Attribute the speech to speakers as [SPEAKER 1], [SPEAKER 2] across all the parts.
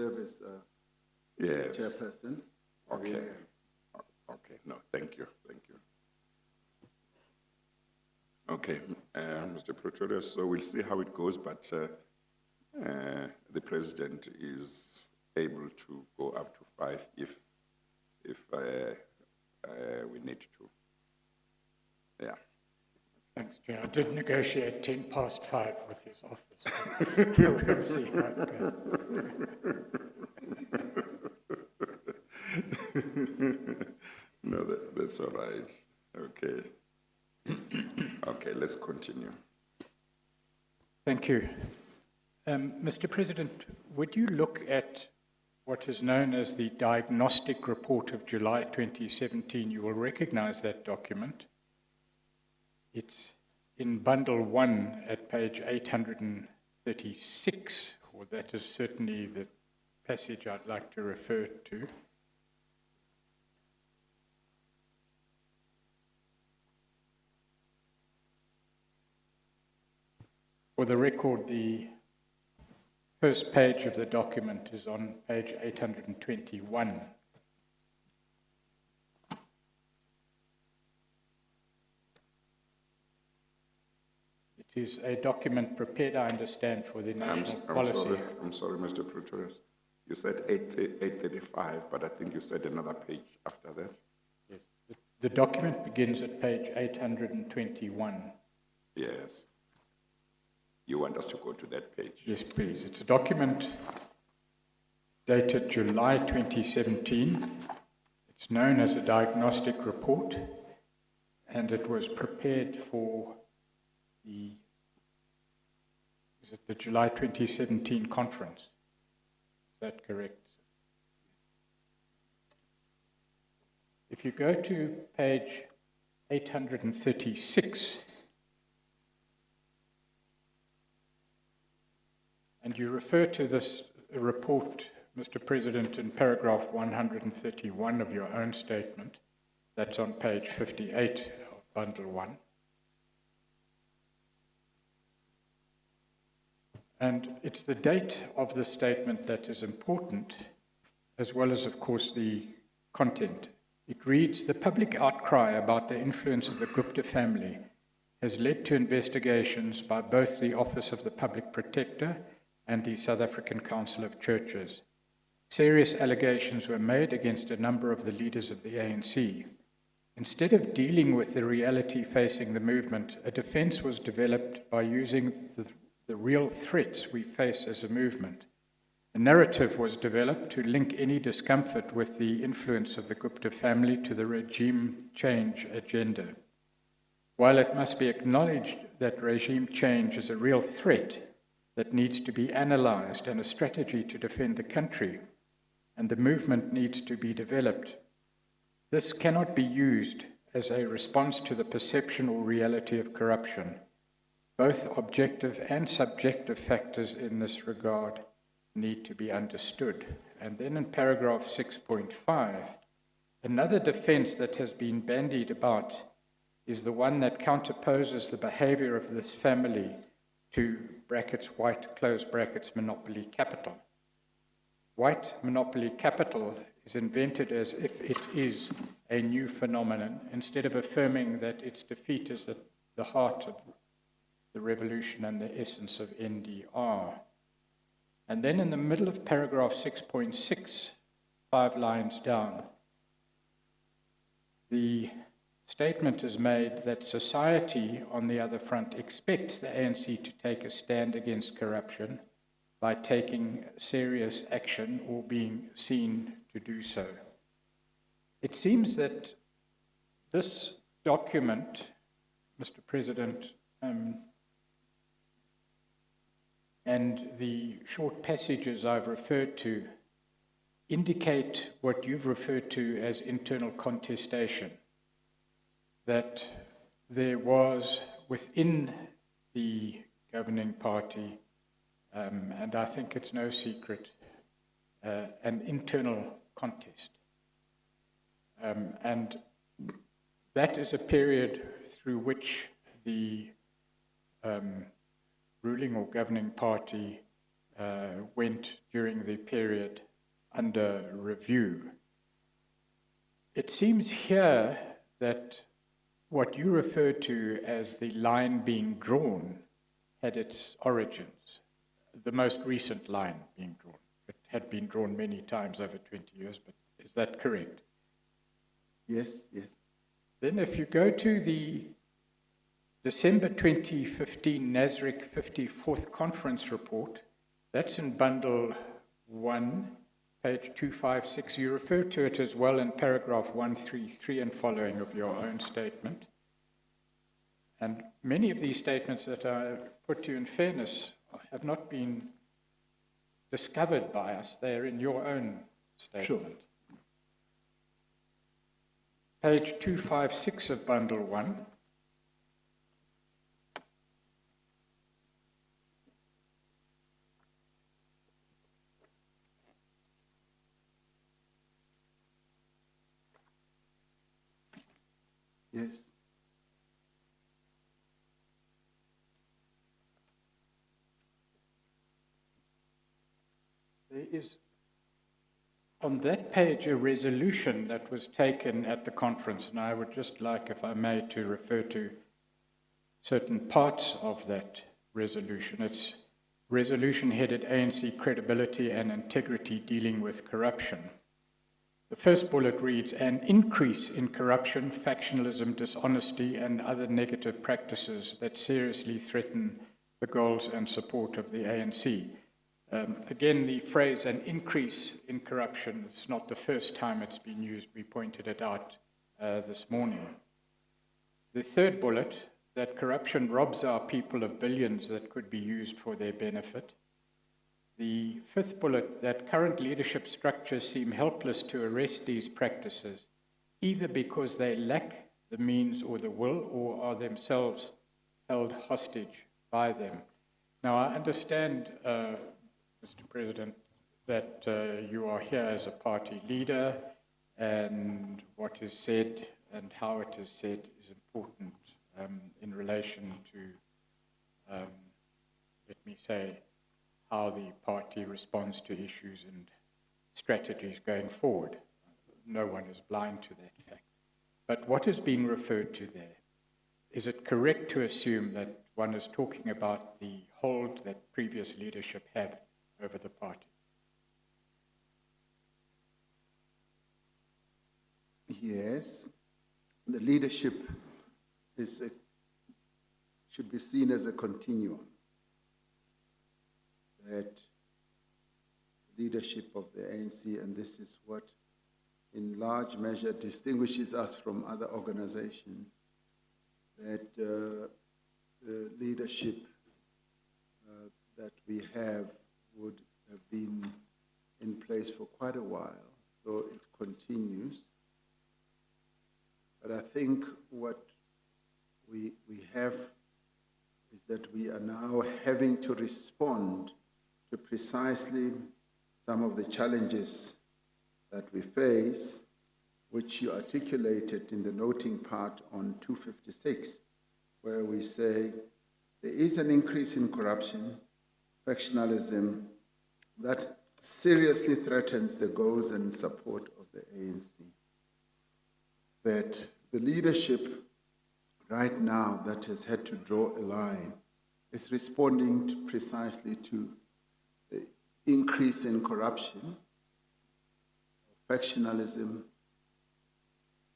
[SPEAKER 1] serve as
[SPEAKER 2] Yes.
[SPEAKER 1] chairperson.
[SPEAKER 2] Okay. Okay. No, thank you. Thank you. Okay, Mr. Pretorius, so we'll see how it goes, but the president is able to go up to 5 if we need to. Yeah.
[SPEAKER 3] Thanks, Chair. I did negotiate 5:10 with his office. We'll see how it goes.
[SPEAKER 2] No, that's all right. Okay. Okay, let's continue.
[SPEAKER 3] Thank you. Mr. President, would you look at what is known as the Diagnostic Report of July 2017? You will recognize that document. It's in Bundle 1 at page 836, or that is certainly the passage I'd like to refer to. For the record, the first page of the document is on page 821. It is a document prepared, I understand, for the national policy.
[SPEAKER 2] I'm sorry, Mr. Pretorius. You said 835, but I think you said another page after that.
[SPEAKER 3] Yes. The document begins at page 821.
[SPEAKER 2] Yes. You want us to go to that page?
[SPEAKER 3] Yes, please. It's a document dated July 2017. It's known as a diagnostic report, and it was prepared for the July 2017 conference. Is that correct? If you go to page 836, and you refer to this report, Mr. President, in paragraph 131 of your own statement, that's on page 58 of Bundle 1. And it's the date of the statement that is important, as well as, of course, the content. It reads, "The public outcry about the influence of the Gupta family has led to investigations by both the Office of the Public Protector and the South African Council of Churches. Serious allegations were made against a number of the leaders of the ANC. Instead of dealing with the reality facing the movement, a defense was developed by using the real threats we face as a movement. A narrative was developed to link any discomfort with the influence of the Gupta family to the regime change agenda. While it must be acknowledged that regime change is a real threat that needs to be analyzed and a strategy to defend the country, and the movement needs to be developed, this cannot be used as a response to the perception or reality of corruption. Both objective and subjective factors in this regard need to be understood." And then in paragraph 6.5, another defense that has been bandied about is the one that counterposes the behavior of this family to brackets white, close brackets, monopoly capital. White monopoly capital is invented as if it is a new phenomenon, instead of affirming that its defeat is at the heart of the revolution and the essence of NDR. And then in the middle of paragraph 6.6, 5 lines down, the statement is made that society, on the other front, expects the ANC to take a stand against corruption by taking serious action or being seen to do so. It seems that this document, Mr. President, and the short passages I've referred to indicate what you've referred to as internal contestation, that there was within the governing party, and I think it's no secret, an internal contest. And that is a period through which the ruling or governing party went during the period under review. It seems here that what you refer to as the line being drawn had its origins, the most recent line being drawn. It had been drawn many times over 20 years, but is that correct?
[SPEAKER 1] Yes, yes.
[SPEAKER 3] Then if you go to the December 2015 NASREC 54th Conference Report, that's in Bundle 1, page 256. You refer to it as well in paragraph 133 and following of your own statement. And many of these statements that I put to you in fairness have not been discovered by us. They're in your own statement.
[SPEAKER 1] Sure.
[SPEAKER 3] Page 256 of Bundle 1.
[SPEAKER 1] Yes.
[SPEAKER 3] There is on that page a resolution that was taken at the conference, and I would just like, if I may, to refer to certain parts of that resolution. It's resolution headed ANC Credibility and Integrity Dealing with Corruption. The first bullet reads, an increase in corruption, factionalism, dishonesty, and other negative practices that seriously threaten the goals and support of the ANC. Again, the phrase an increase in corruption is not the first time it's been used. We pointed it out this morning. The third bullet, that corruption robs our people of billions that could be used for their benefit. The fifth bullet, that current leadership structures seem helpless to arrest these practices, either because they lack the means or the will, or are themselves held hostage by them. Now, I understand, Mr. President, that you are here as a party leader, and what is said and how it is said is important in relation to, let me say, how the party responds to issues and strategies going forward. No one is blind to that fact. But what is being referred to there? Is it correct to assume that one is talking about the hold that previous leadership had over the party?
[SPEAKER 1] Yes. The leadership should be seen as a continuum. That leadership of the ANC, and this is what in large measure distinguishes us from other organizations, that the leadership that we have would have been in place for quite a while, so it continues. But I think what we have is that we are now having to respond to precisely some of the challenges that we face, which you articulated in the noting part on 256, where we say there is an increase in corruption, factionalism, that seriously threatens the goals and support of the ANC. That the leadership right now that has had to draw a line is responding precisely to the increase in corruption, factionalism,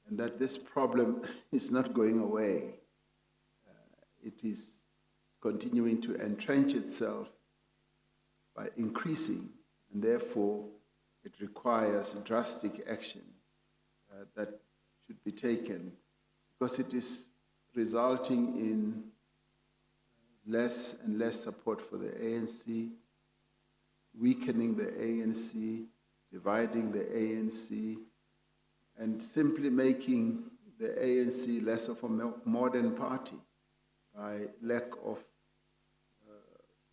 [SPEAKER 1] and that this problem is not going away. It is continuing to entrench itself by increasing, and therefore it requires drastic action that should be taken, because it is resulting in less and less support for the ANC, weakening the ANC, dividing the ANC, and simply making the ANC less of a modern party by lack of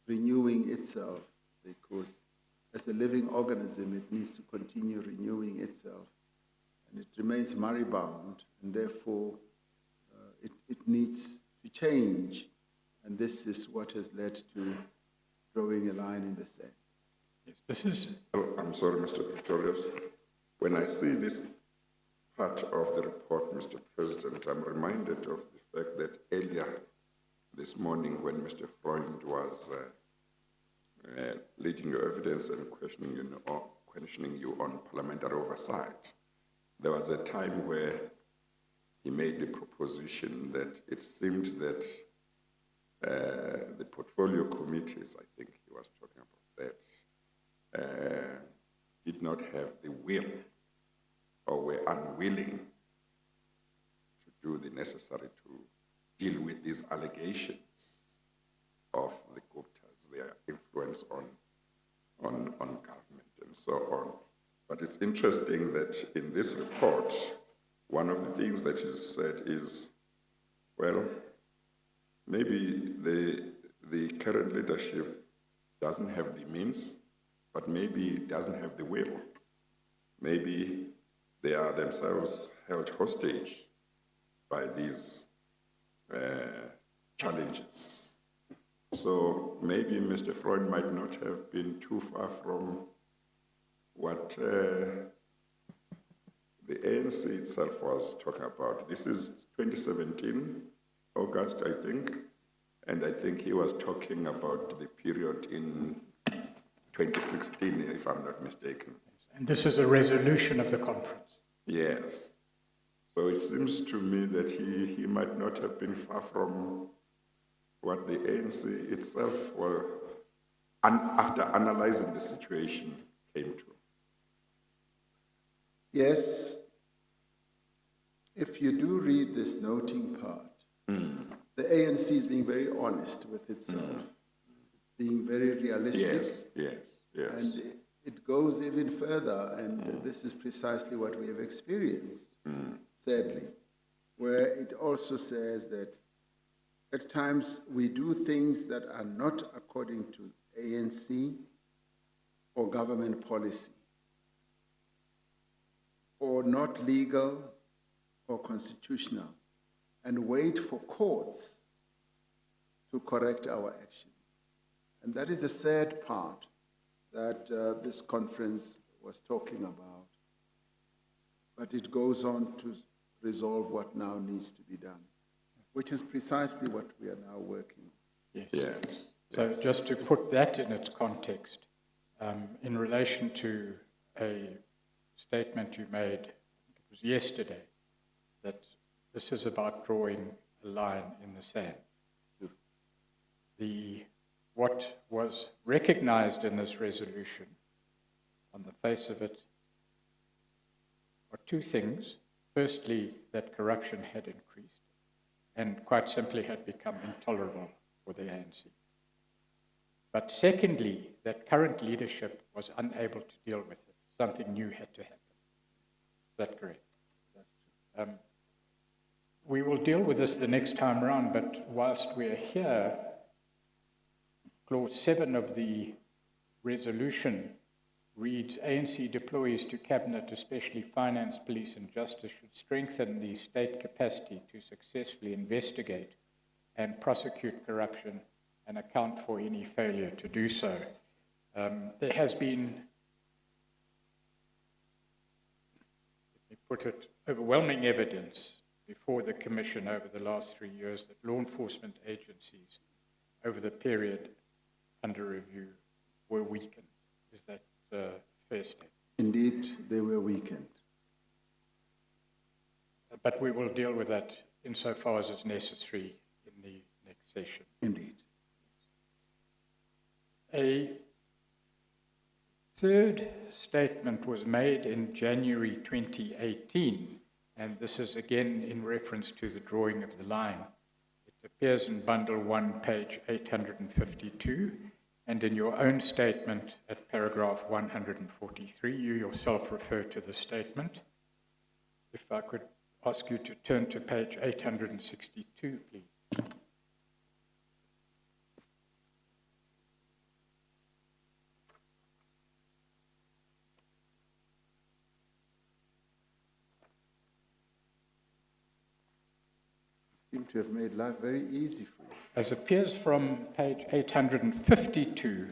[SPEAKER 1] renewing itself, because as a living organism, it needs to continue renewing itself. And it remains moribund, and therefore it needs to change. And this is what has led to drawing a line in the sand.
[SPEAKER 3] Yes, this is.
[SPEAKER 2] Oh, I'm sorry, Mr. Pretorius. When I see this part of the report, Mr. President, I'm reminded of the fact that earlier this morning when Mr. Freund was leading your evidence and questioning you on parliamentary oversight, there was a time where he made the proposition that it seemed that the portfolio committees, I think he was talking about that, did not have the will or were unwilling to do the necessary to deal with these allegations of the Guptas, their influence on government and so on. But it's interesting that in this report, one of the things that is said is, well, maybe the current leadership doesn't have the means, but maybe it doesn't have the will. Maybe they are themselves held hostage by these challenges. So maybe Mr. Freund might not have been too far from what the ANC itself was talking about. This is 2017, August, I think, and I think he was talking about the period in 2016, if I'm not mistaken.
[SPEAKER 3] And this is a resolution of the conference.
[SPEAKER 2] Yes. So it seems to me that he might not have been far from what the ANC itself were, after analyzing the situation, came to.
[SPEAKER 1] Yes, if you do read this noting part, the ANC is being very honest with itself, being very realistic.
[SPEAKER 2] Yes, yes, yes.
[SPEAKER 1] And it goes even further, and this is precisely what we have experienced, sadly, where it also says that at times we do things that are not according to ANC or government policy, or not legal or constitutional, and wait for courts to correct our action. And that is the sad part that this conference was talking about. But it goes on to resolve what now needs to be done, which is precisely what we are now working on.
[SPEAKER 3] Yes.
[SPEAKER 2] Yes.
[SPEAKER 3] So just to put that in its context, in relation to a statement you made, I think it was yesterday, that this is about drawing a line in the sand. What was recognized in this resolution, on the face of it, are two things. Firstly, that corruption had increased and quite simply had become intolerable for the ANC. But secondly, that current leadership was unable to deal with it. Something new had to happen. Is that correct? That's true. We will deal with this the next time around, but whilst we're here, Clause 7 of the resolution reads, ANC deployees to Cabinet, especially Finance, Police and Justice, should strengthen the state capacity to successfully investigate and prosecute corruption and account for any failure to do so. There has been, let me put it, overwhelming evidence before the Commission over the last 3 years that law enforcement agencies over the period under review were weakened. Is that fair statement?
[SPEAKER 1] Indeed, they were weakened.
[SPEAKER 3] But we will deal with that insofar as is necessary in the next session.
[SPEAKER 1] Indeed.
[SPEAKER 3] A third statement was made in January 2018, and this is again in reference to the drawing of the line. It appears in Bundle 1, page 852, and in your own statement at paragraph 143, you yourself refer to the statement. If I could ask you to turn to page 862, please.
[SPEAKER 1] You seem to have made life very easy for you.
[SPEAKER 3] As appears from page 852,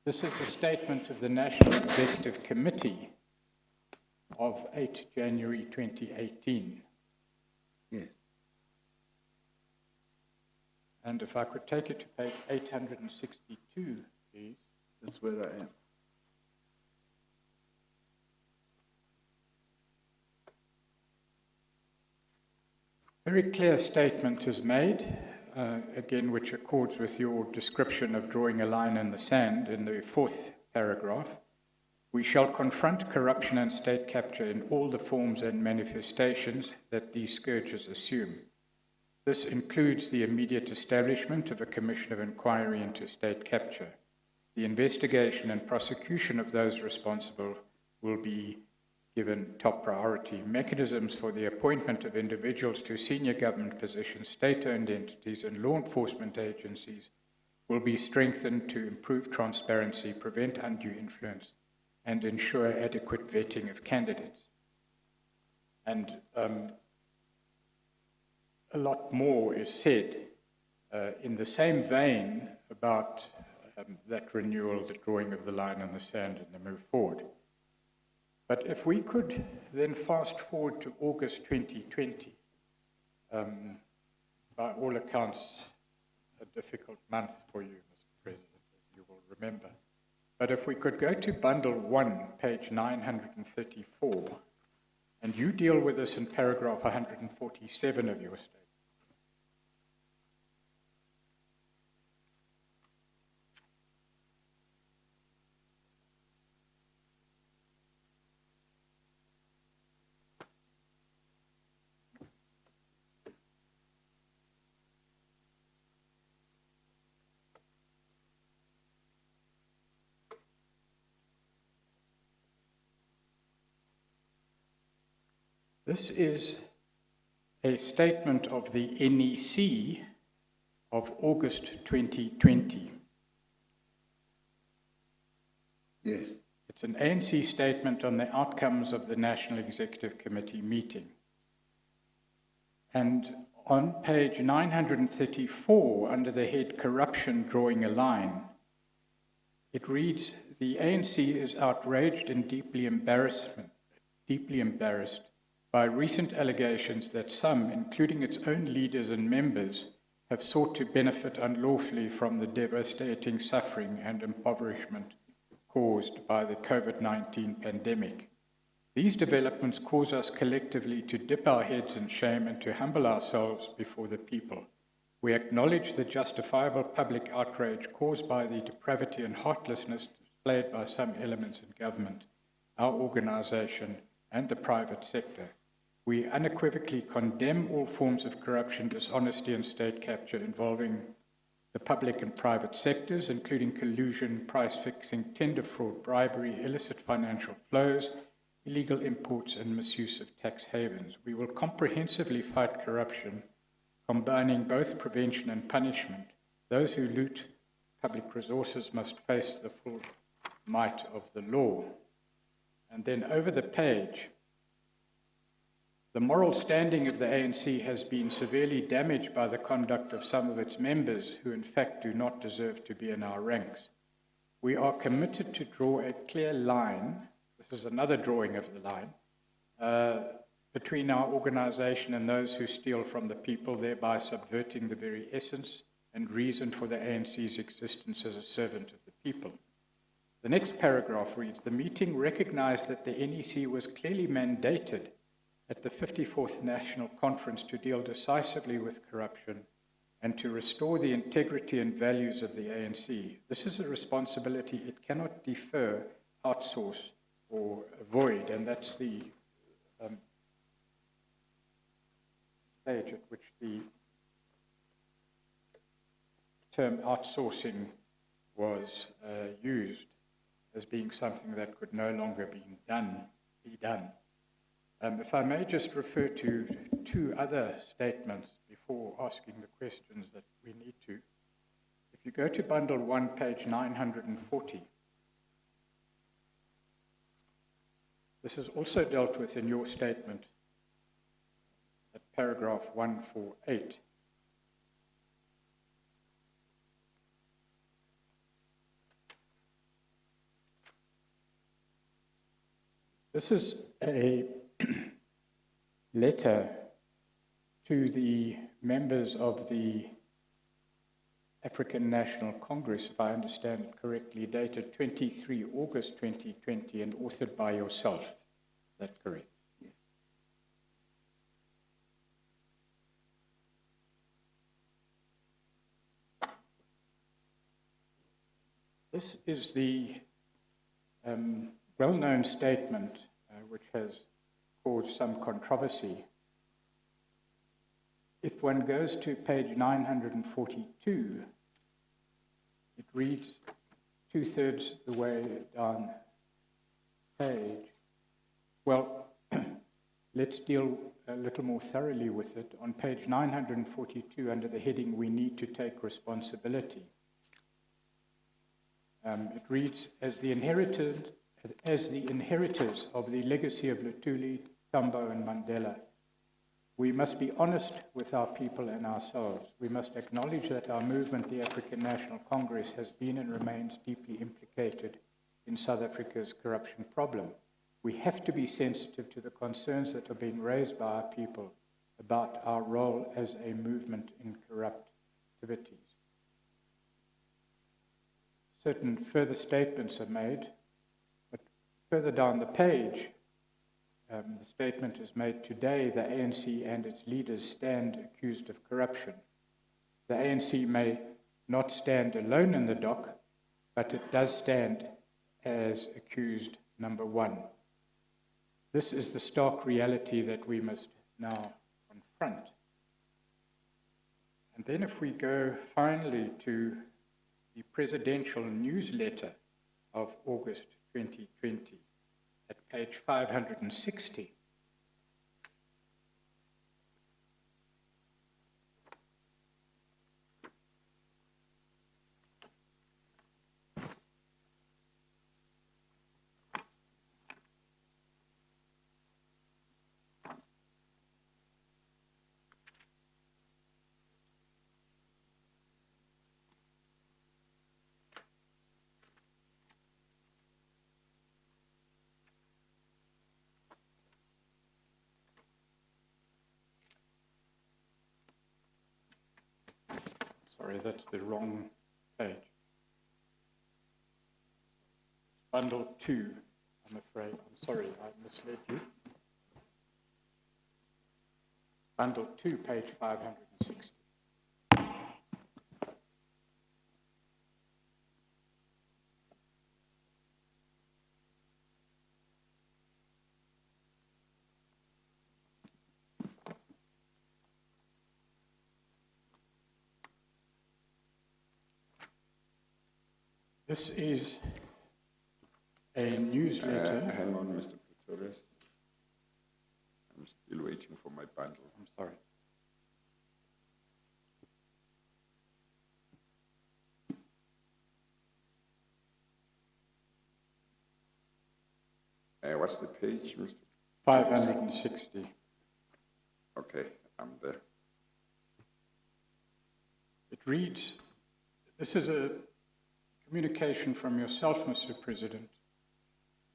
[SPEAKER 3] this is a statement of the National Executive Committee of 8 January 2018.
[SPEAKER 1] Yes.
[SPEAKER 3] And if I could take it to page 862, please.
[SPEAKER 1] That's where I am.
[SPEAKER 3] Very clear statement is made, again, which accords with your description of drawing a line in the sand in the 4th paragraph. We shall confront corruption and state capture in all the forms and manifestations that these scourges assume. This includes the immediate establishment of a commission of inquiry into state capture. The investigation and prosecution of those responsible will be given top priority. Mechanisms for the appointment of individuals to senior government positions, state-owned entities, and law enforcement agencies will be strengthened to improve transparency, prevent undue influence, and ensure adequate vetting of candidates. And a lot more is said in the same vein about that renewal, the drawing of the line in the sand, and the move forward. But if we could then fast forward to August 2020, by all accounts, a difficult month for you, Mr. President, as you will remember. But if we could go to bundle 1, page 934, and you deal with this in paragraph 147 of your statement. This is a statement of the NEC of August 2020.
[SPEAKER 1] Yes.
[SPEAKER 3] It's an ANC statement on the outcomes of the National Executive Committee meeting. And on page 934, under the head Corruption Drawing a Line, it reads, the ANC is outraged and deeply embarrassed by recent allegations that some, including its own leaders and members, have sought to benefit unlawfully from the devastating suffering and impoverishment caused by the COVID-19 pandemic. These developments cause us collectively to dip our heads in shame and to humble ourselves before the people. We acknowledge the justifiable public outrage caused by the depravity and heartlessness displayed by some elements in government, our organization, and the private sector. We unequivocally condemn all forms of corruption, dishonesty, and state capture involving the public and private sectors, including collusion, price fixing, tender fraud, bribery, illicit financial flows, illegal imports, and misuse of tax havens. We will comprehensively fight corruption, combining both prevention and punishment. Those who loot public resources must face the full might of the law. And then over the page, the moral standing of the ANC has been severely damaged by the conduct of some of its members who in fact do not deserve to be in our ranks. We are committed to draw a clear line, this is another drawing of the line, between our organization and those who steal from the people, thereby subverting the very essence and reason for the ANC's existence as a servant of the people. The next paragraph reads, the meeting recognized that the NEC was clearly mandated at the 54th National Conference to deal decisively with corruption and to restore the integrity and values of the ANC. This is a responsibility it cannot defer, outsource, or avoid, and that's the stage at which the term outsourcing was used as being something that could no longer be done. If I may just refer to two other statements before asking the questions that we need to. If you go to bundle 1, page 940, this is also dealt with in your statement at paragraph 148. This is a letter to the members of the African National Congress, if I understand it correctly, dated 23 August 2020 and authored by yourself. Is that correct?
[SPEAKER 1] Yes.
[SPEAKER 3] This is the well-known statement which has caused some controversy. If one goes to page 942, it reads two-thirds the way down the page. Well, let's deal a little more thoroughly with it. On page 942, under the heading, "We need to take responsibility," it reads, as the inheritors of the legacy of Luthuli, Tambo, and Mandela, we must be honest with our people and ourselves. We must acknowledge that our movement, the African National Congress, has been and remains deeply implicated in South Africa's corruption problem. We have to be sensitive to the concerns that are being raised by our people about our role as a movement in corrupt activities. Certain further statements are made, but further down the page, the statement is made, today the ANC and its leaders stand accused of corruption. The ANC may not stand alone in the dock, but it does stand as accused number one. This is the stark reality that we must now confront. And then if we go finally to the presidential newsletter of August 2020, at page 560. Sorry, that's the wrong page. Bundle 2, I'm afraid. I'm sorry, I misled you. Bundle 2, page 560. This is a newsletter.
[SPEAKER 2] Hang on, Mr. Pretorius. I'm still waiting for my bundle.
[SPEAKER 3] I'm sorry.
[SPEAKER 2] What's the page, Mr.
[SPEAKER 3] 560.
[SPEAKER 2] Okay, I'm there.
[SPEAKER 3] It reads, this is a communication from yourself, Mr. President,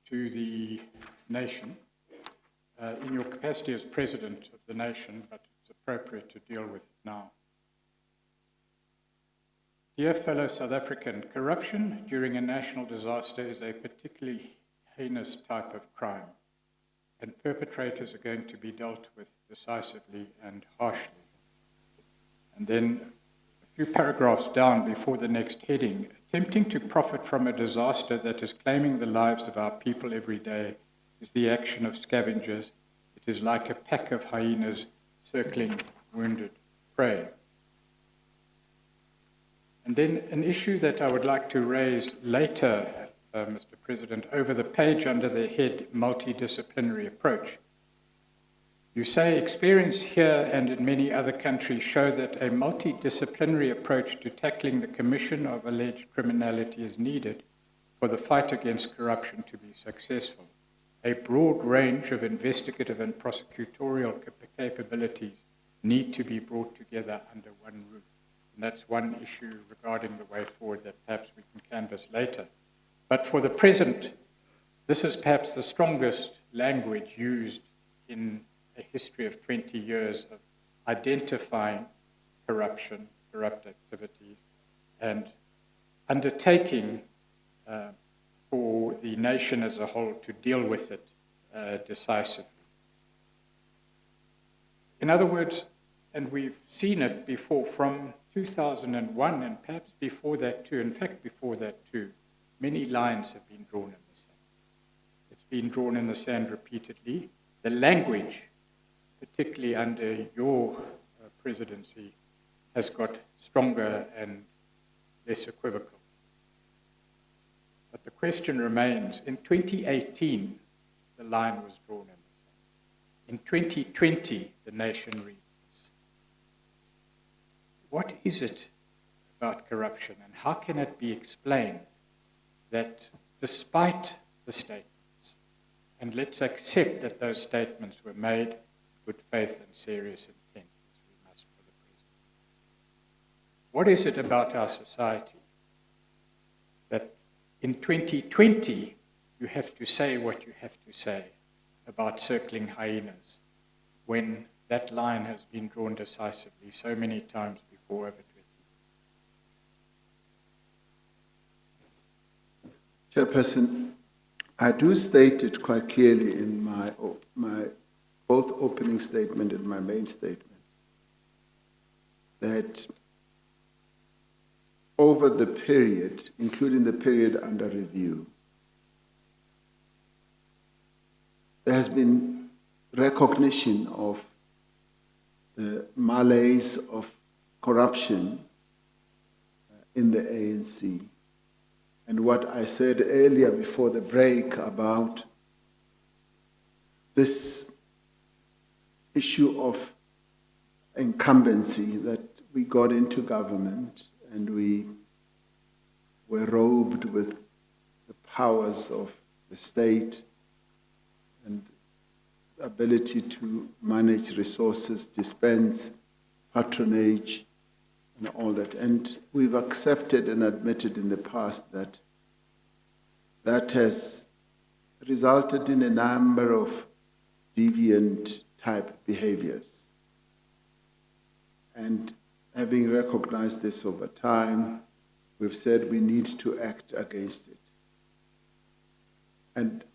[SPEAKER 3] to the nation, in your capacity as President of the nation, but it's appropriate to deal with it now. Dear fellow South African, corruption during a national disaster is a particularly heinous type of crime, and perpetrators are going to be dealt with decisively and harshly. And then a few paragraphs down before the next heading, attempting to profit from a disaster that is claiming the lives of our people every day is the action of scavengers. It is like a pack of hyenas circling wounded prey. And then an issue that I would like to raise later, Mr. President, over the page under the head multidisciplinary approach. You say experience here and in many other countries show that a multidisciplinary approach to tackling the commission of alleged criminality is needed for the fight against corruption to be successful. A broad range of investigative and prosecutorial capabilities need to be brought together under one roof. And that's one issue regarding the way forward that perhaps we can canvass later. But for the present, this is perhaps the strongest language used in a history of 20 years of identifying corruption, corrupt activities, and undertaking for the nation as a whole to deal with it decisively. In other words, and we've seen it before from 2001 and perhaps before that too, in fact before that too, many lines have been drawn in the sand. It's been drawn in the sand repeatedly. The language, particularly under your presidency, has got stronger and less equivocal. But the question remains, in 2018, the line was drawn in the sand. In 2020, the nation reads this. What is it about corruption, and how can it be explained that despite the statements, and let's accept that those statements were made with good faith and serious intent, as we must for the present. What is it about our society that in 2020 you have to say what you have to say about circling hyenas when that line has been drawn decisively so many times before over 20 years?
[SPEAKER 1] Chairperson, I do state it quite clearly in my both opening statement and my main statement that over the period, including the period under review, there has been recognition of the malaise of corruption in the ANC. And what I said earlier before the break about this issue of incumbency, that we got into government and we were robed with the powers of the state and ability to manage resources, dispense, patronage, and all that. And we've accepted and admitted in the past that that has resulted in a number of deviant type behaviors. And having recognized this over time, we've said we need to act against it. And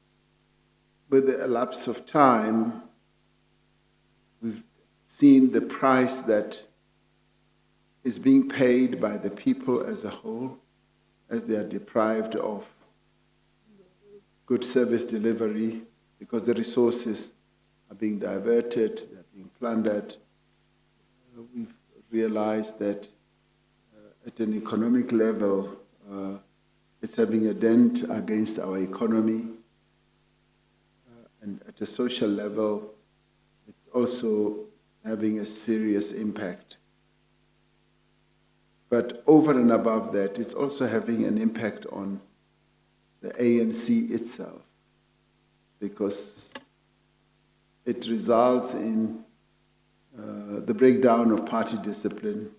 [SPEAKER 1] with the elapse of time, we've seen the price that is being paid by the people as a whole, as they are deprived of good service delivery because the resources are being diverted, they're being plundered. We've realized that at an economic level, it's having a dent against our economy. And at a social level, it's also having a serious impact. But over and above that, it's also having an impact on the ANC itself, because it results in the breakdown of party discipline,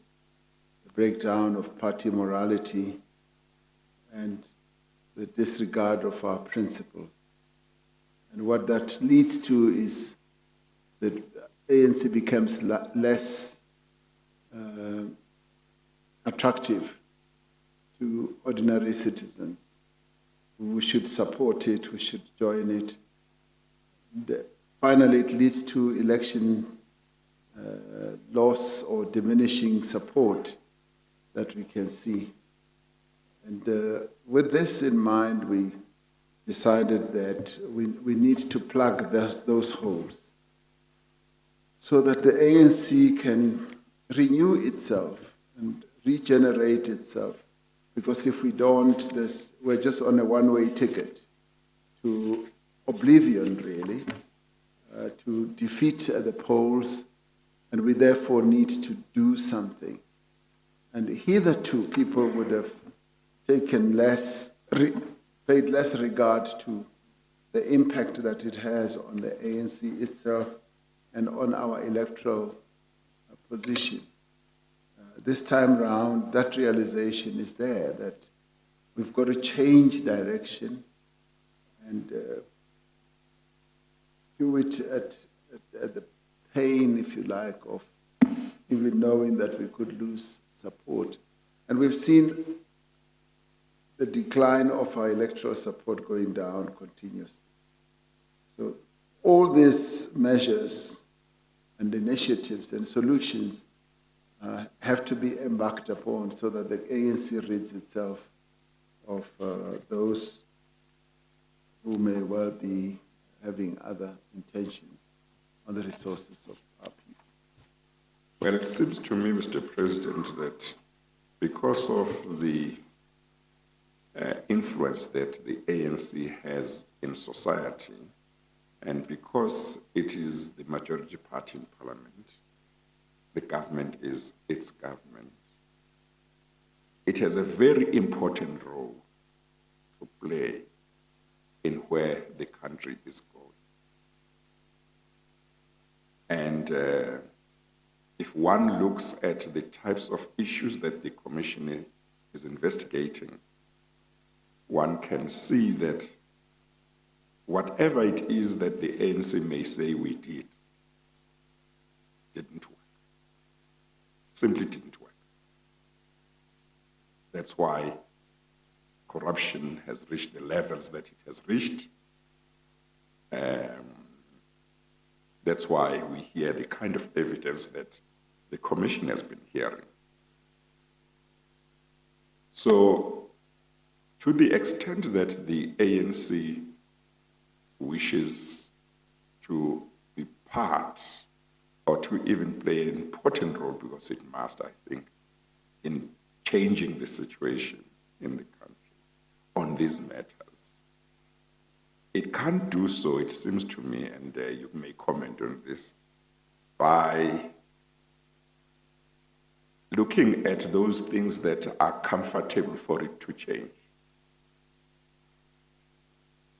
[SPEAKER 1] the breakdown of party morality, and the disregard of our principles. And what that leads to is that ANC becomes less attractive to ordinary citizens who should support it, who should join it. And finally, it leads to election loss or diminishing support that we can see. And with this in mind, we decided that we need to plug those holes so that the ANC can renew itself and regenerate itself. Because if we don't, we're just on a one-way ticket to oblivion, really, to defeat at the polls, and we therefore need to do something. And hitherto, people would have taken paid less regard to the impact that it has on the ANC itself and on our electoral position. This time round, that realization is there, that we've got to change direction. And do it at the pain, if you like, of even knowing that we could lose support. And we've seen the decline of our electoral support going down continuously. So all these measures and initiatives and solutions have to be embarked upon so that the ANC rids itself of those who may well be having other intentions on the resources of our people.
[SPEAKER 2] Well, it seems to me, Mr. President, that because of the influence that the ANC has in society, and because it is the majority party in parliament, the government is its government, it has a very important role to play in where the country is going. And if one looks at the types of issues that the Commission is investigating, one can see that whatever it is that the ANC may say we didn't work. Simply didn't work. That's why corruption has reached the levels that it has reached. That's why we hear the kind of evidence that the Commission has been hearing. So, to the extent that the ANC wishes to be part or to even play an important role, because it must, I think, in changing the situation in the country on these matters, it can't do so, it seems to me, and you may comment on this, by looking at those things that are comfortable for it to change.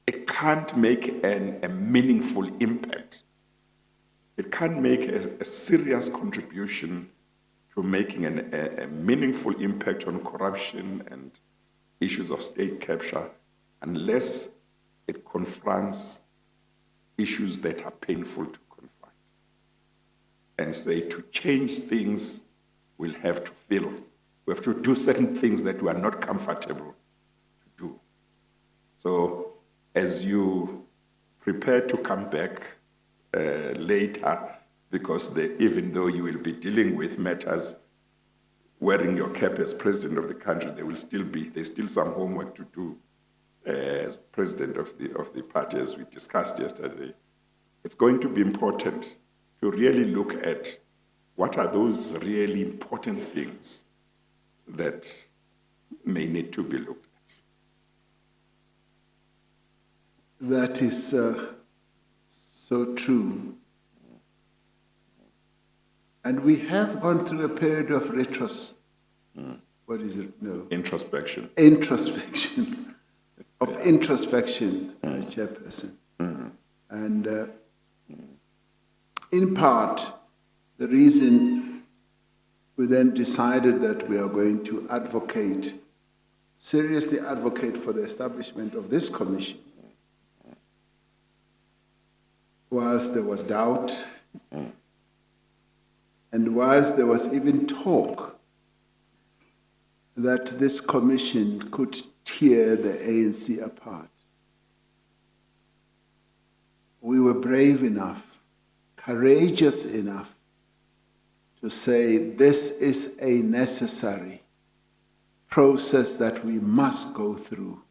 [SPEAKER 2] It can't make a meaningful impact. It can't make a serious contribution to making a meaningful impact on corruption and issues of state capture unless it confronts issues that are painful to confront. And say to change things, we'll have to feel, we have to do certain things that we are not comfortable to do. So as you prepare to come back later, because even though you will be dealing with matters wearing your cap as president of the country, there's still some homework to do as president of the party, as we discussed yesterday. It's going to be important to really look at what are those really important things that may need to be looked at.
[SPEAKER 1] That is so true. And we have gone through a period of what is it? No.
[SPEAKER 2] Introspection.
[SPEAKER 1] Introspection. Of introspection, Chairperson. And in part, the reason we then decided that we are going to seriously advocate for the establishment of this commission, whilst there was doubt, and whilst there was even talk that this commission could tear the ANC apart, we were brave enough, courageous enough to say this is a necessary process that we must go through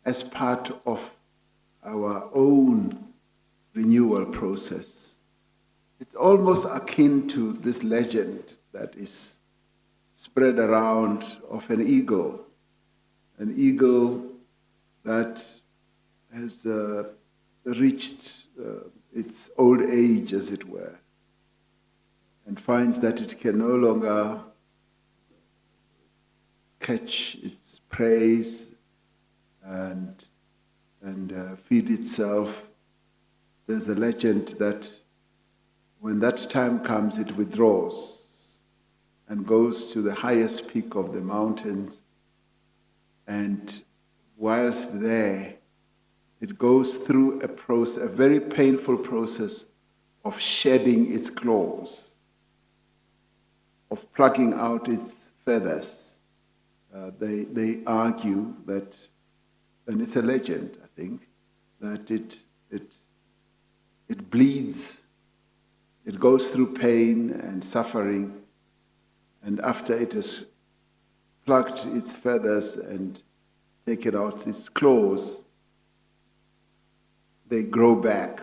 [SPEAKER 1] as part of our own renewal process. It's almost akin to this legend that is spread around of an eagle that has reached its old age, as it were, and finds that it can no longer catch its prey and feed itself. There's a legend that when that time comes, it withdraws and goes to the highest peak of the mountains, and whilst there, it goes through a process, a very painful process of shedding its claws, of plucking out its feathers. They argue that, and it's a legend, I think, that it bleeds, it goes through pain and suffering, and after it has plucked its feathers and taken out its claws, they grow back,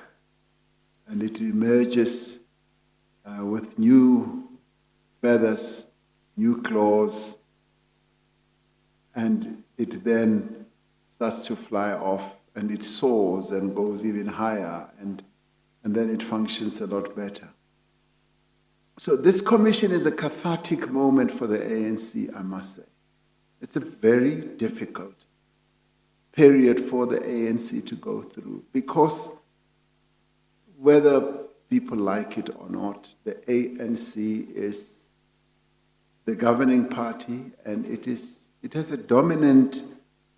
[SPEAKER 1] and it emerges with new feathers, new claws, and it then starts to fly off, and it soars and goes even higher, and then it functions a lot better. So this commission is a cathartic moment for the ANC, I must say. It's a very difficult period for the ANC to go through, because whether people like it or not, the ANC is the governing party, and it has a dominant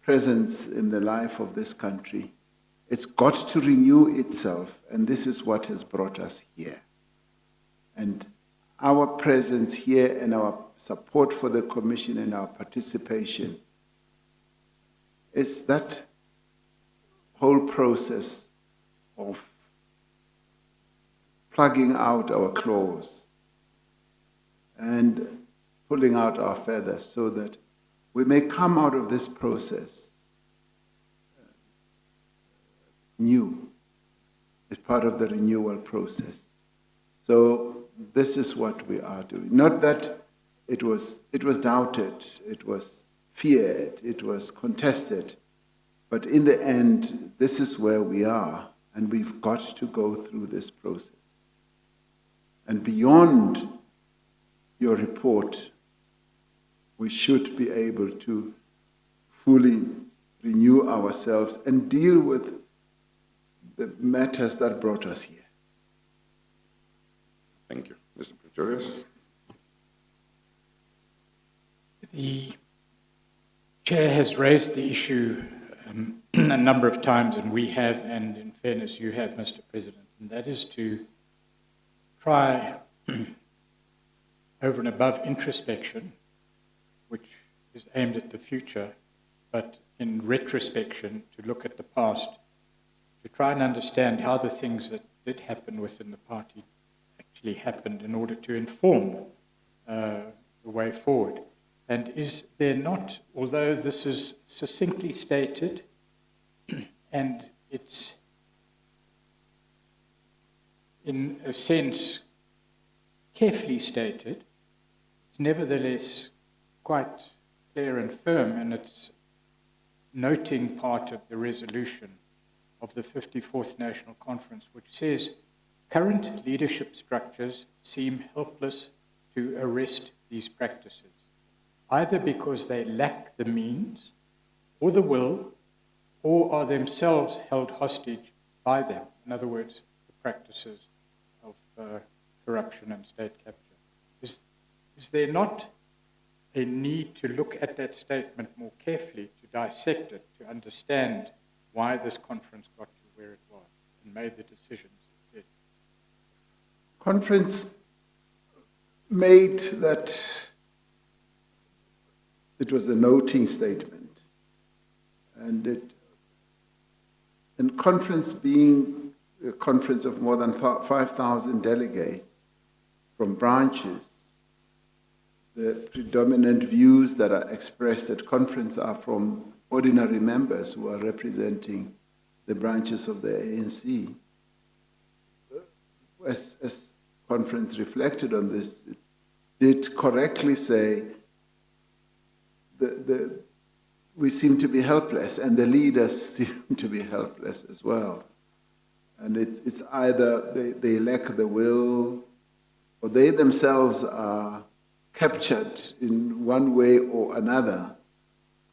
[SPEAKER 1] presence in the life of this country. It's got to renew itself, and this is what has brought us here. And our presence here and our support for the commission and our participation is that whole process of plugging out our claws and pulling out our feathers so that we may come out of this process new, as part of the renewal process. So this is what we are doing. Not that it was doubted, it was feared, it was contested, but in the end, this is where we are, and we've got to go through this process. And beyond your report, we should be able to fully renew ourselves and deal with the matters that brought us here.
[SPEAKER 2] Thank you. Mr. Pretorius.
[SPEAKER 3] The Chair has raised the issue a number of times, and we have, and in fairness, you have, Mr. President, and that is to try, over and above introspection, which is aimed at the future, but in retrospection, to look at the past, to try and understand how the things that did happen within the party actually happened in order to inform the way forward. And is there not, although this is succinctly stated, and it's in a sense carefully stated, it's nevertheless quite clear and firm, and it's noting part of the resolution of the 54th National Conference, which says, current leadership structures seem helpless to arrest these practices, either because they lack the means or the will, or are themselves held hostage by them. In other words, the practices of corruption and state capture. Is there not a need to look at that statement more carefully, to dissect it, to understand why this conference got to where it was and made the decisions it did?
[SPEAKER 1] Conference made that it was a noting statement, and conference being a conference of more than 5,000 delegates from branches, the predominant views that are expressed at conference are from ordinary members who are representing the branches of the ANC. As conference reflected on this, it did correctly say we seem to be helpless, and the leaders seem to be helpless as well. And it's either they lack the will, or they themselves are captured in one way or another.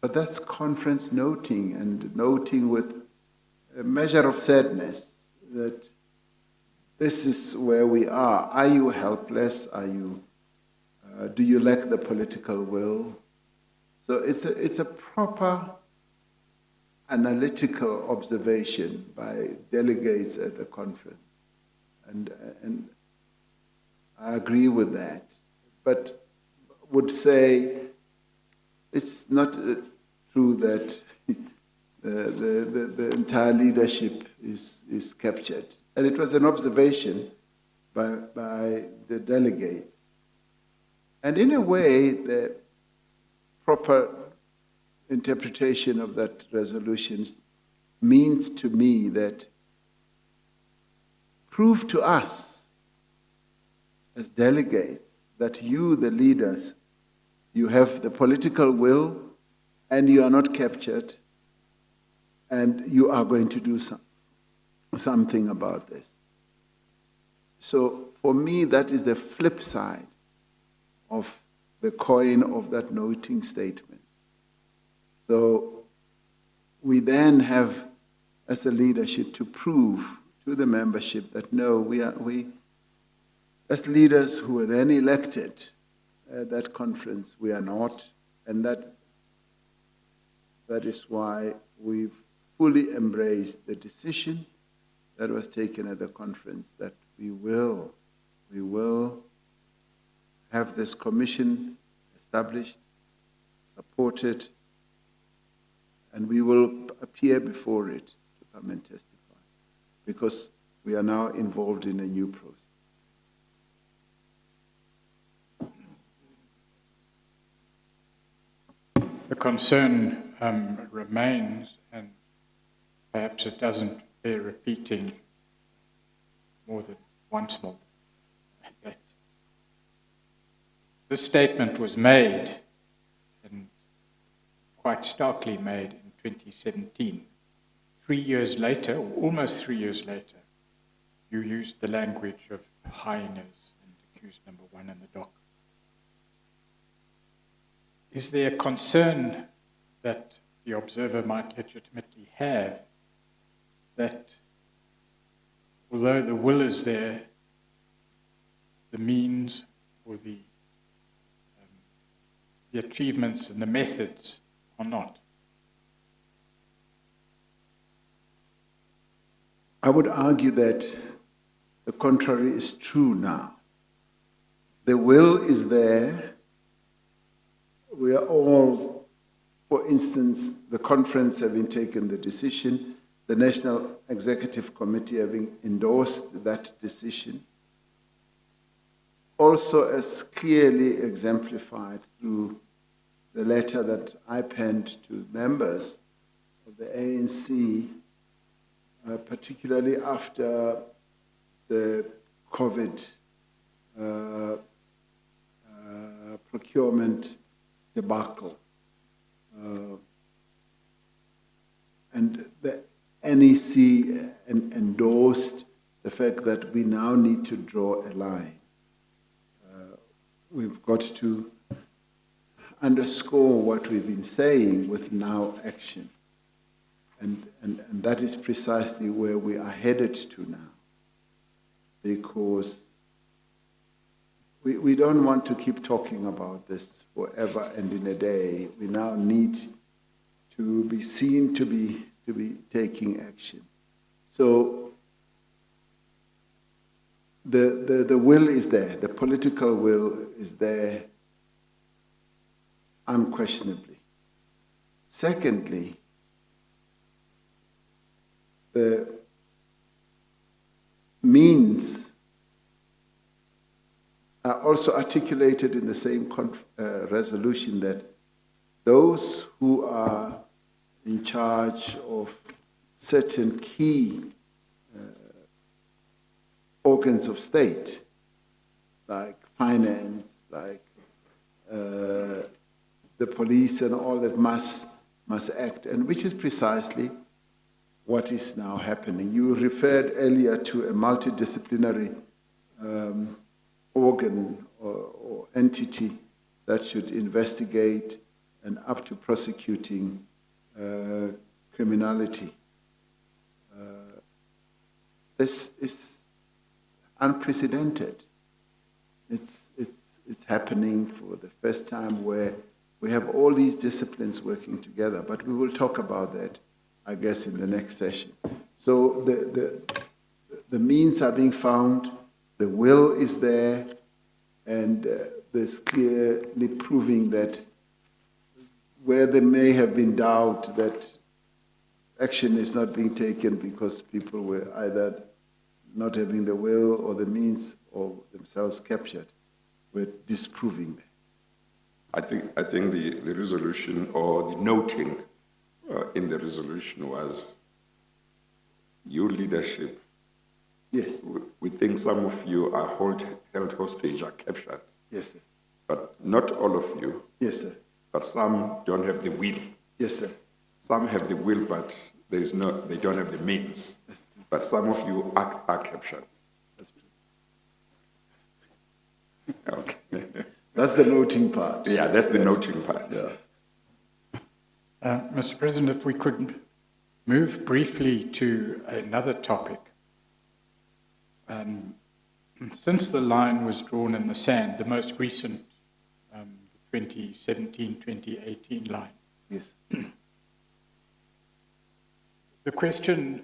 [SPEAKER 1] But that's conference noting, and noting with a measure of sadness that this is where we are. Are you helpless? Are you? Do you lack the political will? So it's a proper analytical observation by delegates at the conference. And I agree with that, but would say it's not true that the entire leadership is captured. And it was an observation by the delegates. And in a way, the proper interpretation of that resolution means to me that prove to us as delegates that you, the leaders, you have the political will and you are not captured and you are going to do something about this. So for me, that is the flip side of the coin of that noting statement. So we then have, as a leadership, to prove to the membership that no, we as leaders who were then elected at that conference, we are not, and that is why we've fully embraced the decision that was taken at the conference that we will have this commission established, supported, and we will appear before it to come and testify, because we are now involved in a new process.
[SPEAKER 3] The concern remains, and perhaps it doesn't bear repeating more than once more, that this statement was made, and quite starkly made, in 2017. 3 years later, or almost 3 years later, you used the language of hyenas and accused number one in the dock. Is there a concern that the observer might legitimately have that although the will is there, the means or the achievements and the methods are not?
[SPEAKER 1] I would argue that the contrary is true now. The will is there. We are all, for instance, the conference having taken the decision, the National Executive Committee having endorsed that decision, also as clearly exemplified through the letter that I penned to members of the ANC, particularly after the COVID procurement debacle. And the NEC endorsed the fact that we now need to draw a line. We've got to underscore what we've been saying with now action. And that is precisely where we are headed to now. Because we don't want to keep talking about this forever and in a day. We now need to be seen to be taking action. So the will is there, the political will is there unquestionably. Secondly, the means are also articulated in the same resolution, that those who are in charge of certain key organs of state, like finance, like the police and all that must act, and which is precisely what is now happening. You referred earlier to a multidisciplinary organ or entity that should investigate and up to prosecuting criminality. This is unprecedented. It's happening for the first time, where we have all these disciplines working together, but we will talk about that. I guess, in the next session. So the means are being found, the will is there, and there's clearly proving that where there may have been doubt that action is not being taken because people were either not having the will or the means or themselves captured, we're disproving that.
[SPEAKER 2] I think the resolution or the noting in the resolution was your leadership.
[SPEAKER 1] Yes.
[SPEAKER 2] We think some of you are held hostage, are captured.
[SPEAKER 1] Yes, sir.
[SPEAKER 2] But not all of you.
[SPEAKER 1] Yes, sir.
[SPEAKER 2] But some don't have the will.
[SPEAKER 1] Yes, sir.
[SPEAKER 2] Some have the will, but they don't have the means. But some of you are captured.
[SPEAKER 1] That's true.
[SPEAKER 2] Okay.
[SPEAKER 1] That's the noting part.
[SPEAKER 2] Yeah, that's the noting part.
[SPEAKER 1] Yeah.
[SPEAKER 3] Mr. President, if we could move briefly to another topic. Since the line was drawn in the sand, the most recent 2017-2018 line,
[SPEAKER 1] Yes.
[SPEAKER 3] the question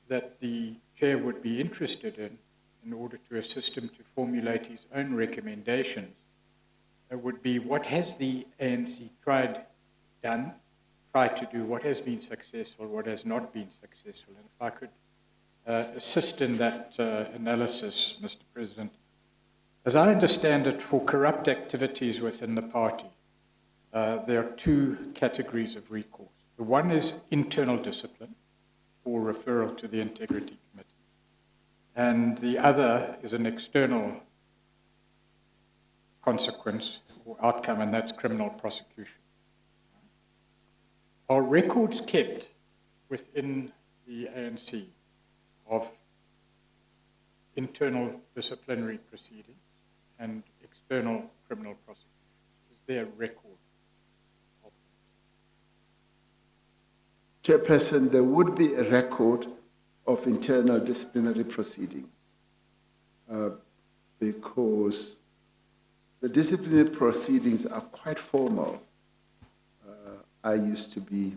[SPEAKER 3] that the chair would be interested in order to assist him to formulate his own recommendations, would be what has the ANC tried to do, what has been successful, what has not been successful. And if I could assist in that analysis, Mr. President. As I understand it, for corrupt activities within the party, there are two categories of recourse. The one is internal discipline, or referral to the Integrity Committee. And the other is an external consequence or outcome, and that's criminal prosecution. Are records kept within the ANC of internal disciplinary proceedings and external criminal prosecutions? Is there a record of them?
[SPEAKER 1] Chairperson, there would be a record of internal disciplinary proceedings because the disciplinary proceedings are quite formal. I used to be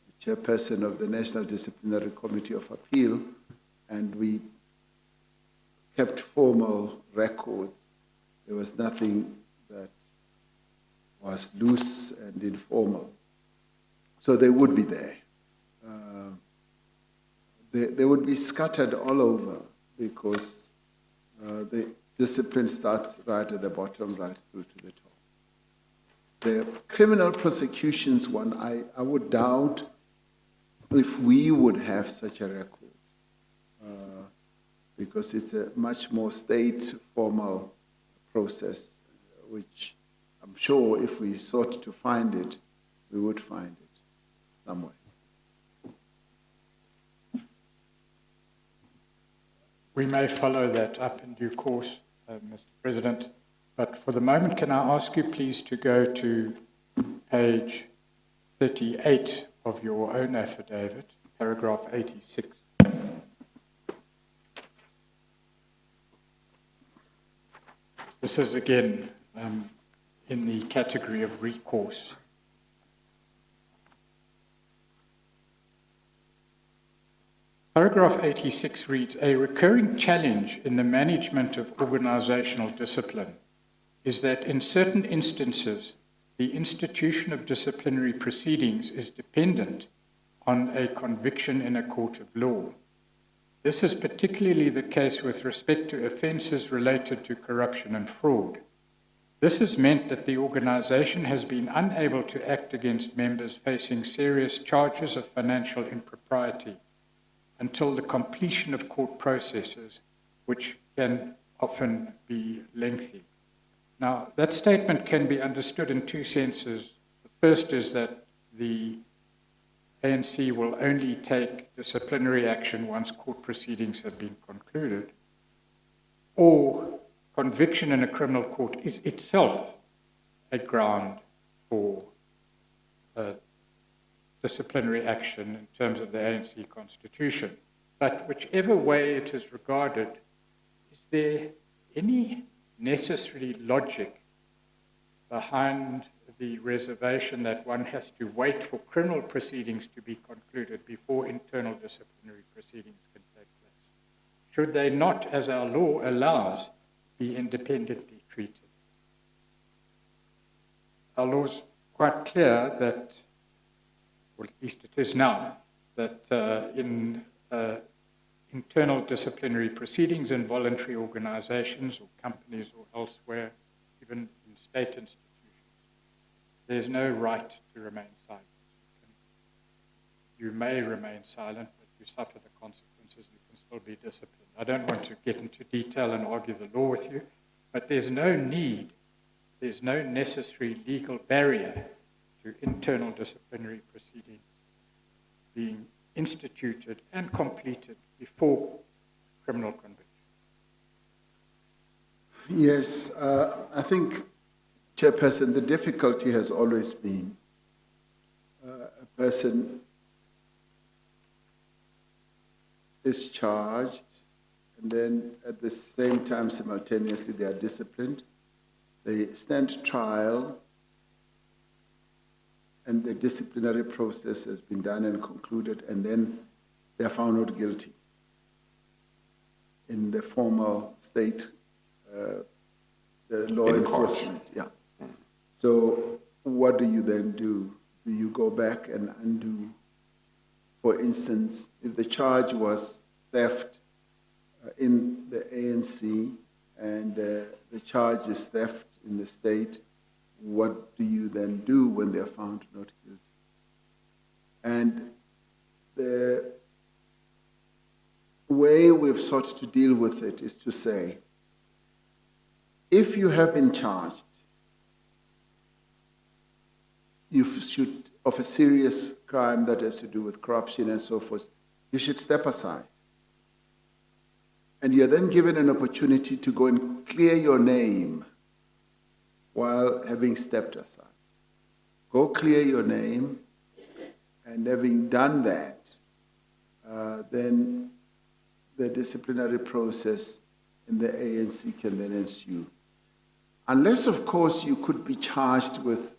[SPEAKER 1] the chairperson of the National Disciplinary Committee of Appeal, and we kept formal records. There was nothing that was loose and informal. So they would be there. They would be scattered all over because the discipline starts right at the bottom, right through to the top. The criminal prosecutions one, I would doubt if we would have such a record because it's a much more state formal process, which I'm sure if we sought to find it, we would find it somewhere.
[SPEAKER 3] We may follow that up in due course, Mr. President, but for the moment, can I ask you please to go to page 38 of your own affidavit, paragraph 86. This is again in the category of recourse. Paragraph 86 reads, a recurring challenge in the management of organizational discipline is that in certain instances, the institution of disciplinary proceedings is dependent on a conviction in a court of law. This is particularly the case with respect to offenses related to corruption and fraud. This has meant that the organization has been unable to act against members facing serious charges of financial impropriety until the completion of court processes, which can often be lengthy. Now, that statement can be understood in two senses. The first is that the ANC will only take disciplinary action once court proceedings have been concluded, or conviction in a criminal court is itself a ground for disciplinary action in terms of the ANC constitution. But whichever way it is regarded, is there any necessary logic behind the reservation that one has to wait for criminal proceedings to be concluded before internal disciplinary proceedings can take place? Should they not, as our law allows, be independently treated? Our law is quite clear that, or at least it is now, that in internal disciplinary proceedings in voluntary organizations or companies or elsewhere, even in state institutions, there's no right to remain silent. You may remain silent, but you suffer the consequences. You can still be disciplined. I don't want to get into detail and argue the law with you, but there's no need, there's no necessary legal barrier to internal disciplinary proceedings being instituted and completed before criminal conviction.
[SPEAKER 1] Yes, I think, Chairperson, the difficulty has always been a person is charged, and then at the same time, simultaneously, they are disciplined. They stand trial, and the disciplinary process has been done and concluded, and then they are found not guilty in the formal state, the law enforcement. Yeah. So what do you then do? Do you go back and undo? For instance, if the charge was theft in the ANC and the charge is theft in the state, what do you then do when they're found not guilty? And the way we've sought to deal with it is to say, if you have been charged, you should, of a serious crime that has to do with corruption and so forth, you should step aside. And you're then given an opportunity to go and clear your name while having stepped aside. Go clear your name, and having done that, then the disciplinary process in the ANC can then ensue. Unless, of course, you could be charged with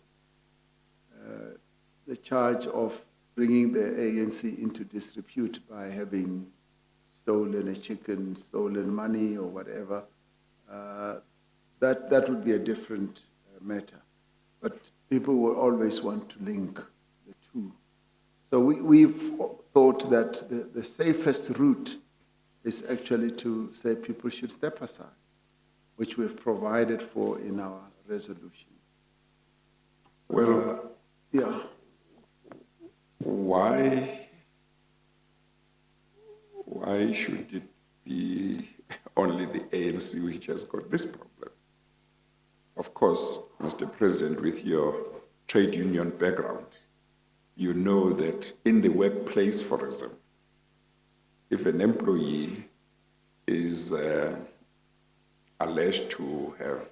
[SPEAKER 1] the charge of bringing the ANC into disrepute by having stolen a chicken, stolen money, or whatever. That would be a different matter. But people will always want to link the two. So we've thought that the safest route is actually to say people should step aside, which we've provided for in our resolution.
[SPEAKER 2] Well,
[SPEAKER 1] yeah.
[SPEAKER 2] Why should it be only the ANC which has got this problem? Of course, Mr. President, with your trade union background, you know that in the workplace, for example, if an employee is alleged to have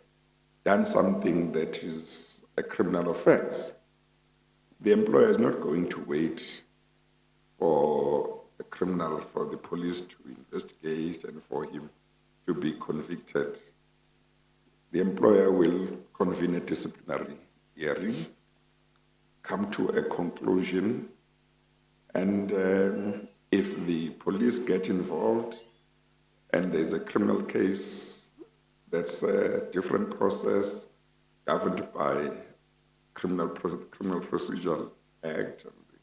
[SPEAKER 2] done something that is a criminal offense, the employer is not going to wait for the police to investigate and for him to be convicted. The employer will convene a disciplinary hearing, come to a conclusion, and if the police get involved and there's a criminal case, that's a different process governed by Criminal Procedural Act and the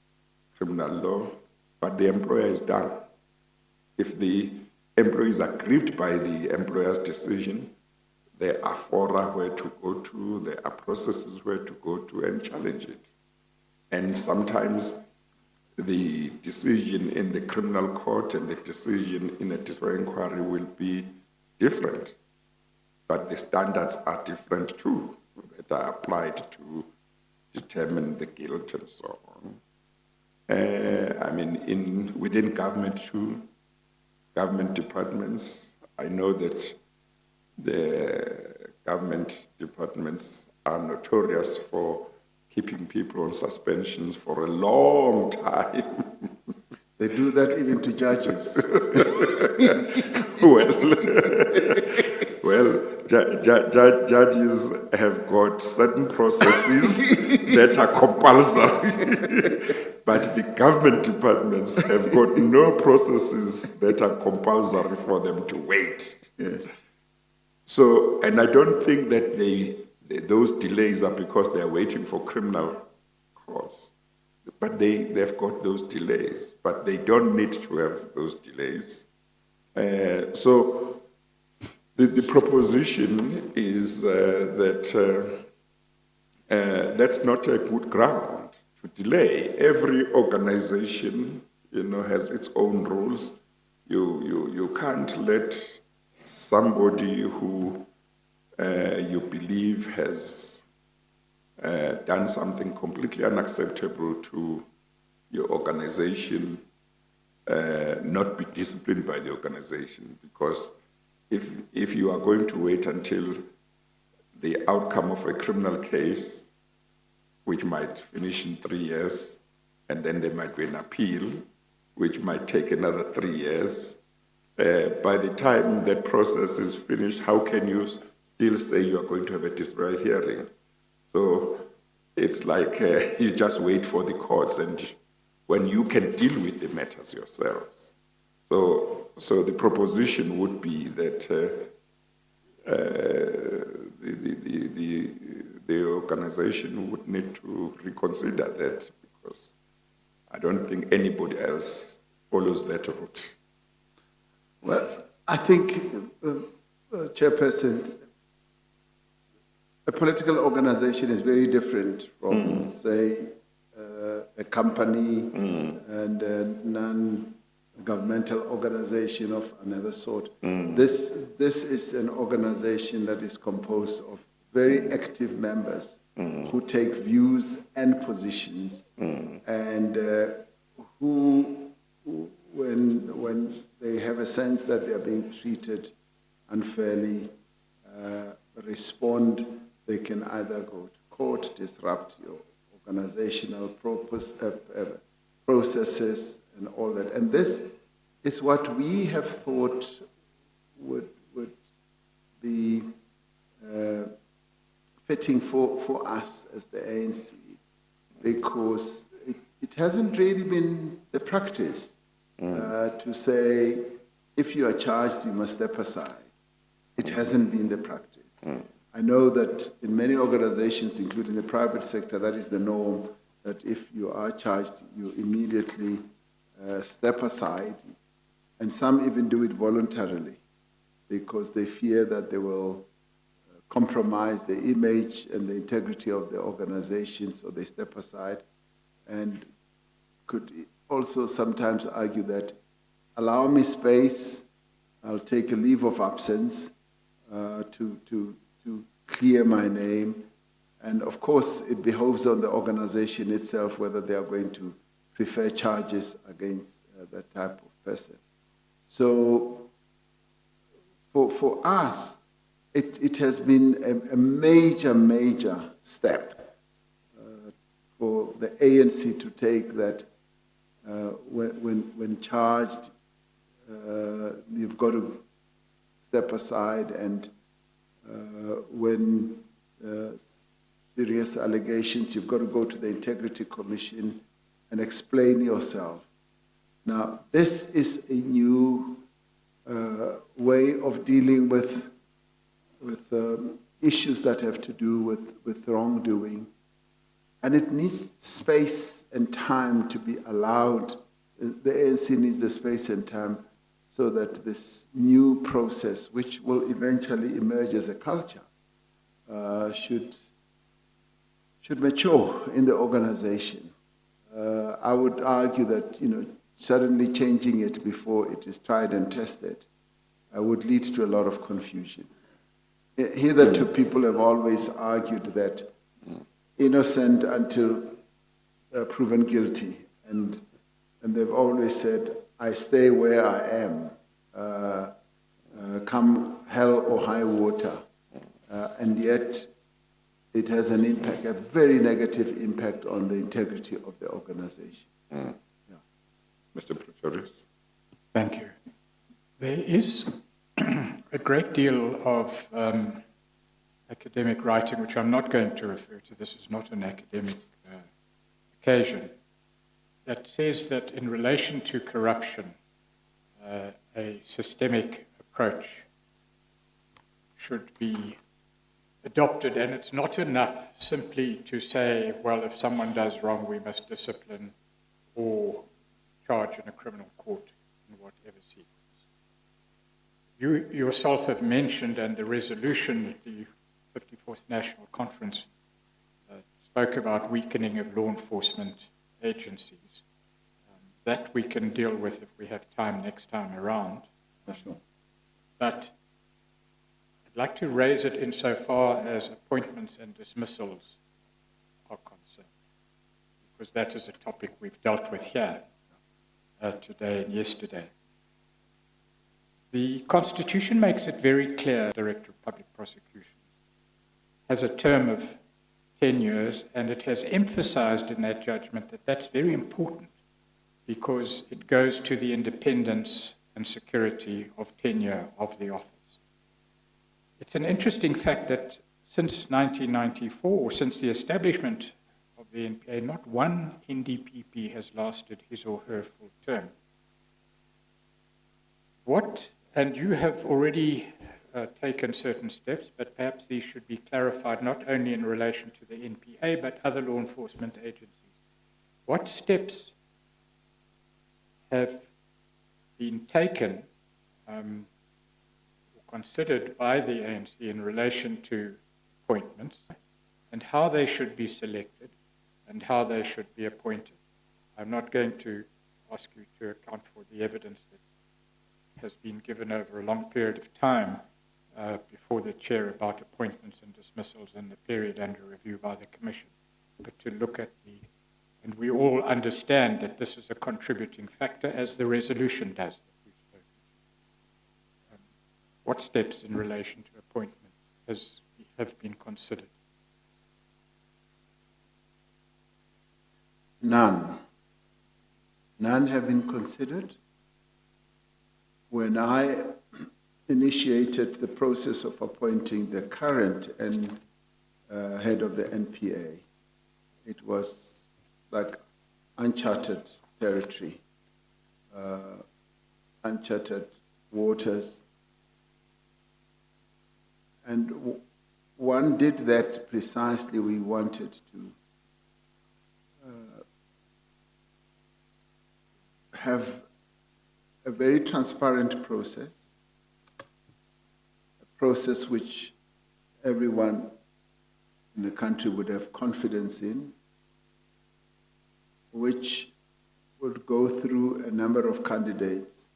[SPEAKER 2] criminal law, but the employer is done. If the employee is aggrieved by the employer's decision, there are fora where to go to, there are processes where to go to and challenge it. And sometimes the decision in the criminal court and the decision in a disciplinary inquiry will be different, but the standards are different too, that are applied to determine the guilt and so on. I mean, within government too, government departments, I know that the government departments are notorious for keeping people on suspensions for a long time.
[SPEAKER 1] They do that even to judges.
[SPEAKER 2] judges have got certain processes that are compulsory, but the government departments have got no processes that are compulsory for them to wait.
[SPEAKER 1] Yes.
[SPEAKER 2] So, and I don't think that those delays are because they are waiting for criminal courts. But they've got those delays, but they don't need to have those delays. So the proposition is that that's not a good ground to delay. Every organization, has its own rules. You can't let somebody who you believe has done something completely unacceptable to your organization, not be disciplined by the organization. Because if you are going to wait until the outcome of a criminal case, which might finish in 3 years, and then there might be an appeal, which might take another 3 years, by the time that process is finished, how can you still say you are going to have a disciplinary hearing? So it's like you just wait for the courts, and when you can deal with the matters yourselves. So the proposition would be that the organization would need to reconsider that, because I don't think anybody else follows that route.
[SPEAKER 1] Well, I think, Chairperson, a political organization is very different from, say, a company and a non-governmental organization of another sort. This is an organization that is composed of very active members who take views and positions, and who, when they have a sense that they are being treated unfairly, respond. They can either go to court, disrupt your organizational processes and all that. And this is what we have thought would be fitting for us as the ANC, because it hasn't really been the practice to say, if you are charged, you must step aside. It hasn't been the practice. I know that in many organizations, including the private sector, that is the norm, that if you are charged, you immediately step aside, and some even do it voluntarily because they fear that they will compromise the image and the integrity of the organization, so they step aside, and could also sometimes argue that, allow me space, I'll take a leave of absence to clear my name. And of course, it behoves on the organization itself whether they are going to prefer charges against that type of person. So for us, it has been a major step for the ANC to take, that when charged, you've got to step aside, and when serious allegations, you've got to go to the Integrity Commission and explain yourself. Now, this is a new way of dealing with issues that have to do with wrongdoing, and it needs space and time to be allowed. The ANC needs the space and time so that this new process, which will eventually emerge as a culture, should mature in the organization. I would argue that suddenly changing it before it is tried and tested would lead to a lot of confusion. Hitherto, people have always argued that innocent until proven guilty, and they've always said, I stay where I am, come hell or high water, and yet it has an impact, a very negative impact on the integrity of the organization.
[SPEAKER 2] Yeah. Mr. Pretorius.
[SPEAKER 3] Thank you. There is a great deal of academic writing, which I'm not going to refer to, this is not an academic occasion, that says that in relation to corruption, a systemic approach should be adopted, and it's not enough simply to say, well, if someone does wrong, we must discipline or charge in a criminal court in whatever sequence. You yourself have mentioned, and the resolution at the 54th National Conference spoke about weakening of law enforcement agencies. That we can deal with if we have time next time around.
[SPEAKER 1] Sure.
[SPEAKER 3] But I'd like to raise it insofar as appointments and dismissals are concerned, because that is a topic we've dealt with here today and yesterday. The Constitution makes it very clear, the Director of Public Prosecutions has a term of 10 years, and it has emphasized in that judgment that that's very important because it goes to the independence and security of tenure of the office. It's an interesting fact that since 1994, or since the establishment of the NPA, not one NDPP has lasted his or her full term. And you have already taken certain steps, but perhaps these should be clarified not only in relation to the NPA, but other law enforcement agencies. What steps have been taken or considered by the ANC in relation to appointments, and how they should be selected and how they should be appointed? I'm not going to ask you to account for the evidence that has been given over a long period of time before the chair about appointments and dismissals in the period under review by the Commission, but to look at and we all understand that this is a contributing factor, as the resolution does that we've spoken to. What steps in relation to appointments have been considered?
[SPEAKER 1] None. None have been considered. When I initiated the process of appointing the current head of the NPA, it was like uncharted territory, uncharted waters. And one did that precisely. We wanted to have a very transparent process, a process which everyone in the country would have confidence in, which would go through a number of candidates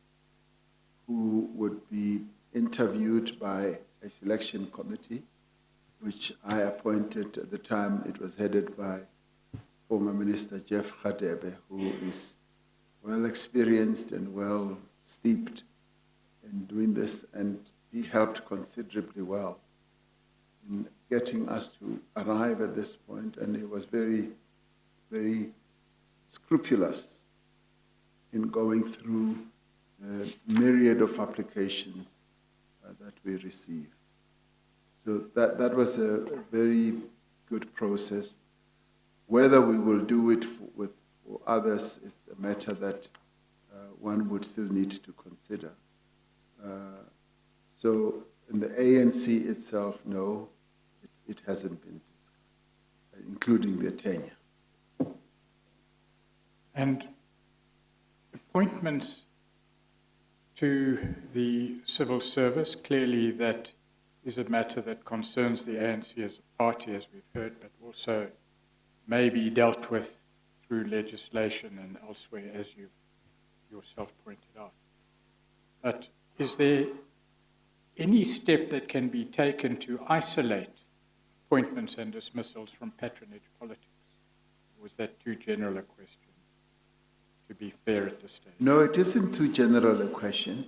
[SPEAKER 1] who would be interviewed by a selection committee, which I appointed at the time. It was headed by former Minister Jeff Radebe, who is well experienced and well steeped in doing this, and he helped considerably well in getting us to arrive at this point, and he was very, very scrupulous in going through the myriad of applications that we received. So that was a very good process. Whether we will do it for others is a matter that one would still need to consider. So in the ANC itself, no, it hasn't been discussed, including the tenure.
[SPEAKER 3] And appointments to the civil service, clearly that is a matter that concerns the ANC as a party, as we've heard, but also may be dealt with through legislation and elsewhere, as you've yourself pointed out. But is there any step that can be taken to isolate appointments and dismissals from patronage politics? Or was that too general a question, to be fair at this stage?
[SPEAKER 1] No, it isn't too general a question.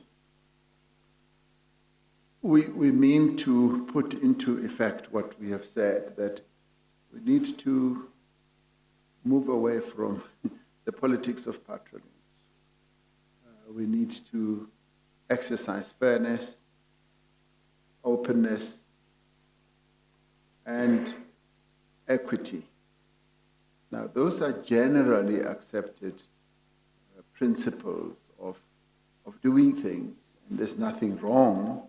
[SPEAKER 1] We mean to put into effect what we have said, that we need to move away from the politics of patronage. We need to exercise fairness, openness, and equity. Now, those are generally accepted principles of doing things, and there's nothing wrong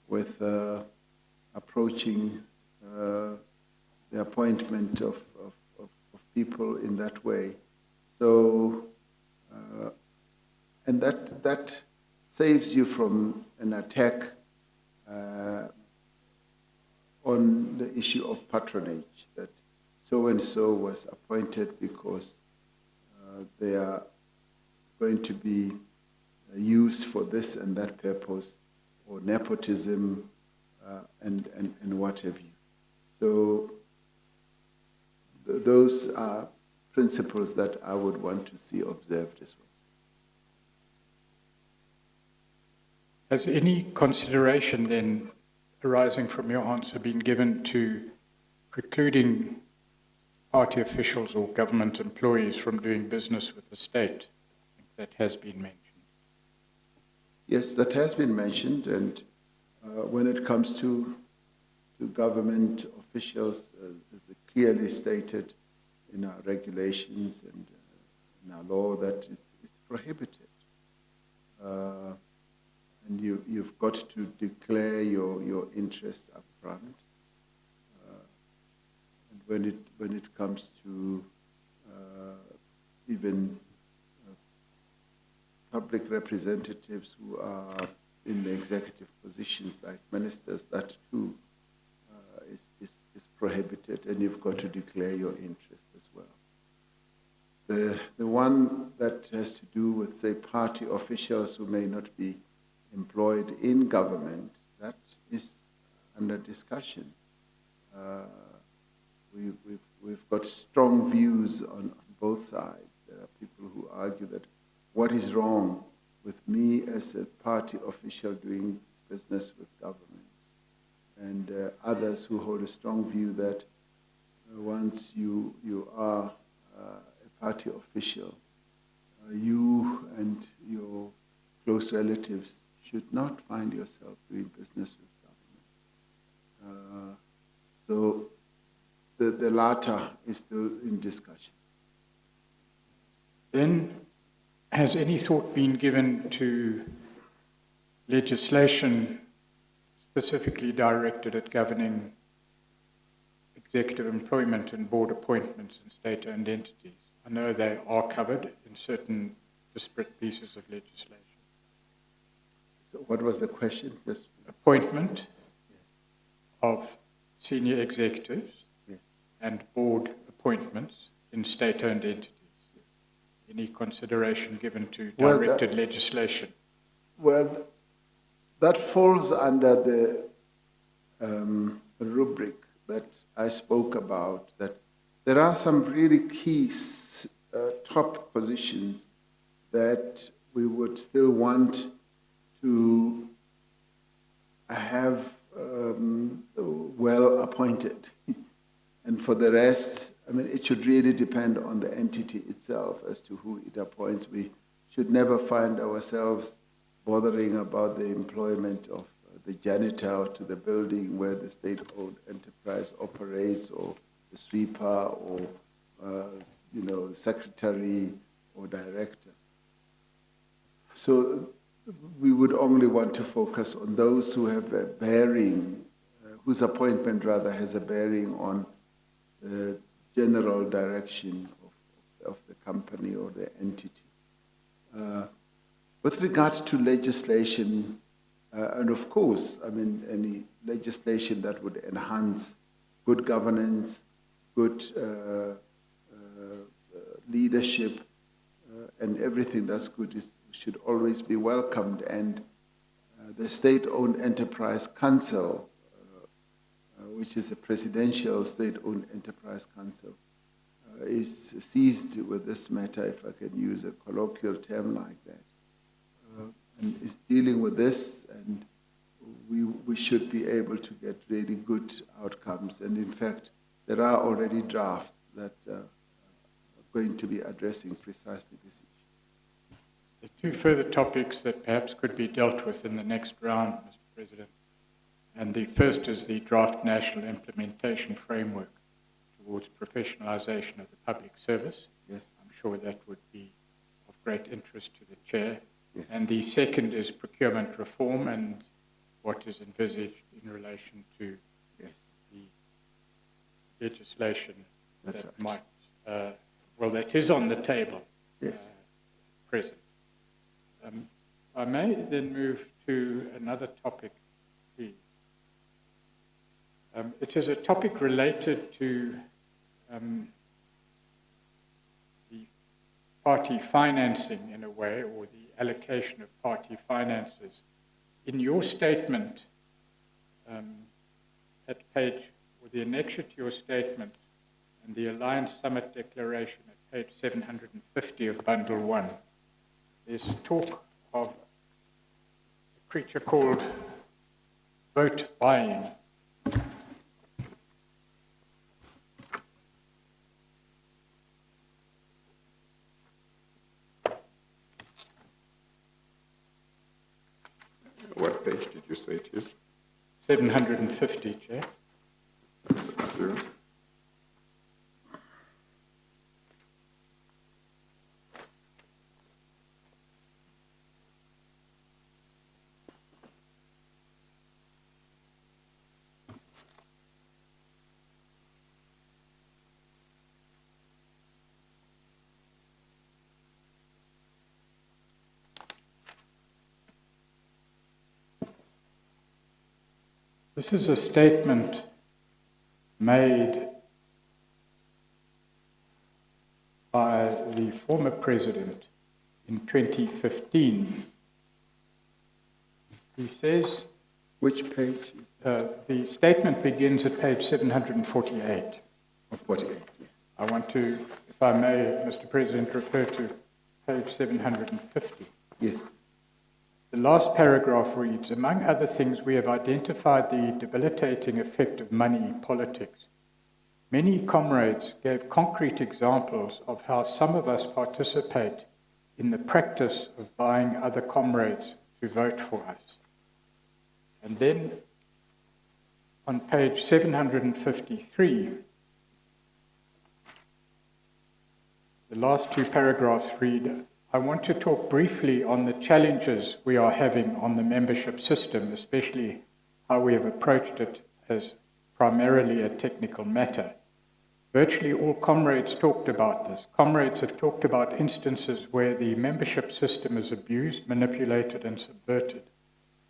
[SPEAKER 1] with approaching the appointment of people in that way. So, and that saves you from an attack on the issue of patronage, that so-and-so was appointed because they are going to be used for this and that purpose, or nepotism, and what have you. So those are principles that I would want to see observed as well.
[SPEAKER 3] Has any consideration then arising from your answer been given to precluding party officials or government employees from doing business with the state? I think that has been mentioned.
[SPEAKER 1] Yes, that has been mentioned, and when it comes to government officials, as clearly stated in our regulations and in our law, that it's prohibited. And you've got to declare your interests up front. And when it comes to even public representatives who are in the executive positions like ministers, that too is prohibited, and you've got to declare your interest as well. The one that has to do with, say, party officials who may not be employed in government, that is under discussion. We've got strong views on both sides. There are people who argue that what is wrong with me as a party official doing business with government, and others who hold a strong view that once you are a party official, you and your close relatives should not find yourself doing business with government. So the latter is still in discussion.
[SPEAKER 3] Then, has any thought been given to legislation specifically directed at governing executive employment and board appointments in state-owned entities? I know they are covered in certain disparate pieces of legislation.
[SPEAKER 1] So what was the question? Just
[SPEAKER 3] appointment
[SPEAKER 1] yes.
[SPEAKER 3] of senior executives
[SPEAKER 1] Yes.
[SPEAKER 3] and board appointments in state-owned entities. Any consideration given to directed legislation?
[SPEAKER 1] Well, that falls under the rubric that I spoke about, that there are some really key top positions that we would still want to have well appointed. And for the rest, I mean, it should really depend on the entity itself as to who it appoints. We should never find ourselves bothering about the employment of the janitor to the building where the state-owned enterprise operates, or the sweeper, or secretary or director. So we would only want to focus on those who have a bearing, whose appointment rather has a bearing on the general direction of the company or the entity. With regard to legislation, and of course, I mean, any legislation that would enhance good governance, good leadership, and everything that's good should always be welcomed. And the State-Owned Enterprise Council, which is a presidential state-owned enterprise council, is seized with this matter, if I can use a colloquial term like that, and is dealing with this, and we should be able to get really good outcomes. And in fact, there are already drafts that are going to be addressing precisely this issue.
[SPEAKER 3] There are two further topics that perhaps could be dealt with in the next round, Mr. President. And the first is the draft national implementation framework towards professionalisation of the public service.
[SPEAKER 1] Yes.
[SPEAKER 3] I'm sure that would be of great interest to the Chair.
[SPEAKER 1] Yes.
[SPEAKER 3] And the second is procurement reform and what is envisaged in relation to
[SPEAKER 1] Yes.
[SPEAKER 3] the legislation
[SPEAKER 1] That's
[SPEAKER 3] that
[SPEAKER 1] right.
[SPEAKER 3] might, that is on the table.
[SPEAKER 1] Yes.
[SPEAKER 3] Present. I may then move to another topic, please. It is a topic related to the party financing in a way, or the allocation of party finances. In your statement, at page, or the annexure to your statement, and the Alliance Summit Declaration at page 750 of Bundle 1, there's talk of a creature called vote buying.
[SPEAKER 2] What page did you say it is?
[SPEAKER 3] 750, Chair.
[SPEAKER 2] Thank you.
[SPEAKER 3] This is a statement made by the former president in 2015. He says,
[SPEAKER 1] Which page?
[SPEAKER 3] the statement begins at page 748.
[SPEAKER 1] Of 48, yes.
[SPEAKER 3] I want to, if I may, Mr. President, refer to page 750.
[SPEAKER 1] Yes.
[SPEAKER 3] The last paragraph reads, among other things, we have identified the debilitating effect of money politics. Many comrades gave concrete examples of how some of us participate in the practice of buying other comrades to vote for us. And then on page 753, the last two paragraphs read, I want to talk briefly on the challenges we are having on the membership system, especially how we have approached it as primarily a technical matter. Virtually all comrades talked about this. Comrades have talked about instances where the membership system is abused, manipulated, and subverted.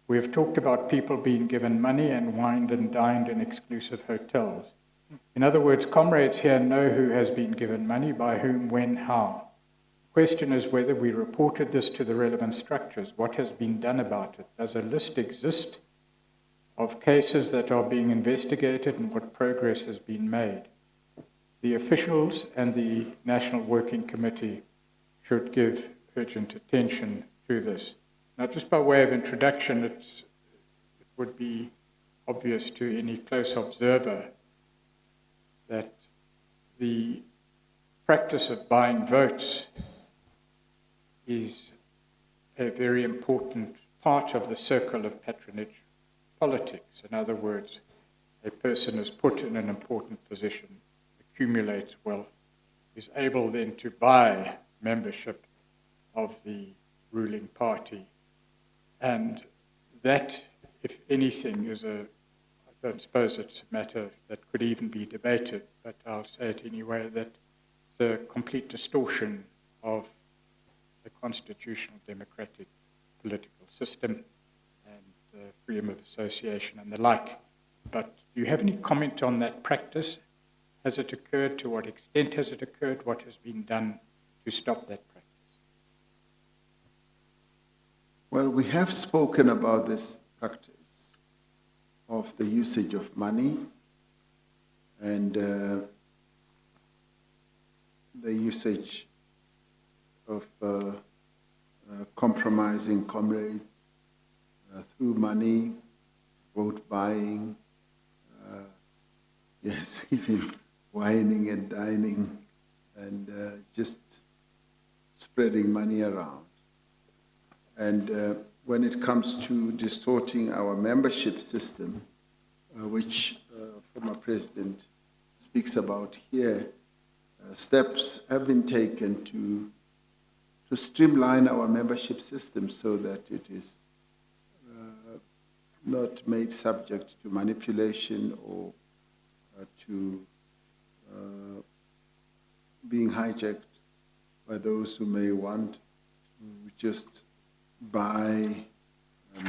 [SPEAKER 3] We have talked about people being given money and wined and dined in exclusive hotels. In other words, comrades here know who has been given money, by whom, when, how. The question is whether we reported this to the relevant structures. What has been done about it? Does a list exist of cases that are being investigated and what progress has been made? The officials and the National Working Committee should give urgent attention to this. Now, just by way of introduction, it would be obvious to any close observer that the practice of buying votes is a very important part of the circle of patronage politics. In other words, a person is put in an important position, accumulates wealth, is able then to buy membership of the ruling party. And that, if anything, is I don't suppose it's a matter that could even be debated, but I'll say it anyway, that it's a complete distortion of the constitutional democratic political system and freedom of association and the like. But do you have any comment on that practice? Has it occurred? To what extent has it occurred? What has been done to stop that practice?
[SPEAKER 1] Well, we have spoken about this practice of the usage of money and the usage of compromising comrades through money, vote buying, yes, even wining and dining, and just spreading money around. And when it comes to distorting our membership system, which former President speaks about here, steps have been taken to streamline our membership system so that it is not made subject to manipulation or to being hijacked by those who may want to just buy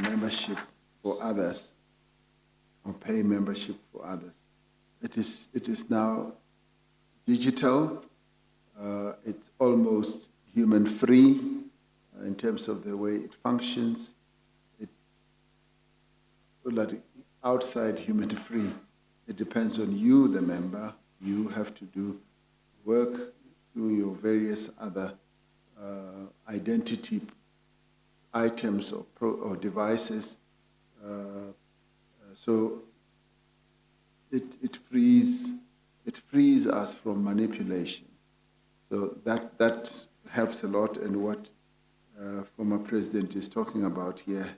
[SPEAKER 1] membership for others or pay membership for others. It is now digital. It's almost human-free in terms of the way it functions. It's like outside human-free. It depends on you, the member. You have to do work through your various other identity items or devices. So it frees us from manipulation. So that helps a lot, and what former President is talking about here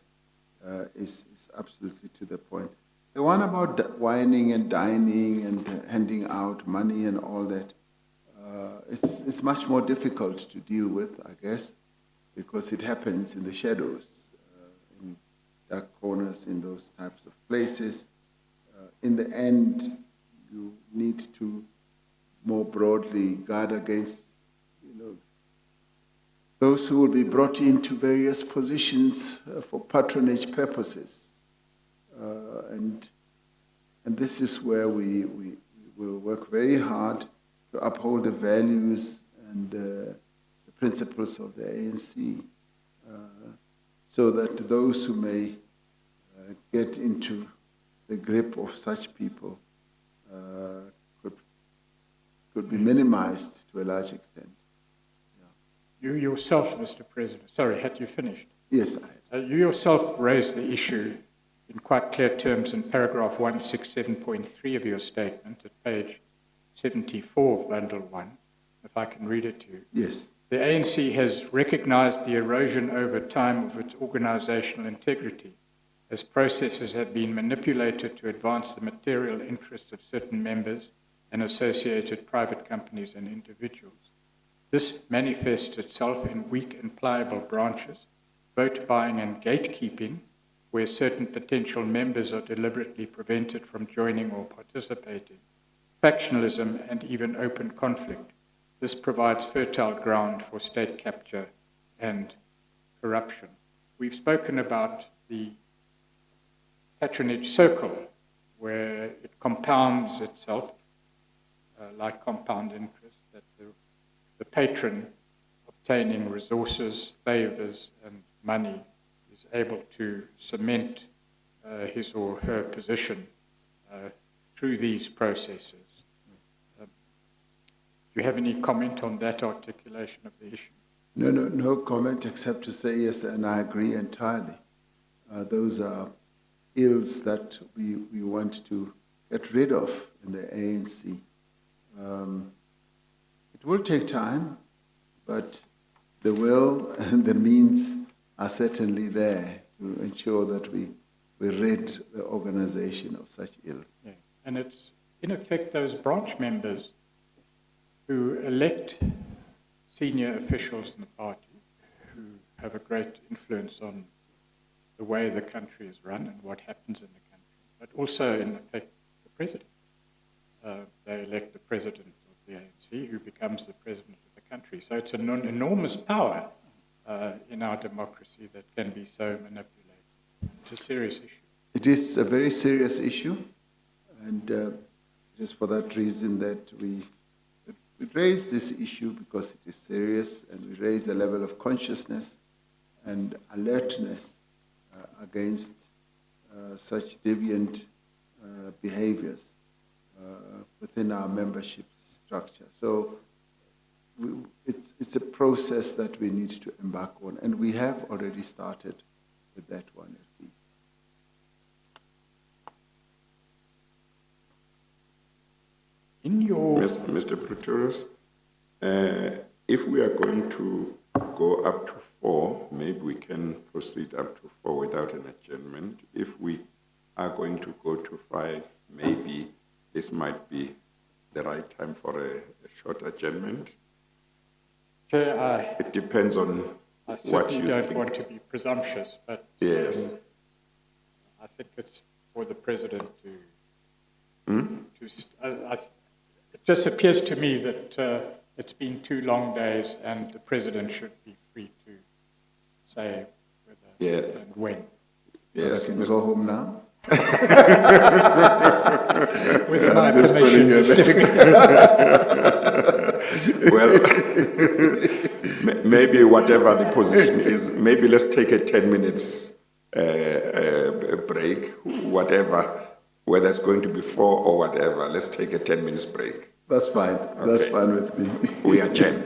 [SPEAKER 1] is absolutely to the point. The one about whining and dining and handing out money and all that, it's much more difficult to deal with, I guess, because it happens in the shadows, in dark corners, in those types of places. In the end, you need to more broadly guard against, those who will be brought into various positions for patronage purposes. And this is where we will work very hard to uphold the values and the principles of the ANC, so that those who may get into the grip of such people could be minimized to a large extent.
[SPEAKER 3] You yourself, Mr. President, sorry, had you finished?
[SPEAKER 1] Yes, I had.
[SPEAKER 3] You yourself raised the issue in quite clear terms in paragraph 167.3 of your statement at page 74 of Bundle 1, if I can read it to you.
[SPEAKER 1] Yes.
[SPEAKER 3] The ANC has recognized the erosion over time of its organizational integrity as processes have been manipulated to advance the material interests of certain members and associated private companies and individuals. This manifests itself in weak and pliable branches, vote buying and gatekeeping, where certain potential members are deliberately prevented from joining or participating, factionalism and even open conflict. This provides fertile ground for state capture and corruption. We've spoken about the patronage circle, where it compounds itself like compound interest, that the patron obtaining resources, favors, and money is able to cement his or her position through these processes. Do you have any comment on that articulation of the issue?
[SPEAKER 1] No comment except to say yes, and I agree entirely. Those are ills that we want to get rid of in the ANC. It will take time, but the will and the means are certainly there to ensure that we rid the organization of such ills.
[SPEAKER 3] Yeah. And it's, in effect, those branch members who elect senior officials in the party, who have a great influence on the way the country is run and what happens in the country, but also, in effect, the president. They elect the president of the ANC, who becomes the president of the country. So it's an enormous power in our democracy that can be so manipulated. It's a serious issue.
[SPEAKER 1] It is a very serious issue, and it is for that reason that we raise this issue, because it is serious, and we raise the level of consciousness and alertness against such deviant behaviors within our membership structure. So it's a process that we need to embark on, and we have already started with that one at least.
[SPEAKER 3] In your...
[SPEAKER 2] Mr. Pretorius, if we are going to go up to 4, maybe we can proceed up to 4 without an adjournment. If we are going to go to 5, maybe this might be the right time for a short adjournment.
[SPEAKER 3] Chair,
[SPEAKER 2] It depends on
[SPEAKER 3] I
[SPEAKER 2] what
[SPEAKER 3] certainly
[SPEAKER 2] you
[SPEAKER 3] don't
[SPEAKER 2] think.
[SPEAKER 3] want to be presumptuous, but
[SPEAKER 2] Yes.
[SPEAKER 3] I think it's for the President to... it just appears to me that it's been 2 long days and the President should be free to say whether and when.
[SPEAKER 2] Yes.
[SPEAKER 1] Can you go home now?
[SPEAKER 3] With my permission, Mr.
[SPEAKER 2] Well, maybe whatever the position is, maybe let's take a 10 minutes break, whatever, whether it's going to be 4 or whatever, let's take a 10 minutes break.
[SPEAKER 1] That's fine. That's fine with me.
[SPEAKER 2] We adjourn.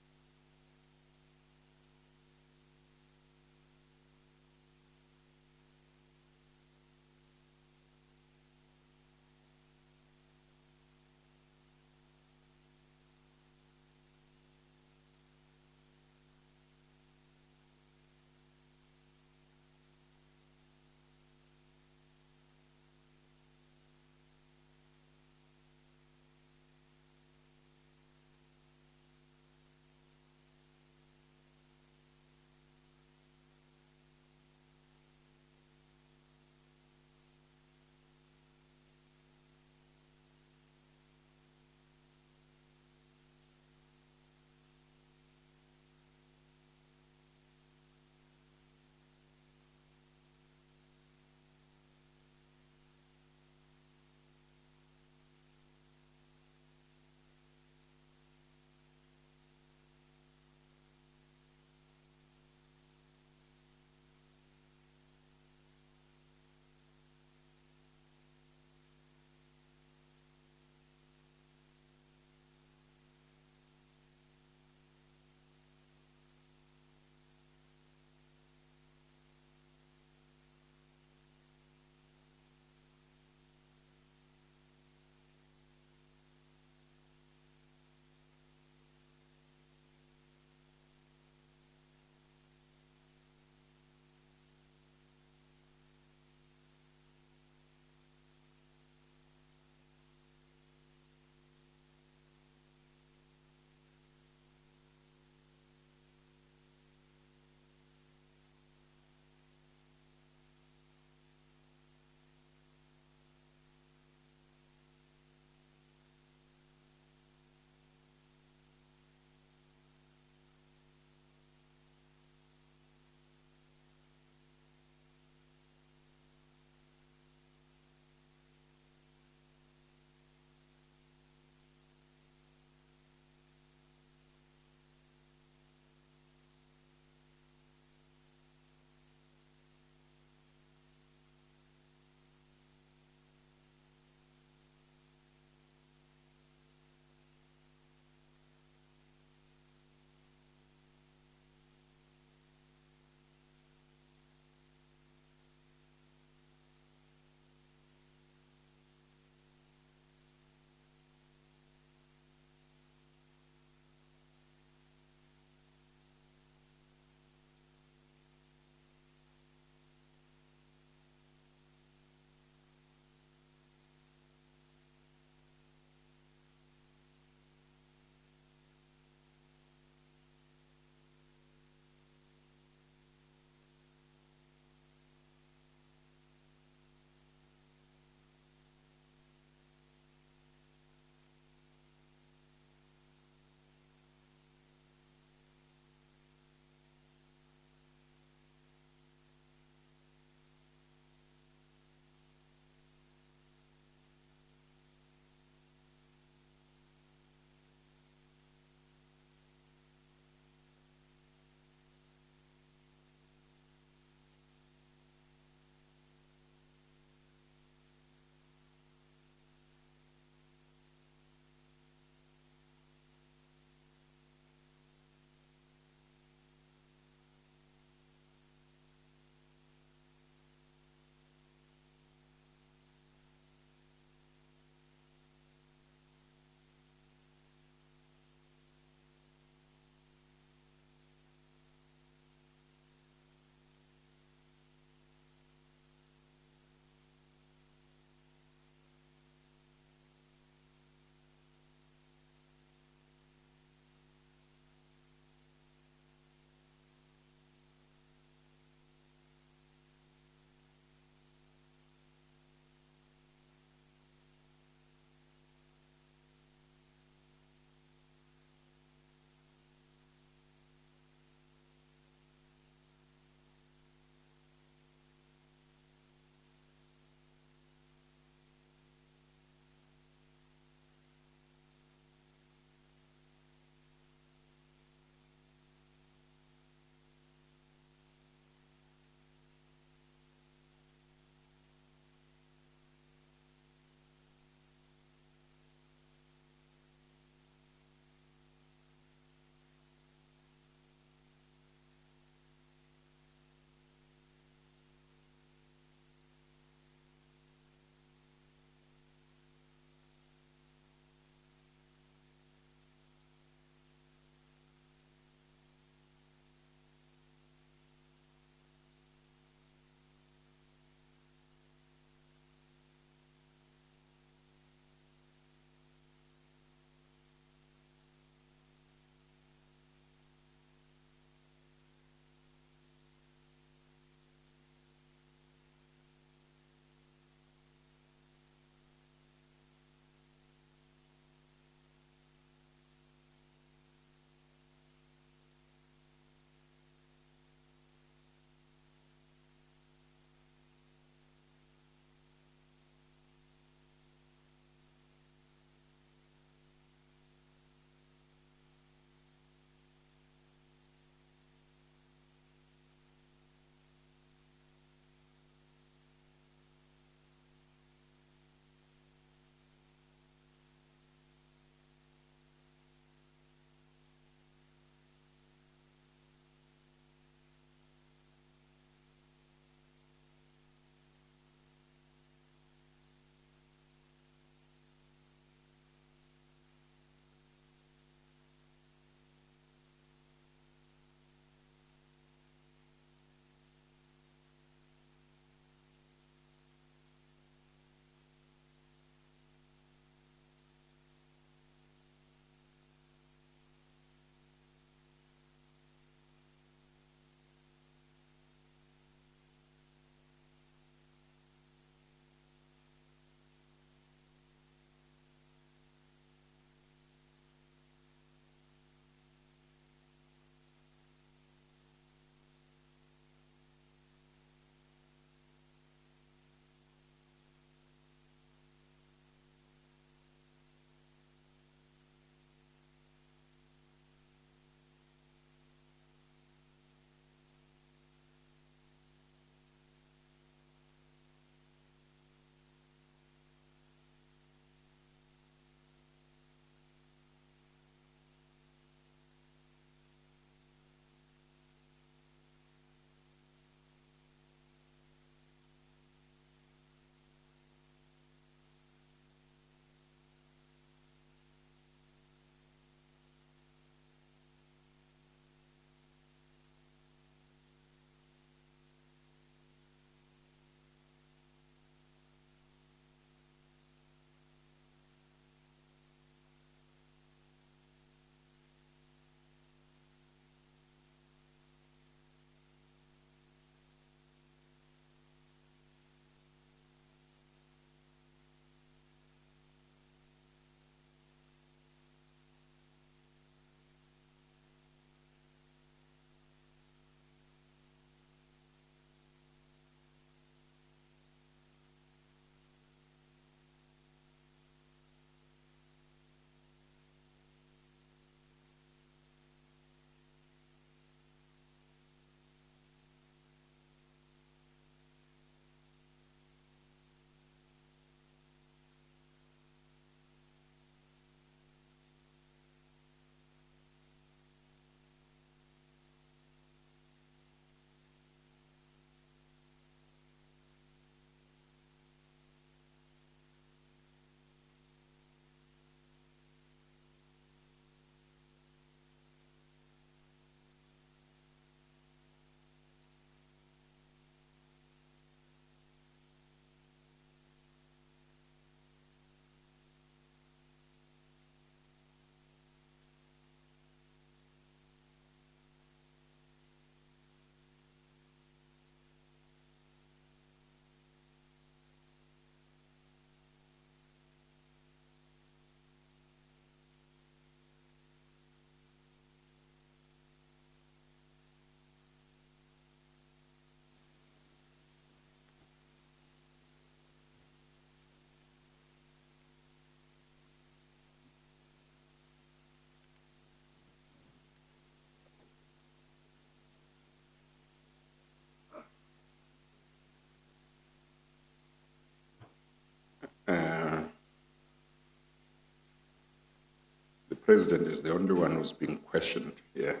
[SPEAKER 2] President is the only one who's being questioned here.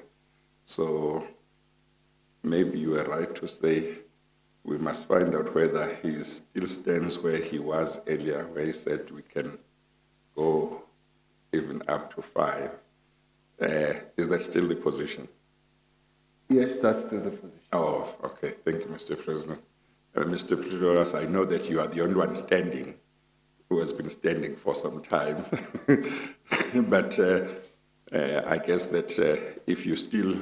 [SPEAKER 2] So maybe you are right to say we must find out whether he still stands where he was earlier, where he said we can go even up to 5. Is that still the position?
[SPEAKER 1] Yes, that's still the position.
[SPEAKER 2] Oh, okay. Thank you, Mr. President. Mr. President, I know that you are the only one standing who has been standing for some time. But I guess that if you still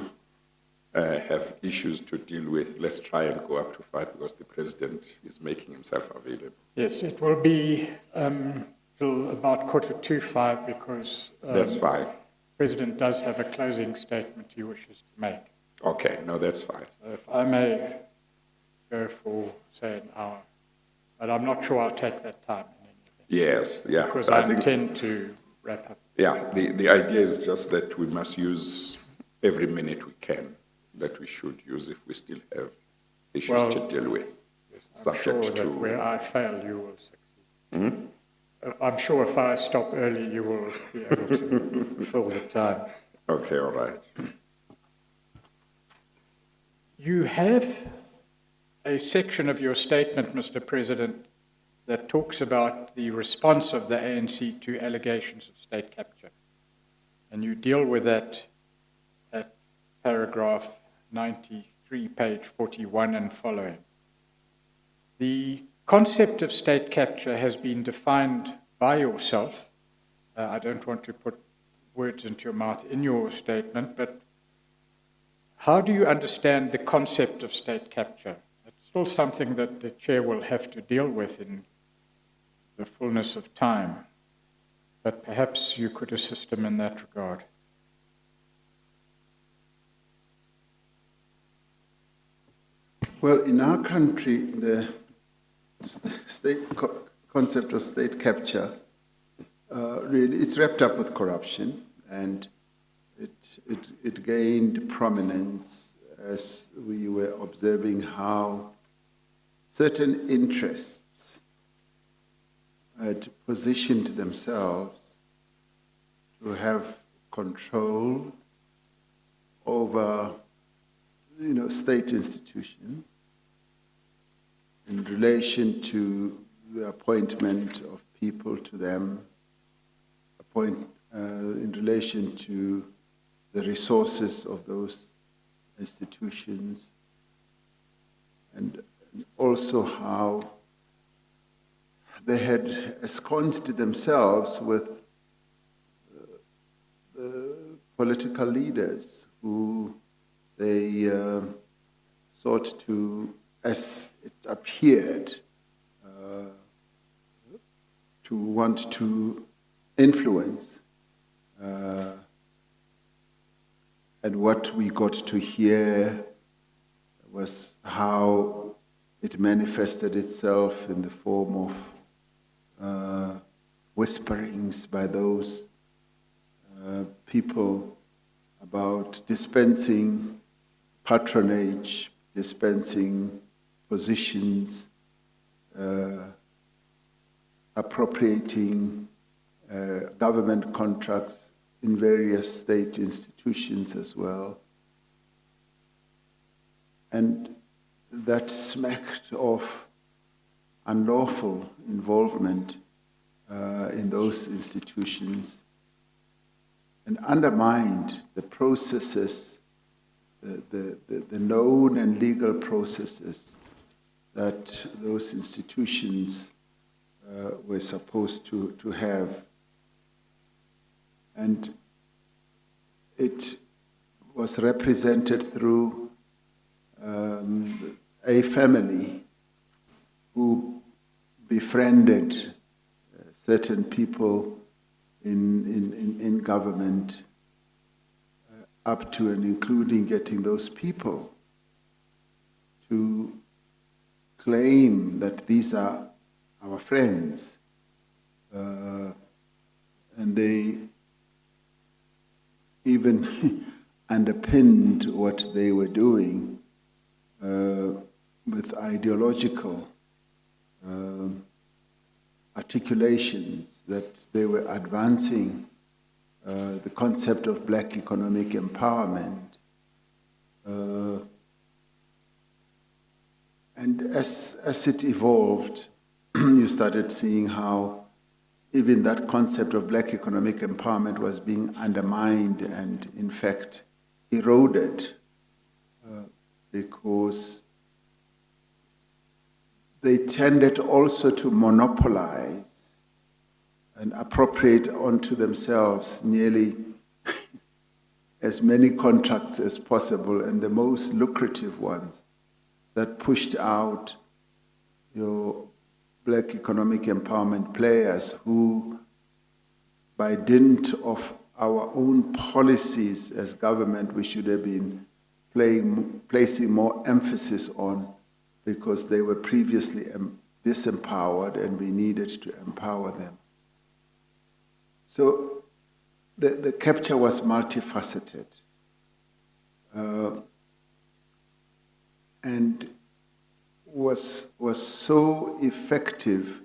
[SPEAKER 2] have issues to deal with, let's try and go up to 5 because the President is making himself available.
[SPEAKER 3] Yes, it will be till about 4:45 because
[SPEAKER 2] That's fine.
[SPEAKER 3] the President does have a closing statement he wishes to make.
[SPEAKER 2] Okay, no, that's fine.
[SPEAKER 3] So if I may go for, say, an hour, but I'm not sure I'll take that time in any event.
[SPEAKER 2] Yes, yeah.
[SPEAKER 3] Because I intend to wrap up.
[SPEAKER 2] Yeah, the idea is just that we must use every minute we can, that we should use if we still have issues to deal with.
[SPEAKER 3] I'm sure that where I fail, you will succeed. I'm sure if I stop early, you will be able to fill the time.
[SPEAKER 2] Okay, all right.
[SPEAKER 3] You have a section of your statement, Mr. President, that talks about the response of the ANC to allegations of state capture. And you deal with that at paragraph 93, page 41 and following. The concept of state capture has been defined by yourself. I don't want to put words into your mouth in your statement, but how do you understand the concept of state capture? It's still something that the chair will have to deal with in the fullness of time, but perhaps you could assist him in that regard.
[SPEAKER 1] Well, in our country, the concept of state capture really it's wrapped up with corruption, and it gained prominence as we were observing how certain interests had positioned themselves to have control over, state institutions in relation to the appointment of people to them, in relation to the resources of those institutions, and also how they had ensconced themselves with the political leaders who they sought to, as it appeared, to want to influence. And what we got to hear was how it manifested itself in the form of whisperings by those people about dispensing patronage, dispensing positions, appropriating government contracts in various state institutions as well. And that smacked of unlawful involvement in those institutions and undermined the processes, the known and legal processes that those institutions were supposed to have. And it was represented through a family who befriended certain people in government, up to and including getting those people to claim that these are our friends. And they even underpinned what they were doing with ideological articulations that they were advancing the concept of black economic empowerment. And as it evolved, you started seeing how even that concept of black economic empowerment was being undermined and, in fact, eroded because they tended also to monopolize and appropriate onto themselves nearly as many contracts as possible, and the most lucrative ones that pushed out your black economic empowerment players who, by dint of our own policies as government, we should have been placing more emphasis on, because they were previously disempowered and we needed to empower them. So the capture was multifaceted. And was so effective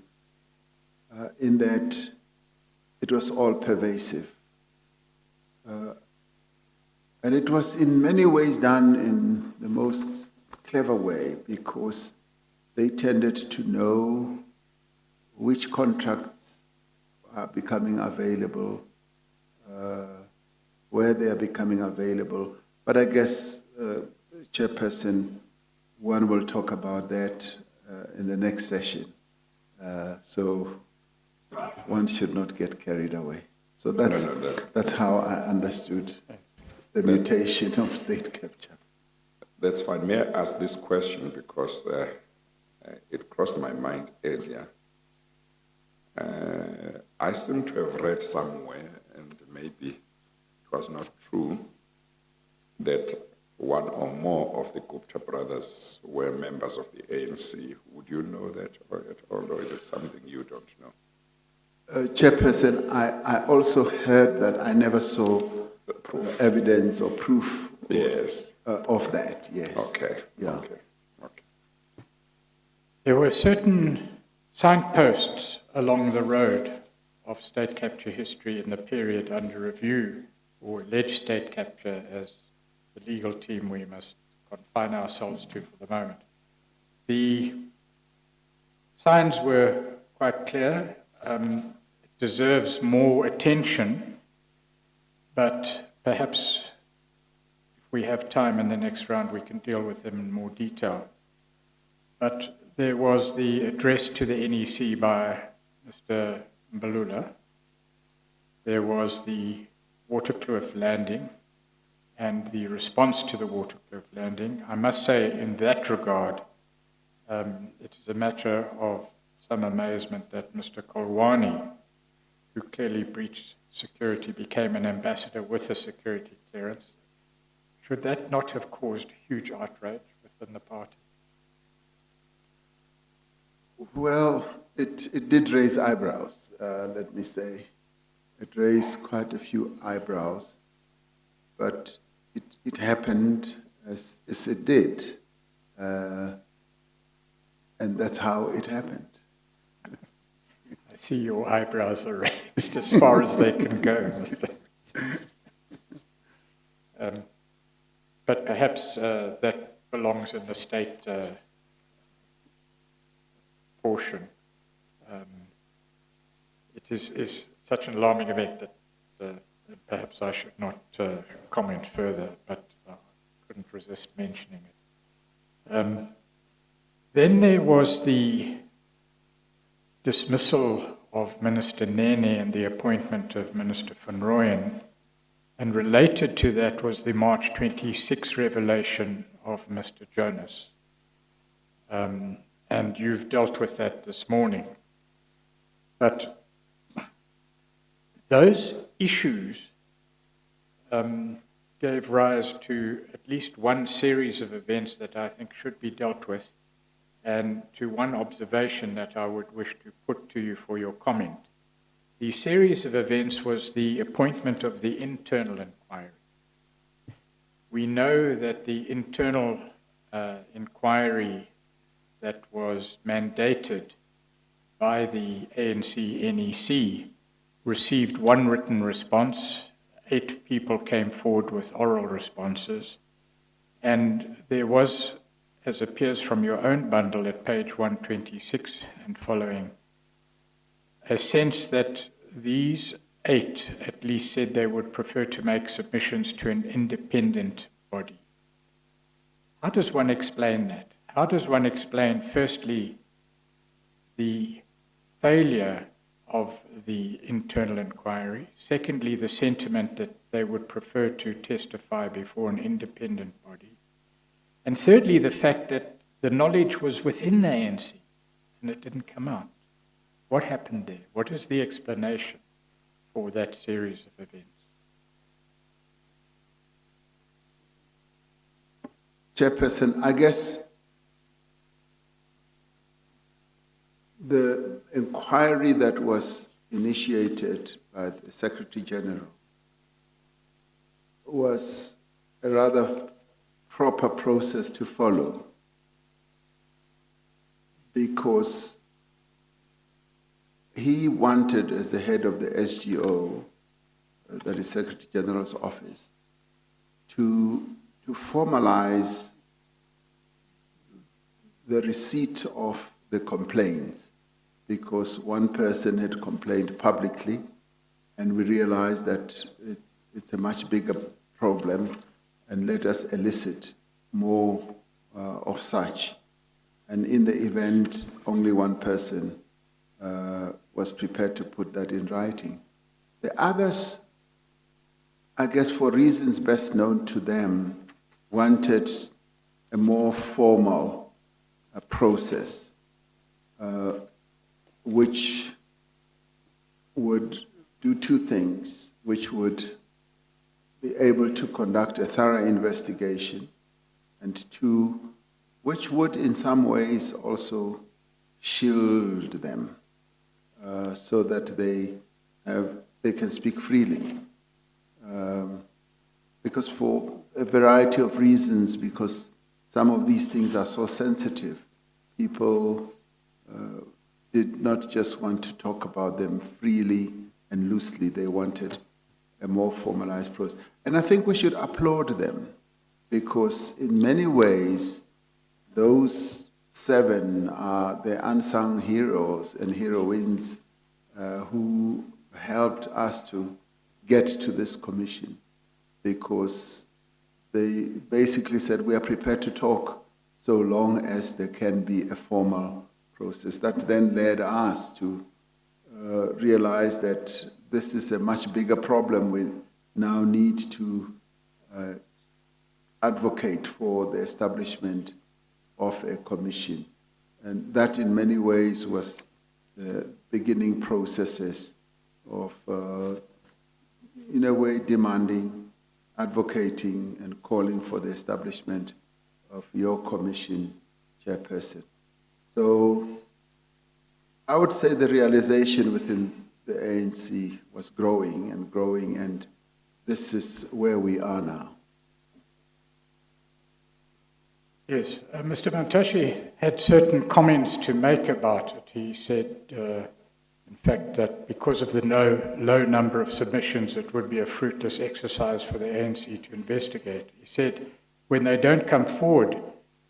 [SPEAKER 1] in that it was all pervasive. And it was in many ways done in the most clever way, because they tended to know which contracts are becoming available, where they are becoming available. But I guess, Chairperson, one will talk about that in the next session. So one should not get carried away. So that's how I understood the mutation of state capture.
[SPEAKER 2] That's fine. May I ask this question, because it crossed my mind earlier. I seem to have read somewhere, and maybe it was not true, that one or more of the Gupta brothers were members of the ANC. Would you know that at all, or is it something you don't know?
[SPEAKER 1] Chairperson, I also heard that. I never saw evidence or proof of that, yes.
[SPEAKER 2] Okay.
[SPEAKER 1] Yeah.
[SPEAKER 2] Okay.
[SPEAKER 3] There were certain signposts along the road of state capture history in the period under review, or alleged state capture, as the legal team we must confine ourselves to for the moment. The signs were quite clear. It deserves more attention, but perhaps if we have time in the next round, we can deal with them in more detail. But there was the address to the NEC by Mr. Mbalula. There was the Waterkloof landing and the response to the Waterkloof landing. I must say, in that regard, it is a matter of some amazement that Mr. Kolwani, who clearly breached security, became an ambassador with a security clearance. Should that not have caused huge outrage within the party?
[SPEAKER 1] Well, it did raise eyebrows, let me say. It raised quite a few eyebrows, but it happened as it did. And that's how it happened.
[SPEAKER 3] I see your eyebrows are raised as far as they can go. But perhaps that belongs in the state portion. It is such an alarming event that perhaps I should not comment further, but I couldn't resist mentioning it. Then there was the dismissal of Minister Nene and the appointment of Minister van Rooyen, and related to that was the March 26 revelation of Mr. Jonas. And you've dealt with that this morning. But those issues gave rise to at least one series of events that I think should be dealt with, and to one observation that I would wish to put to you for your comment. The series of events was the appointment of the internal inquiry. We know that the internal inquiry that was mandated by the ANC NEC received one written response. 8 people came forward with oral responses. And there was, as appears from your own bundle at page 126 and following, a sense that these 8 at least said they would prefer to make submissions to an independent body. How does one explain that? How does one explain, firstly, the failure of the internal inquiry, secondly, the sentiment that they would prefer to testify before an independent body, and thirdly, the fact that the knowledge was within the ANC and it didn't come out? What happened there? What is the explanation for that series of events?
[SPEAKER 1] Chairperson, I guess the inquiry that was initiated by the Secretary General was a rather proper process to follow, because he wanted, as the head of the SGO, that is Secretary General's office, to formalize the receipt of the complaints, because one person had complained publicly, and we realized that it's a much bigger problem, and let us elicit more of such. And in the event, only one person was prepared to put that in writing. The others, I guess for reasons best known to them, wanted a more formal process, which would do 2 things, which would be able to conduct a thorough investigation, and 2, which would in some ways also shield them so that they can speak freely. Because for a variety of reasons, because some of these things are so sensitive, people did not just want to talk about them freely and loosely. They wanted a more formalized process. And I think we should applaud them, because in many ways, those 7 are the unsung heroes and heroines who helped us to get to this commission, because they basically said, we are prepared to talk so long as there can be a formal process. That then led us to realize that this is a much bigger problem. We now need to advocate for the establishment of a commission. And that in many ways was the beginning processes of, in a way, demanding, advocating, and calling for the establishment of your commission, Chairperson. So I would say the realization within the ANC was growing, and this is where we are now.
[SPEAKER 3] Yes, Mr. Mantashe had certain comments to make about it. He said, in fact, that because of the low number of submissions, it would be a fruitless exercise for the ANC to investigate. He said, when they don't come forward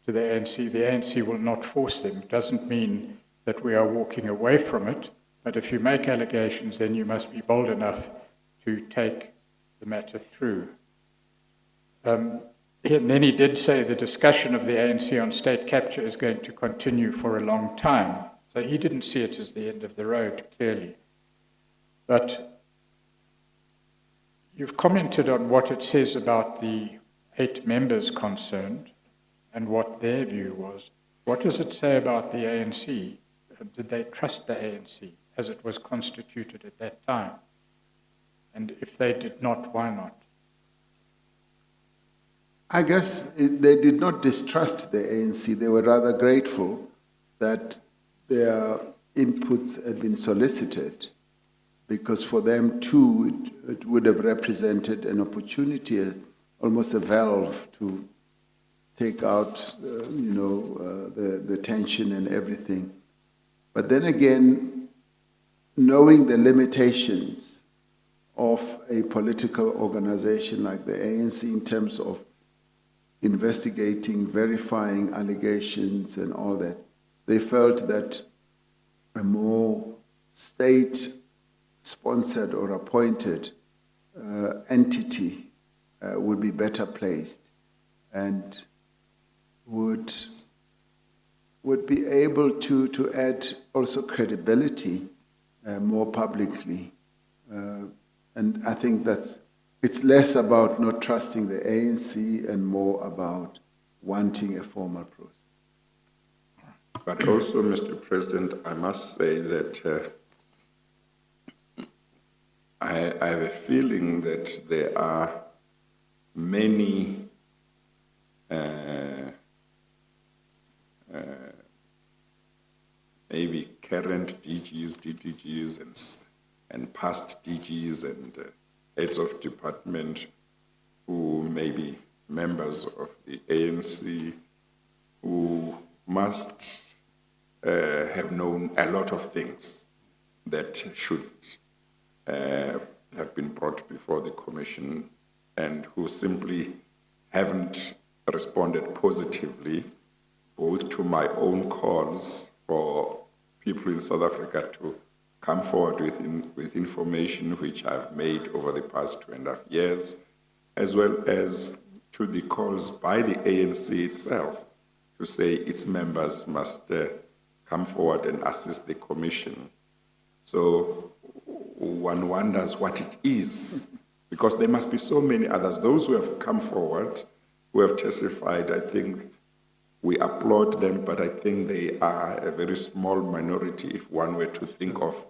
[SPEAKER 3] to the ANC will not force them. It doesn't mean that we are walking away from it, but if you make allegations, then you must be bold enough to take the matter through. And then he did say the discussion of the ANC on state capture is going to continue for a long time. So he didn't see it as the end of the road, clearly. But you've commented on what it says about the 8 members concerned and what their view was. What does it say about the ANC? Did they trust the ANC as it was constituted at that time? And if they did not, why not?
[SPEAKER 1] I guess they did not distrust the ANC. They were rather grateful that their inputs had been solicited, because for them too it would have represented an opportunity, almost a valve to take out the tension and everything. But then again, knowing the limitations of a political organization like the ANC in terms of investigating, verifying allegations and all that, they felt that a more state-sponsored or appointed entity would be better placed and would be able to add also credibility more publicly. And I think it's less about not trusting the ANC and more about wanting a formal process.
[SPEAKER 2] But also, Mr. President, I must say that I have a feeling that there are many maybe current DGs, DDGs, and past DGs and heads of department who may be members of the ANC who must have known a lot of things that should have been brought before the commission and who simply haven't responded positively both to my own calls for people in South Africa to come forward with information which I've made over the past 2.5 years, as well as to the calls by the ANC itself to say its members must come forward and assist the commission. So one wonders what it is, because there must be so many others. Those who have come forward, who have testified, I think we applaud them, but I think they are a very small minority if one were to think of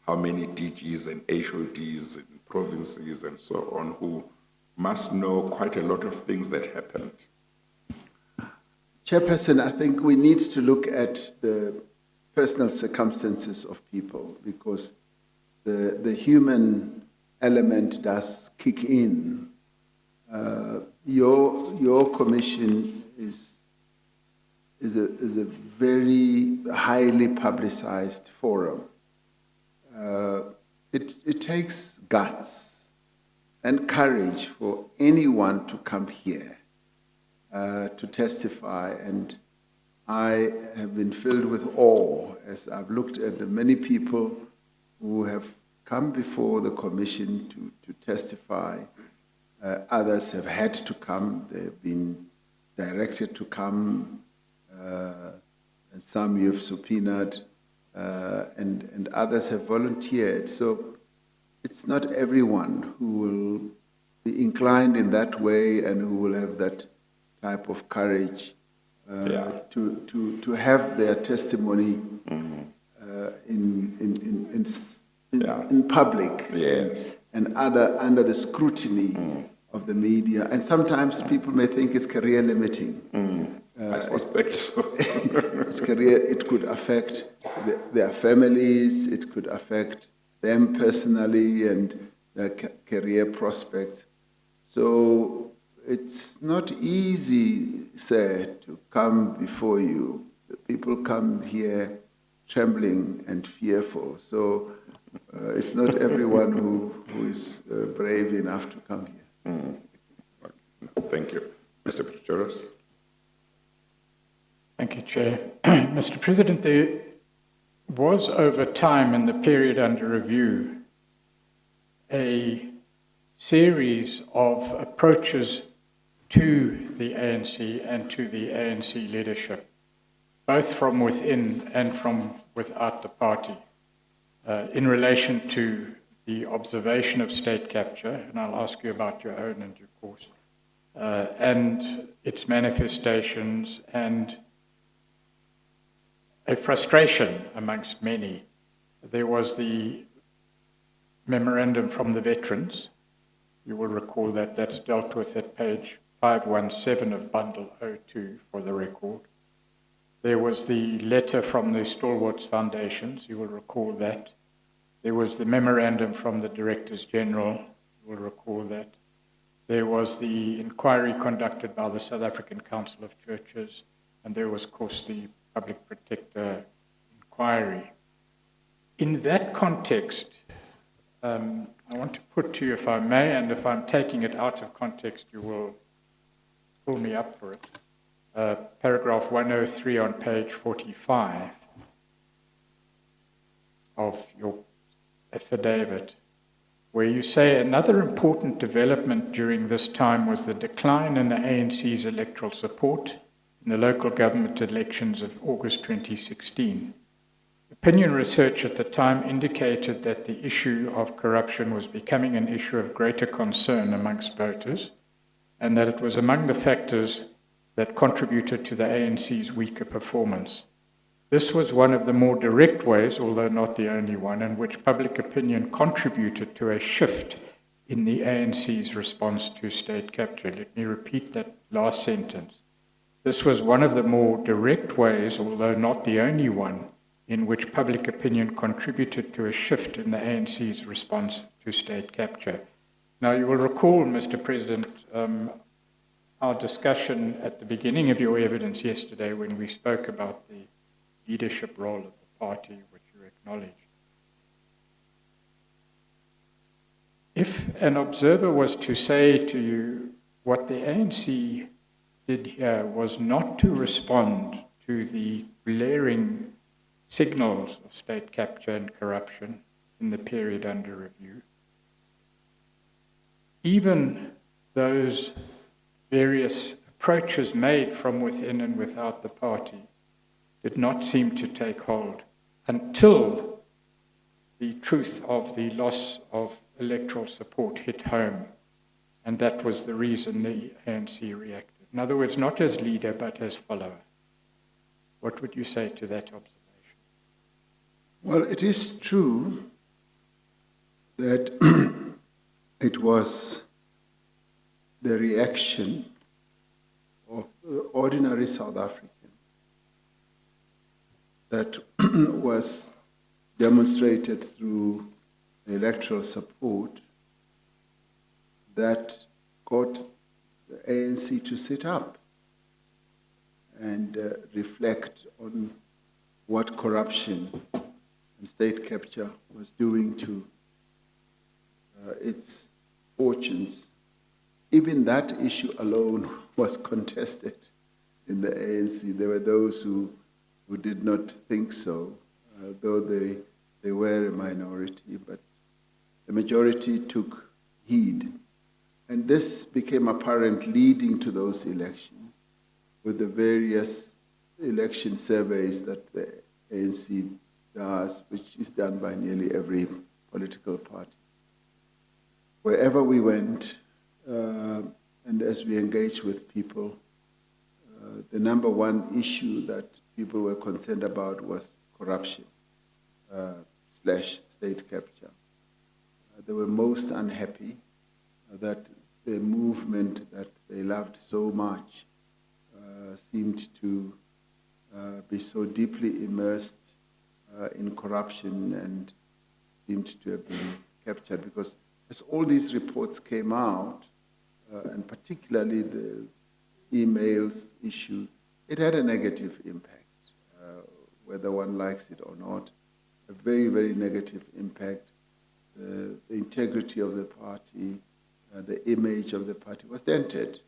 [SPEAKER 2] how many DGs and HODs and provinces and so on who must know quite a lot of things that happened.
[SPEAKER 1] Chairperson, I think we need to look at the personal circumstances of people because the human element does kick in. Your commission is a very highly publicized forum. It takes guts and courage for anyone to come here to testify, and I have been filled with awe as I've looked at the many people who have come before the commission to testify. Others have had to come, they've been directed to come, and some you have subpoenaed, and others have volunteered. So it's not everyone who will be inclined in that way and who will have that type of courage to have their testimony in public,
[SPEAKER 2] yes,
[SPEAKER 1] and under the scrutiny of the media. And sometimes people may think it's career limiting.
[SPEAKER 2] I suspect so.
[SPEAKER 1] It's career, it could affect their families, it could affect them personally and their career prospects. So it's not easy, sir, to come before you. People come here trembling and fearful. So it's not everyone who is brave enough to come here.
[SPEAKER 2] Thank you. Mr. Patronage.
[SPEAKER 3] Thank you, Chair. Mr. President, there was over time in the period under review a series of approaches to the ANC and to the ANC leadership, both from within and from without the party, in relation to the observation of state capture, and I'll ask you about your own in due course, and its manifestations, and a frustration amongst many. There was the memorandum from the veterans. You will recall that that's dealt with at page 517 of Bundle 02 for the record. There was the letter from the Stalwarts Foundations. You will recall that. There was the memorandum from the Directors General. You will recall that. There was the inquiry conducted by the South African Council of Churches, and there was, of course, the Public Protector inquiry. In that context, I want to put to you, if I may, and if I'm taking it out of context, you will pull me up for it. Paragraph 103 on page 45 of your affidavit, where you say another important development during this time was the decline in the ANC's electoral support in the local government elections of August 2016. Opinion research at the time indicated that the issue of corruption was becoming an issue of greater concern amongst voters, and that it was among the factors that contributed to the ANC's weaker performance. This was one of the more direct ways, although not the only one, in which public opinion contributed to a shift in the ANC's response to state capture. Let me repeat that last sentence. This was one of the more direct ways, although not the only one, in which public opinion contributed to a shift in the ANC's response to state capture. Now, you will recall, Mr. President, our discussion at the beginning of your evidence yesterday when we spoke about the leadership role of the party, which you acknowledged. If an observer was to say to you what the ANC did here was not to respond to the glaring signals of state capture and corruption in the period under review, even those various approaches made from within and without the party did not seem to take hold until the truth of the loss of electoral support hit home, and that was the reason the ANC reacted. In other words, not as leader, but as follower. What would you say to that observation?
[SPEAKER 1] Well, it is true that it was the reaction of ordinary South Africans that was demonstrated through electoral support that got the ANC to sit up and reflect on what corruption and state capture was doing to its fortunes. Even that issue alone was contested in the ANC. There were those who did not think so, though they were a minority, but the majority took heed. And this became apparent leading to those elections with the various election surveys that the ANC does, which is done by nearly every political party. Wherever we went, and as we engaged with people, the number one issue that people were concerned about was corruption / state capture. They were most unhappy that the movement that they loved so much seemed to be so deeply immersed in corruption and seemed to have been captured, because as all these reports came out, and particularly the emails issue, it had a negative impact, whether one likes it or not, a very, very negative impact. The integrity of the party, the image of the party was dented,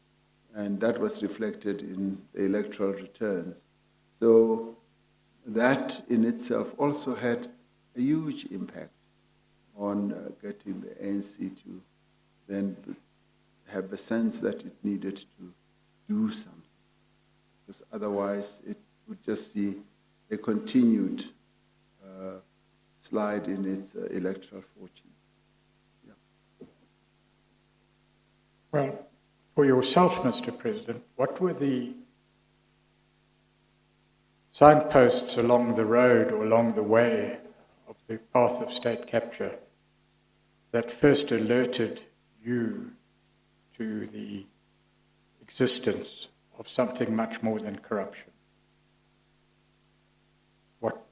[SPEAKER 1] and that was reflected in the electoral returns. So that in itself also had a huge impact on getting the ANC to then have a sense that it needed to do something, because otherwise it would just see a continued slide in its electoral fortunes. Yeah.
[SPEAKER 3] Well, for yourself, Mr. President, what were the signposts along the road or along the way of the path of state capture that first alerted you to the existence of something much more than corruption? What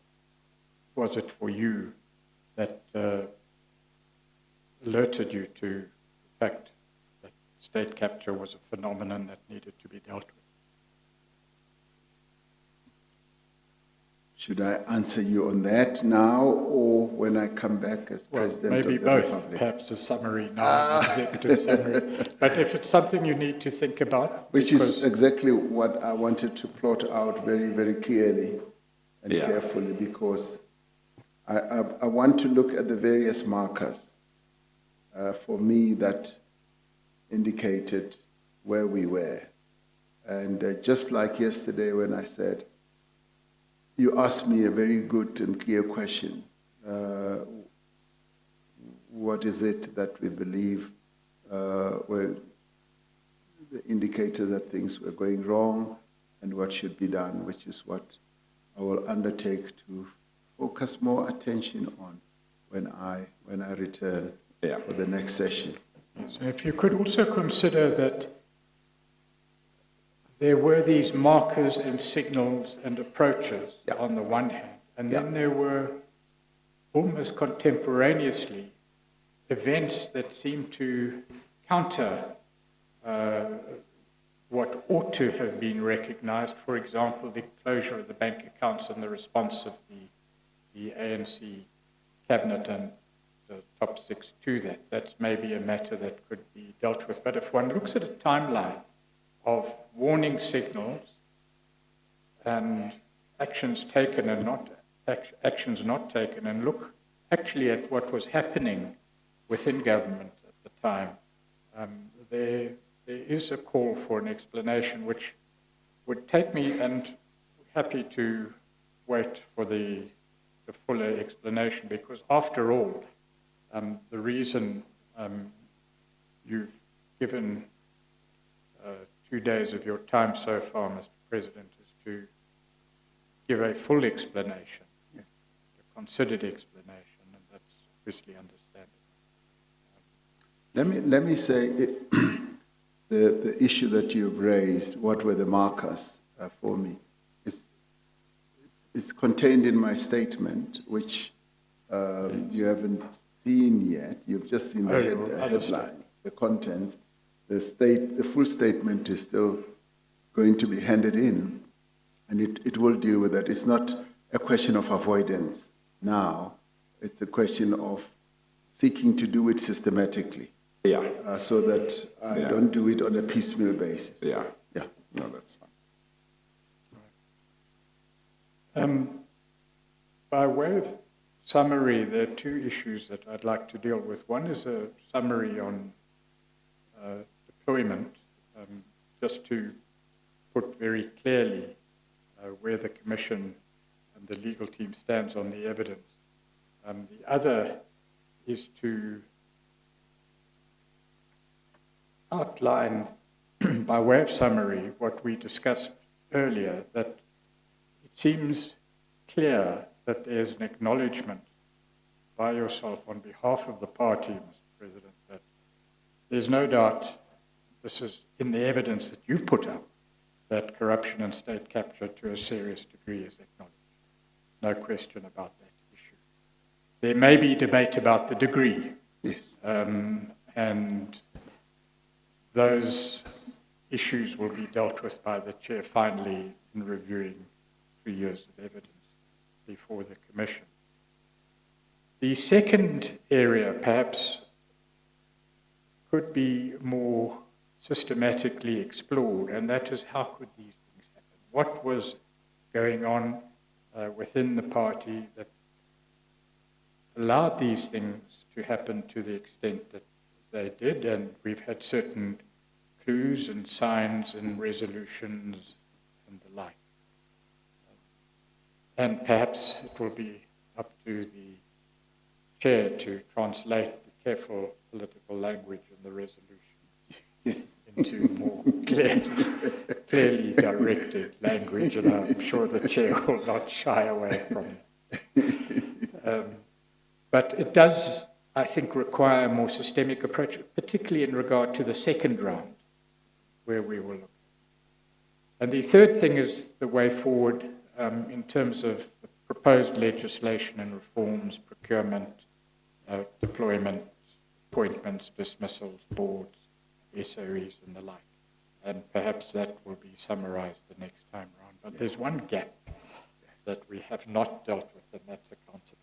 [SPEAKER 3] was it for you that alerted you to the fact that state capture was a phenomenon that needed to be dealt with?
[SPEAKER 1] should I answer you on that now or when I come back as President
[SPEAKER 3] maybe
[SPEAKER 1] of the
[SPEAKER 3] both,
[SPEAKER 1] Republic?
[SPEAKER 3] perhaps a summary now, an executive summary. But if it's something you need to think about...
[SPEAKER 1] Which is exactly what I wanted to plot out very, very clearly and carefully, because I want to look at the various markers for me that indicated where we were. And just like yesterday when I said, you asked me a very good and clear question. What is it that we believe were the indicators that things were going wrong and what should be done, which is what I will undertake to focus more attention on when I return for the next session.
[SPEAKER 3] So if you could also consider that there were these markers and signals and approaches on the one hand, and then there were almost contemporaneously events that seemed to counter what ought to have been recognized. For example, the closure of the bank accounts and the response of the ANC cabinet and the top six to that. That's maybe a matter that could be dealt with. But if one looks at a timeline of warning signals and actions taken and actions not taken, and look actually at what was happening within government at the time, there is a call for an explanation which would take me, and happy to wait for the fuller explanation, because after all, the reason you've given 2 days of your time so far, Mr. President, is to give a full explanation, a considered explanation, and that's obviously understandable.
[SPEAKER 1] Let me say the issue that you've raised, what were the markers for me, is contained in my statement, which you haven't seen yet. You've just seen the headlines, the contents. The full statement is still going to be handed in, and it will deal with that. It's not a question of avoidance now. It's a question of seeking to do it systematically. So that I don't do it on a piecemeal basis.
[SPEAKER 2] No, that's fine.
[SPEAKER 3] By way of summary, there are two issues that I'd like to deal with. One is a summary on deployment, just to put very clearly where the Commission and the legal team stands on the evidence. The other is to outline, by way of summary, what we discussed earlier, that it seems clear that there's an acknowledgement by yourself on behalf of the party, Mr. President, that there's no doubt, this is in the evidence that you've put up, that corruption and state capture to a serious degree is acknowledged. No question about that issue. There may be debate about the degree.
[SPEAKER 1] Yes.
[SPEAKER 3] And those issues will be dealt with by the Chair finally in reviewing 3 years of evidence before the Commission. The second area perhaps could be more systematically explored, and that is, how could these things happen? What was going on within the party that allowed these things to happen to the extent that they did? And we've had certain clues and signs and resolutions and the like. And perhaps it will be up to the Chair to translate the careful political language in the resolutions into more clearly directed language, and I'm sure the Chair will not shy away from it. But it does, I think, require a more systemic approach, particularly in regard to the second round, where we will look. And the third thing is the way forward in terms of the proposed legislation and reforms, procurement, deployment, appointments, dismissals, boards, SOEs, and the like. And perhaps that will be summarized the next time round. But there's one gap that we have not dealt with, and that's accountability.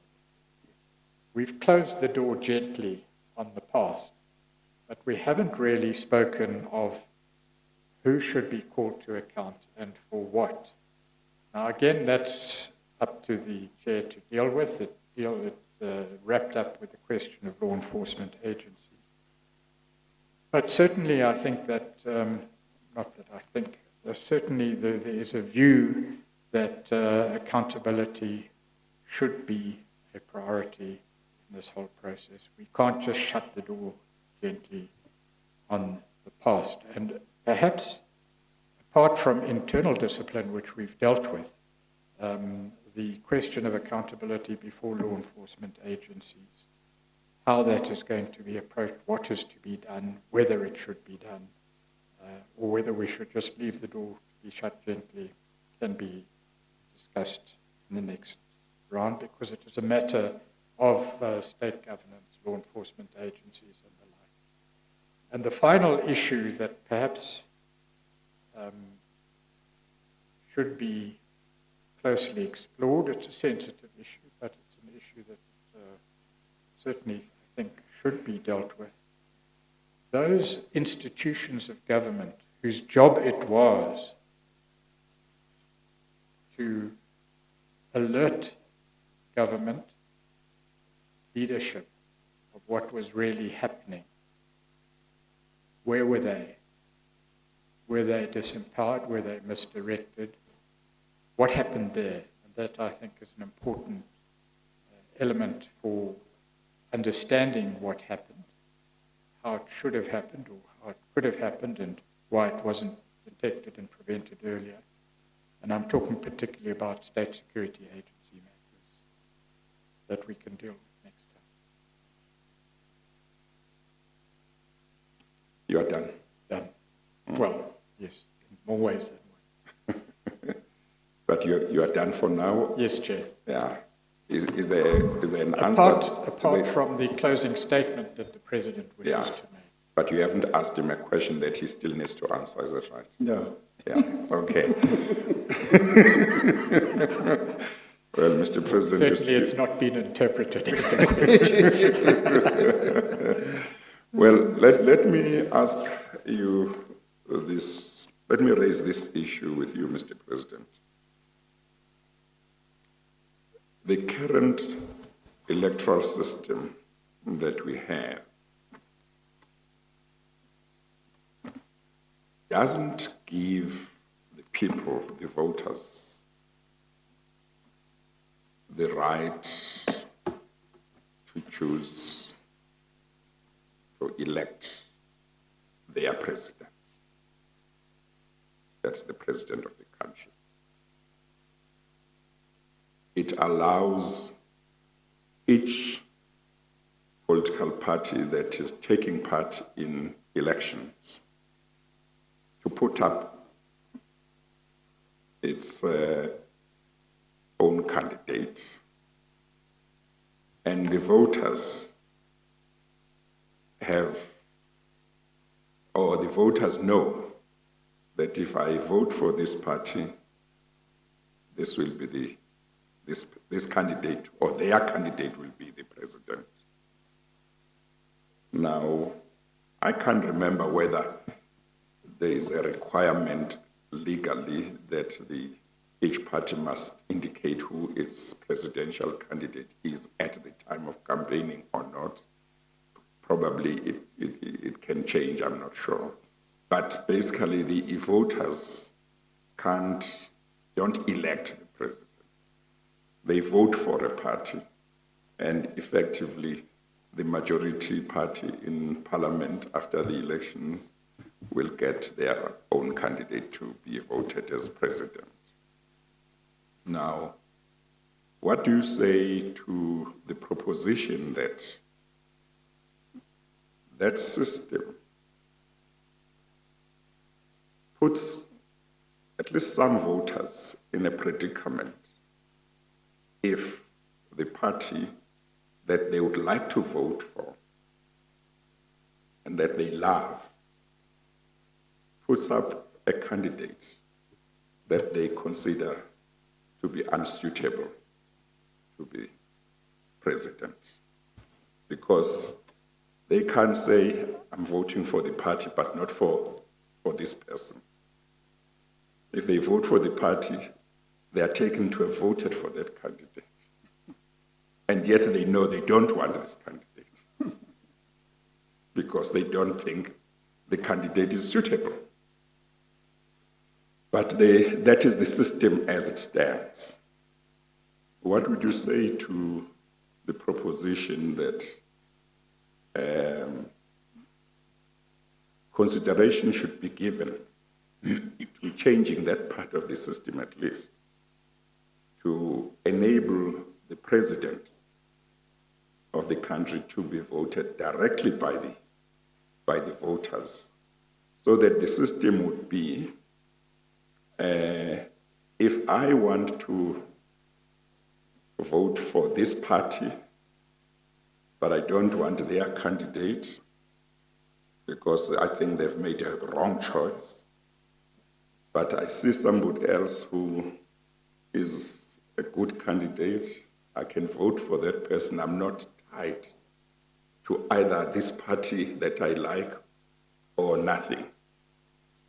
[SPEAKER 3] We've closed the door gently on the past, but we haven't really spoken of who should be called to account and for what. Now, again, that's up to the chair to deal with. It's wrapped up with the question of law enforcement agencies. But certainly, I think that, certainly there is a view that accountability should be a priority in this whole process. We can't just shut the door gently on the past. And perhaps, apart from internal discipline, which we've dealt with, the question of accountability before law enforcement agencies, how that is going to be approached, what is to be done, whether it should be done, or whether we should just leave the door to be shut gently, can be discussed in the next round, because it is a matter of state governance, law enforcement agencies, and the like. And the final issue that perhaps should be closely explored, it's a sensitive issue, but it's an issue that certainly I think should be dealt with. Those institutions of government whose job it was to alert government leadership of what was really happening, where were they? Were they disempowered? Were they misdirected? What happened there? And that, I think, is an important element for understanding what happened, how it should have happened, or how it could have happened, and why it wasn't detected and prevented earlier. And I'm talking particularly about state security agency matters that we can deal with next time.
[SPEAKER 2] You are done.
[SPEAKER 3] Done. Well, yes, in more ways than one.
[SPEAKER 2] But you are done for now?
[SPEAKER 3] Yes, Chair.
[SPEAKER 2] Yeah. Is there an answer?
[SPEAKER 3] Apart from the closing statement that the President wishes to make.
[SPEAKER 2] But you haven't asked him a question that he still needs to answer, is that right?
[SPEAKER 1] No.
[SPEAKER 2] Yeah, okay. Well, Mr. President...
[SPEAKER 3] Certainly it's not been interpreted as a question.
[SPEAKER 2] Well, let me ask you this, let me raise this issue with you, Mr. President. The current electoral system that we have doesn't give the people, the voters, the right to choose, to elect their president. That's the president of the country. It allows each political party that is taking part in elections to put up its own candidate, and the voters the voters know that if I vote for this party, this will be this candidate, or their candidate will be the president. Now, I can't remember whether there is a requirement legally that each party must indicate who its presidential candidate is at the time of campaigning or not. Probably it can change, I'm not sure. But basically the voters don't elect the president. They vote for a party, and effectively the majority party in parliament after the elections will get their own candidate to be voted as president. Now, what do you say to the proposition that that system puts at least some voters in a predicament if the party that they would like to vote for and that they love puts up a candidate that they consider to be unsuitable to be president, because they can't say, I'm voting for the party, but not for this person. If they vote for the party, they are taken to have voted for that candidate. And yet they know they don't want this candidate because they don't think the candidate is suitable. But that is the system as it stands. What would you say to the proposition that consideration should be given to changing that part of the system at least, to enable the president of the country to be voted directly by the voters, so that the system would be, if I want to vote for this party, but I don't want their candidate because I think they've made a wrong choice, but I see somebody else who is a good candidate, I can vote for that person. I'm not tied to either this party that I like or nothing.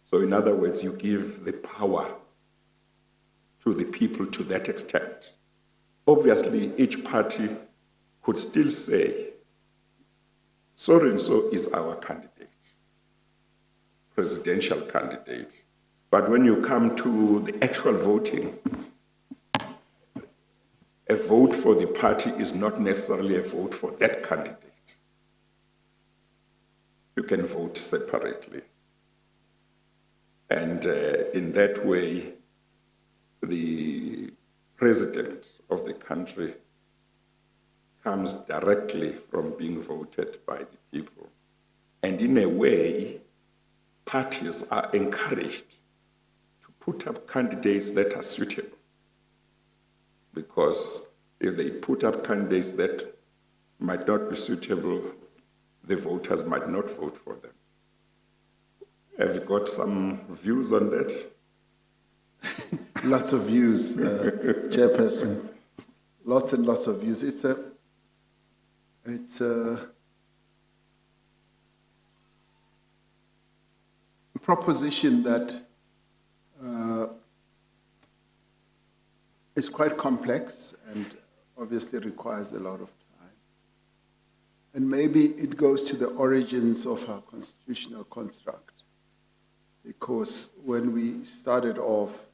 [SPEAKER 2] So in other words, you give the power to the people to that extent. Obviously, each party could still say, so-and-so is our candidate, presidential candidate. But when you come to the actual voting, a vote for the party is not necessarily a vote for that candidate. You can vote separately. And in that way, the president of the country comes directly from being voted by the people. And in a way, parties are encouraged to put up candidates that are suitable. Because if they put up candidates that might not be suitable, the voters might not vote for them. Have you got some views on that?
[SPEAKER 1] Lots of views, Chairperson. Lots and lots of views. It's a proposition that is quite complex and obviously requires a lot of time. And maybe it goes to the origins of our constitutional construct. Because when we started off,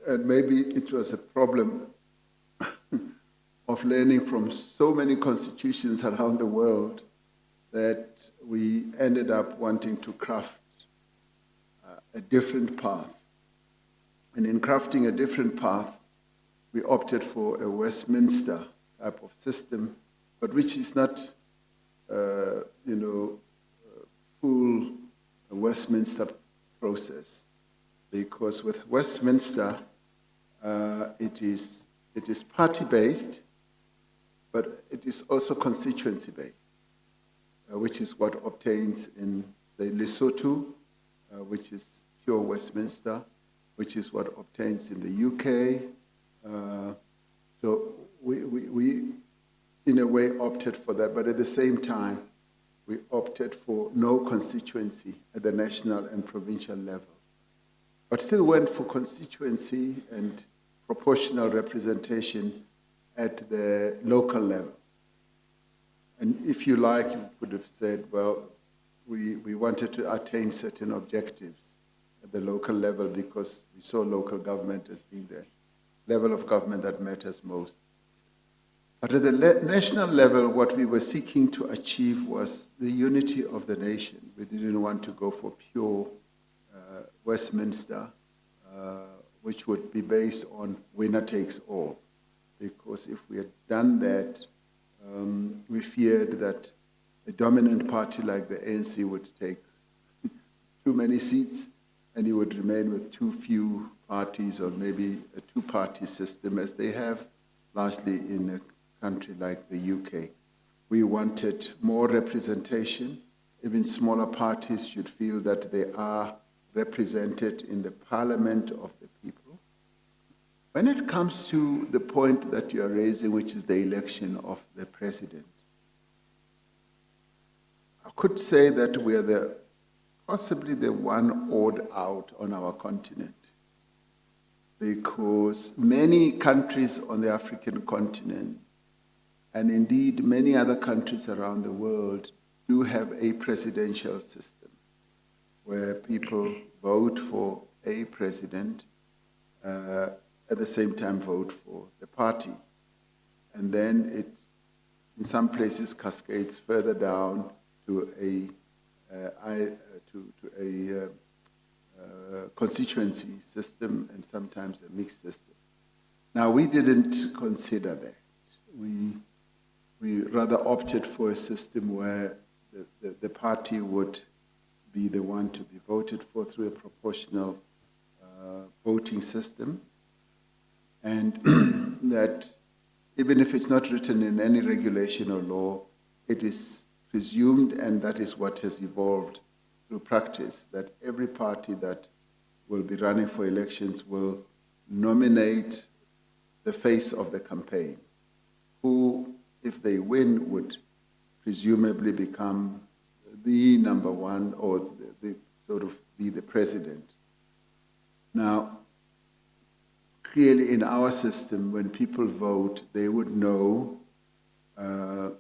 [SPEAKER 1] and maybe it was a problem of learning from so many constitutions around the world, that we ended up wanting to craft a different path. And in crafting a different path, we opted for a Westminster type of system, but which is not, full Westminster process. Because with Westminster, it is party-based, but it is also constituency-based, which is what obtains in, say, Lesotho, which is pure Westminster, which is what obtains in the UK. So we, in a way, opted for that, but at the same time, we opted for no constituency at the national and provincial level, but still went for constituency and proportional representation at the local level. And if you like, you could have said, well, we wanted to attain certain objectives at the local level because we saw local government as being the level of government that matters most. But at the national level, what we were seeking to achieve was the unity of the nation. We didn't want to go for pure Westminster, which would be based on winner takes all. Because if we had done that, we feared that a dominant party like the ANC would take too many seats, and it would remain with too few parties, or maybe a two-party system, as they have largely in a country like the UK. We wanted more representation. Even smaller parties should feel that they are represented in the parliament of the people. When it comes to the point that you are raising, which is the election of the president, I could say that we are possibly the one odd out on our continent, because many countries on the African continent, and indeed many other countries around the world, do have a presidential system where people vote for a president, at the same time vote for the party. And then it, in some places, cascades further down to a constituency system, and sometimes a mixed system. Now, we didn't consider that. We rather opted for a system where the party would be the one to be voted for through a proportional voting system, and that even if it's not written in any regulation or law, it is presumed, and that is what has evolved through practice, that every party that will be running for elections will nominate the face of the campaign, who, if they win, would presumably become the number one, or the sort of be the president. Now, clearly in our system, when people vote, they would know, and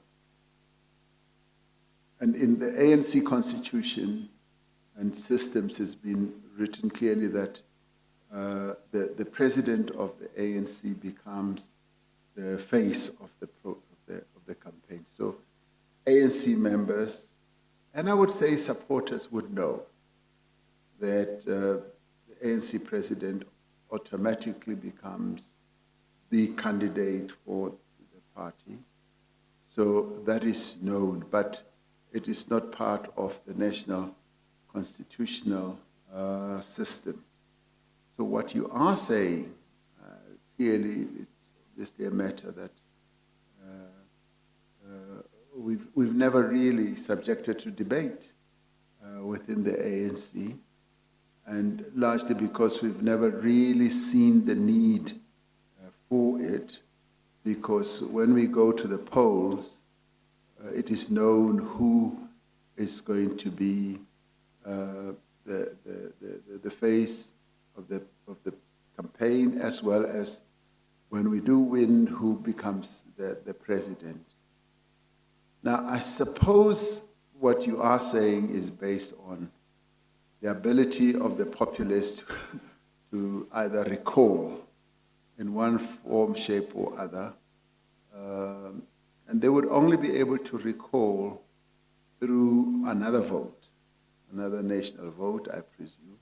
[SPEAKER 1] in the ANC constitution and systems has been written clearly that the president of the ANC becomes the face of the campaign. So ANC members, and I would say supporters, would know that the ANC president automatically becomes the candidate for the party. So that is known, but it is not part of the national constitutional system. So what you are saying clearly is obviously a matter that we've never really subjected to debate within the ANC, and largely because we've never really seen the need for it, because when we go to the polls, it is known who is going to be the face of the campaign, as well as when we do win, who becomes the president. Now, I suppose what you are saying is based on the ability of the populace to either recall in one form, shape, or other, and they would only be able to recall through another vote, another national vote, I presume,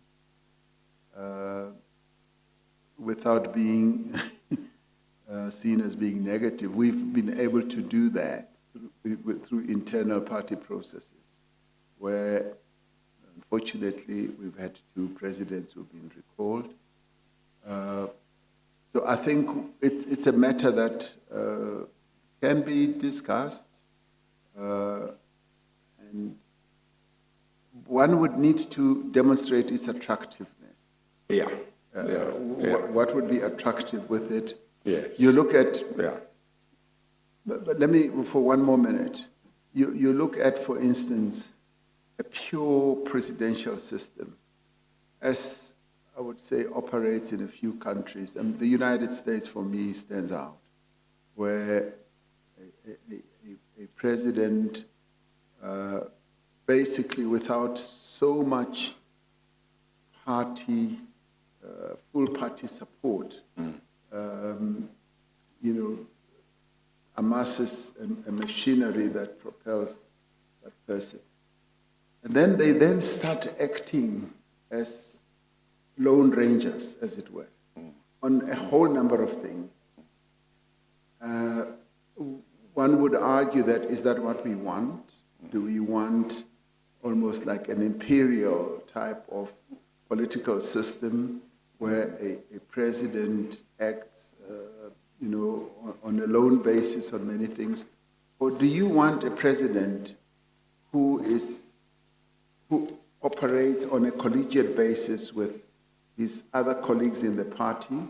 [SPEAKER 1] without being seen as being negative. We've been able to do that through internal party processes, where unfortunately we've had 2 presidents who've been recalled. So I think it's a matter that can be discussed, and one would need to demonstrate its attractiveness.
[SPEAKER 2] Yeah.
[SPEAKER 1] What would be attractive with it?
[SPEAKER 2] Yes.
[SPEAKER 1] You look at,
[SPEAKER 2] Yeah.
[SPEAKER 1] but let me, for one more minute, you look at, for instance, a pure presidential system, as I would say operates in a few countries, and the United States for me stands out, where a president basically without so much party, full party support, amasses a machinery that propels that person. And then they then start acting as lone rangers, as it were, on a whole number of things. One would argue that, is that what we want? Do we want almost like an imperial type of political system where a president acts on a lone basis on many things? Or do you want a president who operates on a collegiate basis with his other colleagues in the party,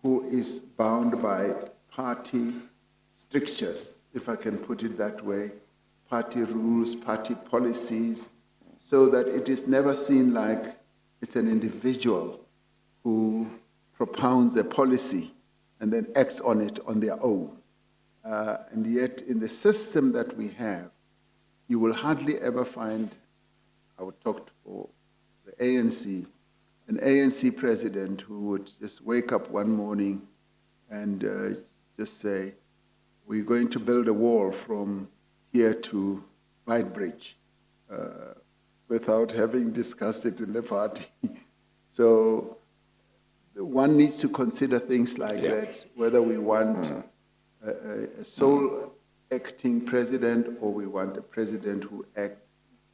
[SPEAKER 1] who is bound by party strictures, if I can put it that way, party rules, party policies, so that it is never seen like it's an individual who propounds a policy and then acts on it on their own. And yet, in the system that we have, you will hardly ever find, I would talk to the ANC, an ANC president who would just wake up one morning and just say, we're going to build a wall from here to Bridge, without having discussed it in the party. So one needs to consider things like that, whether we want a sole acting president or we want a president who acts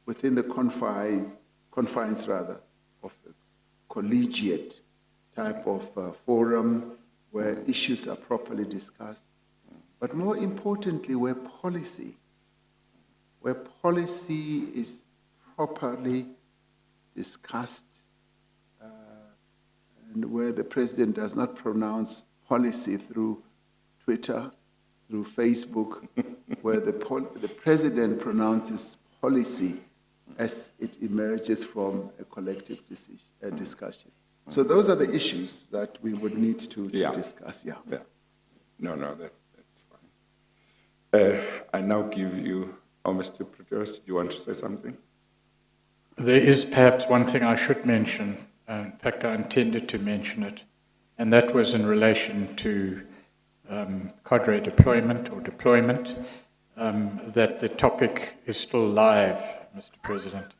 [SPEAKER 1] within the confines of a collegiate type of forum where issues are properly discussed. But more importantly, where policy is properly discussed, and where the president does not pronounce policy through Twitter, through Facebook, where the president pronounces policy as it emerges from a collective discussion. So those are the issues that we would need to discuss.
[SPEAKER 2] No, that's fine. I now give you, Mr. Pretorius, do you want to say something?
[SPEAKER 3] There is perhaps one thing I should mention, in fact I intended to mention it, and that was in relation to cadre deployment, that the topic is still live, Mr. President.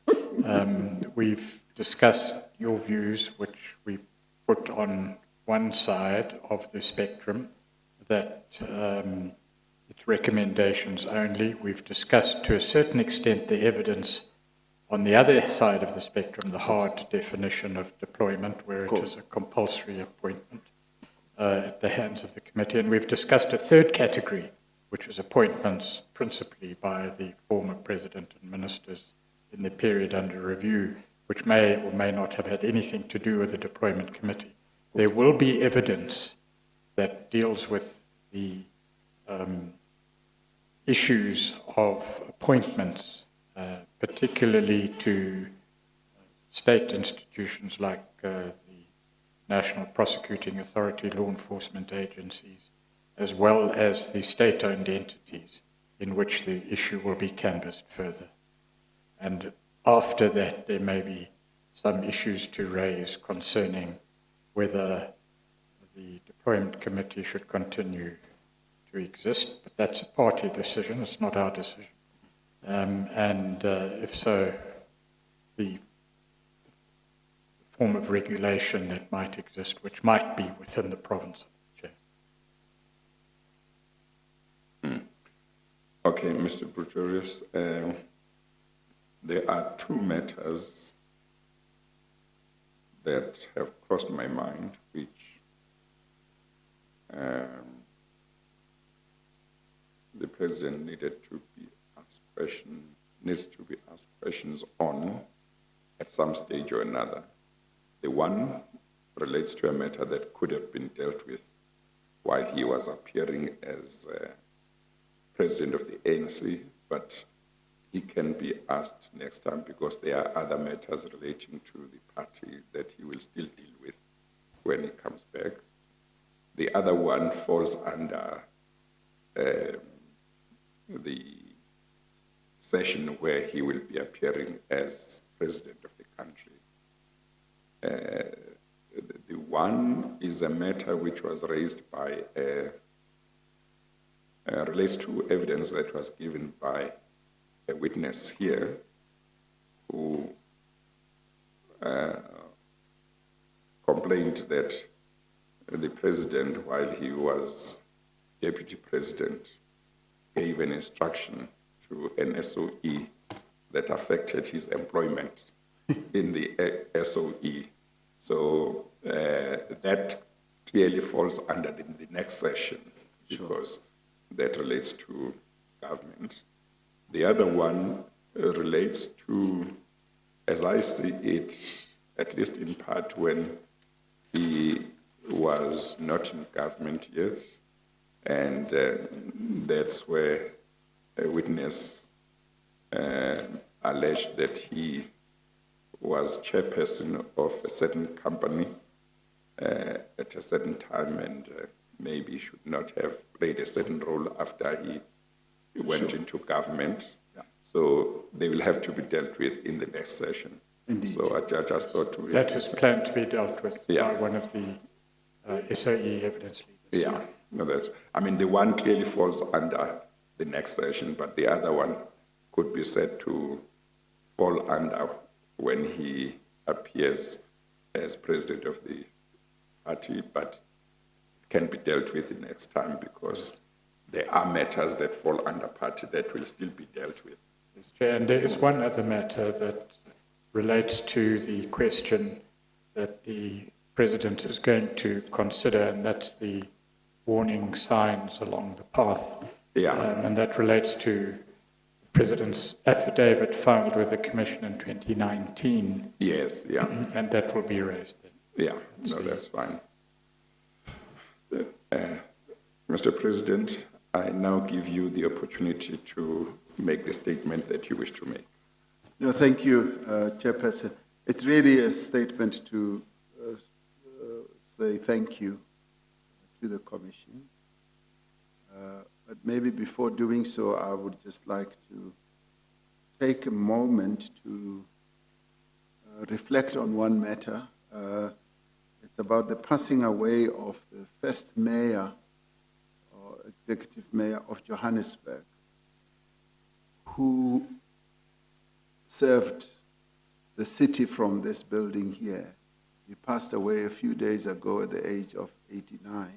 [SPEAKER 3] We've discussed your views, which we put on one side of the spectrum, that it's recommendations only. We've discussed to a certain extent the evidence on the other side of the spectrum, the hard definition of deployment, where it is a compulsory appointment at the hands of the committee. And we've discussed a third category, which is appointments principally by the former president and ministers in the period under review, which may or may not have had anything to do with the deployment committee. There will be evidence that deals with the issues of appointments, particularly to state institutions like the National Prosecuting Authority, law enforcement agencies, as well as the state-owned entities in which the issue will be canvassed further. And after that, there may be some issues to raise concerning whether the deployment committee should continue to exist, but that's a party decision, it's not our decision. If so, the form of regulation that might exist, which might be within the province of the chair.
[SPEAKER 2] Okay, Mr. Pretorius, there are two matters that have crossed my mind, which the president needs to be asked questions on at some stage or another. The one relates to a matter that could have been dealt with while he was appearing as president of the ANC, but he can be asked next time because there are other matters relating to the party that he will still deal with when he comes back. The other one falls under the session where he will be appearing as president of the country. The one is a matter which was raised by, relates to evidence that was given by a witness here who complained that the president, while he was deputy president, gave an instruction to an SOE that affected his employment in the SOE. So that clearly falls under the next session because that relates to government. The other one relates to, as I see it, at least in part, when he was not in government yet, and that's where a witness alleged that he was chairperson of a certain company at a certain time, and maybe should not have played a certain role after he went into government.
[SPEAKER 1] Yeah.
[SPEAKER 2] So they will have to be dealt with in the next session.
[SPEAKER 1] Indeed.
[SPEAKER 2] So I just thought to...
[SPEAKER 3] That is planned to be dealt with
[SPEAKER 2] Yeah.
[SPEAKER 3] by one of the SOE evidence leaders.
[SPEAKER 2] Yeah, no, that's, I mean, the one clearly falls under the next session, but the other one could be said to fall under when he appears as president of the party, but can be dealt with the next time because there are matters that fall under party that will still be dealt with.
[SPEAKER 3] Yes, Chair, and there is one other matter that relates to the question that the President is going to consider, and that's the warning signs along the path.
[SPEAKER 2] Yeah.
[SPEAKER 3] And that relates to the President's affidavit filed with the Commission in 2019.
[SPEAKER 2] Yes, yeah.
[SPEAKER 3] And that will be raised then.
[SPEAKER 2] Yeah, no, that's fine. Mr. President, I now give you the opportunity to make the statement that you wish to make.
[SPEAKER 1] No, thank you, Chairperson. It's really a statement to say thank you to the Commission. But maybe before doing so, I would just like to take a moment to reflect on one matter. It's about the passing away of the first mayor or executive mayor of Johannesburg, who served the city from this building here. He passed away a few days ago at the age of 89,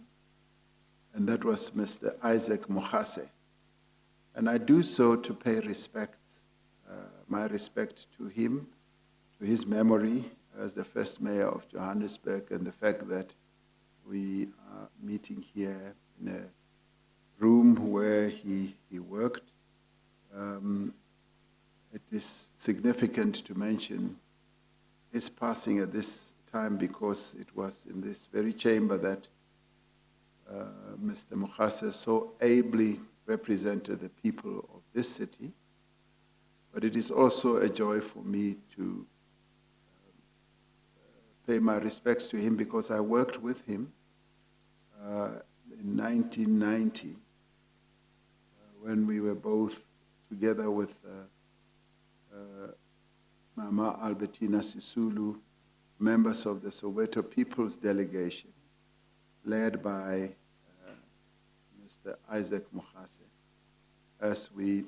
[SPEAKER 1] and that was Mr. Isaac Mohase. And I do so to pay respects, my respect to him, to his memory as the first mayor of Johannesburg, and the fact that we are meeting here in a room where he worked. It is significant to mention his passing at this time because it was in this very chamber that Mr. Mohase so ably represented the people of this city. But it is also a joy for me to pay my respects to him because I worked with him in 1990 when we were both together with Mama Albertina Sisulu, members of the Soweto People's Delegation, led by Mr. Isaac Mohase, as we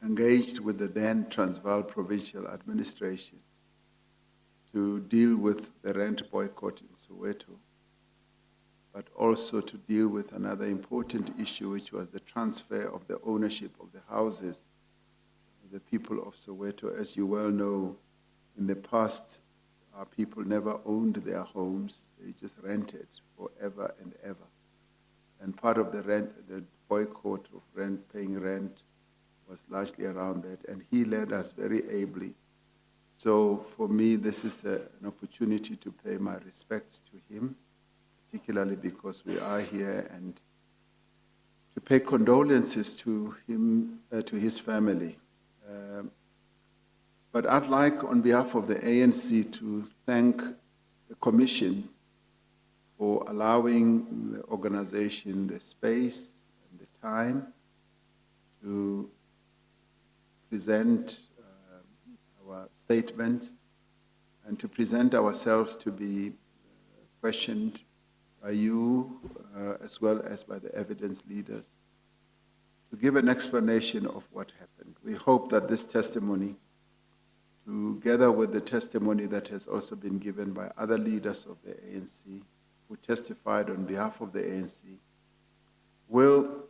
[SPEAKER 1] engaged with the then Transvaal Provincial Administration to deal with the rent boycott in Soweto, but also to deal with another important issue, which was the transfer of the ownership of the houses of the people of Soweto. As you well know, in the past, our people never owned their homes. They just rented forever and ever. And part of the boycott of paying rent was largely around that. And he led us very ably. So for me, this is an opportunity to pay my respects to him, particularly because we are here, and to pay condolences to him, to his family. But I'd like, on behalf of the ANC, to thank the Commission for allowing the organization the space and the time to present our statement and to present ourselves to be questioned by you as well as by the evidence leaders, to give an explanation of what happened. We hope that this testimony, together with the testimony that has also been given by other leaders of the ANC who testified on behalf of the ANC, will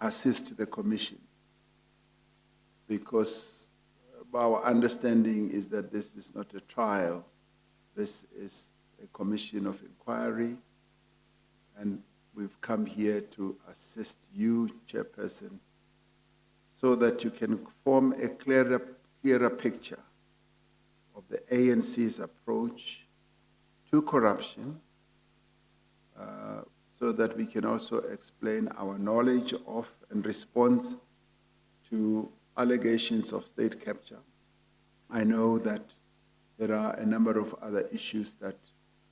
[SPEAKER 1] assist the Commission, because our understanding is that this is not a trial. This is a commission of inquiry, and we've come here to assist you, Chairperson, so that you can form a clearer picture of the ANC's approach to corruption so that we can also explain our knowledge of and response to allegations of state capture. I know that there are a number of other issues that